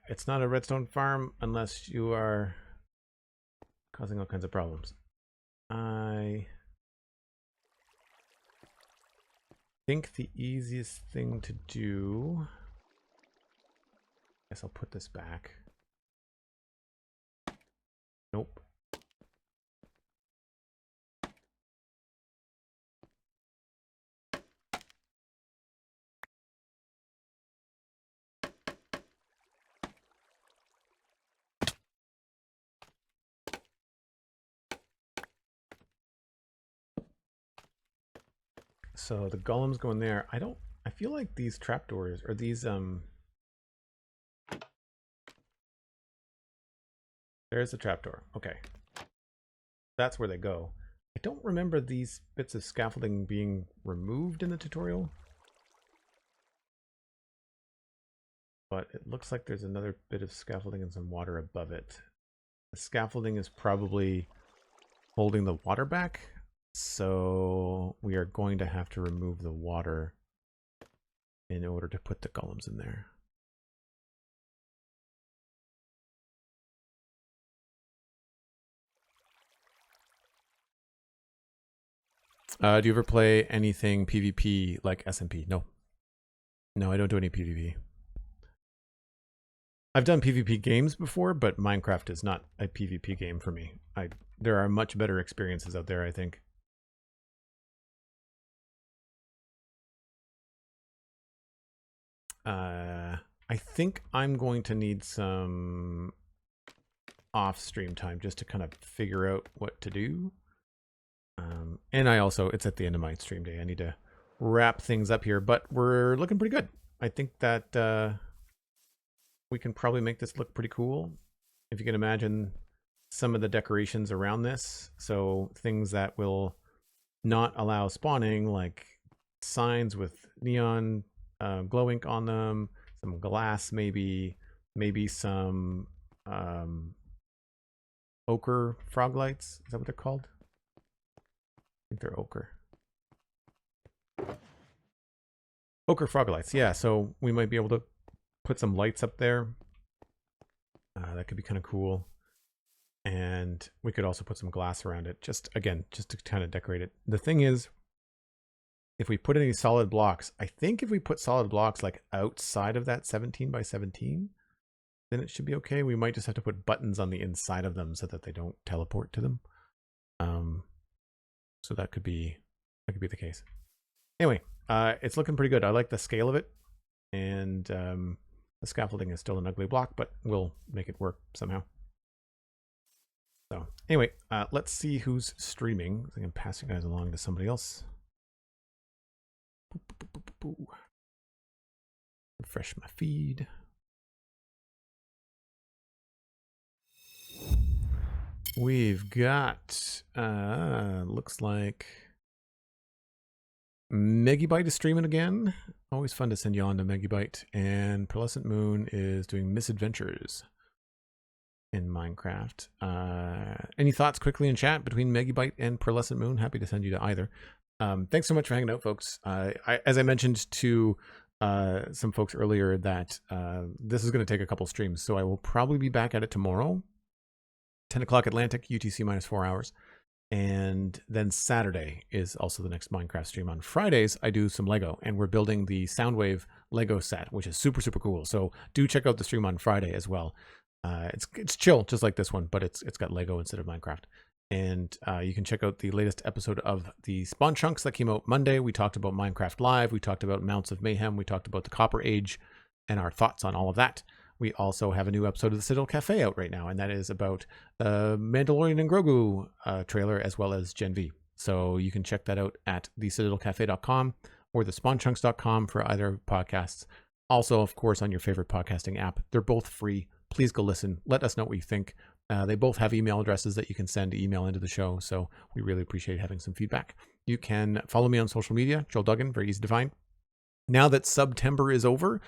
It's not a redstone farm unless you are causing all kinds of problems. I think the easiest thing to do, I guess I'll put this back. Nope. So the golems go in there. I feel like these trapdoors or these there's a trapdoor. Okay. That's where they go. I don't remember these bits of scaffolding being removed in the tutorial. But it looks like there's another bit of scaffolding and some water above it. The scaffolding is probably holding the water back. So we are going to have to remove the water in order to put the golems in there. Do you ever play anything PvP like SMP? No. No, I don't do any PvP. I've done PvP games before, but Minecraft is not a PvP game for me. There are much better experiences out there, I think. I think I'm going to need some off-stream time just to kind of figure out what to do. And it's at the end of my stream day. I need to wrap things up here, but we're looking pretty good. I think that we can probably make this look pretty cool. If you can imagine some of the decorations around this. So things that will not allow spawning, like signs with neon glow ink on them, some glass maybe some ochre frog lights. Is that what they're called? I think they're ochre. Ochre frog lights. Yeah, so we might be able to put some lights up there. That could be kind of cool. And we could also put some glass around it. Just to kind of decorate it. The thing is, if we put any solid blocks, I think if we put solid blocks like outside of that 17 by 17, then it should be okay. We might just have to put buttons on the inside of them so that they don't teleport to them. So that could be the case. Anyway, it's looking pretty good. I like the scale of it, and the scaffolding is still an ugly block, but we'll make it work somehow. So anyway, let's see who's streaming. I can pass you guys along to somebody else. Refresh my feed. We've got, looks like Megabyte is streaming again. Always fun to send you on to Megabyte. And Pearlescent Moon is doing misadventures in Minecraft. Any thoughts quickly in chat between Megabyte and Pearlescent Moon? Happy to send you to either. Thanks so much for hanging out, folks. As I mentioned to some folks earlier, that this is going to take a couple streams, so I will probably be back at it tomorrow. 10 o'clock Atlantic, UTC minus 4 hours. And then Saturday is also the next Minecraft stream. On Fridays, I do some Lego, and we're building the Soundwave Lego set, which is super, super cool. So do check out the stream on Friday as well. It's chill, just like this one, but it's got Lego instead of Minecraft. And you can check out the latest episode of the Spawn Chunks that came out Monday. We talked about Minecraft Live. We talked about Mounts of Mayhem. We talked about the Copper Age and our thoughts on all of that. We also have a new episode of the Citadel Cafe out right now, and that is about the Mandalorian and Grogu trailer, as well as Gen V. So you can check that out at thecitadelcafe.com or thespawnchunks.com for either podcasts. Also, of course, on your favorite podcasting app. They're both free. Please go listen. Let us know what you think. They both have email addresses that you can send email into the show, so we really appreciate having some feedback. You can follow me on social media, Joel Duggan, very easy to find. Now that September is over,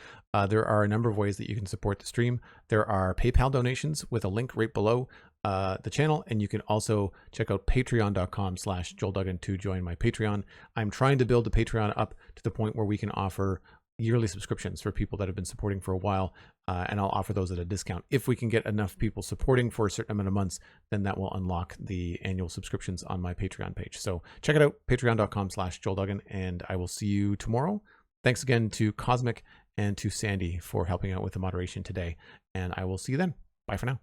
there are a number of ways that you can support the stream. There are PayPal donations with a link right below the channel, and you can also check out patreon.com/JoelDuggan to join my Patreon. I'm trying to build the Patreon up to the point where we can offer yearly subscriptions for people that have been supporting for a while, and I'll offer those at a discount. If we can get enough people supporting for a certain amount of months, then that will unlock the annual subscriptions on my Patreon page. So check it out, patreon.com/JoelDuggan, and I will see you tomorrow. Thanks again to Cosmic and to Sandy for helping out with the moderation today, and I will see you then. Bye for now.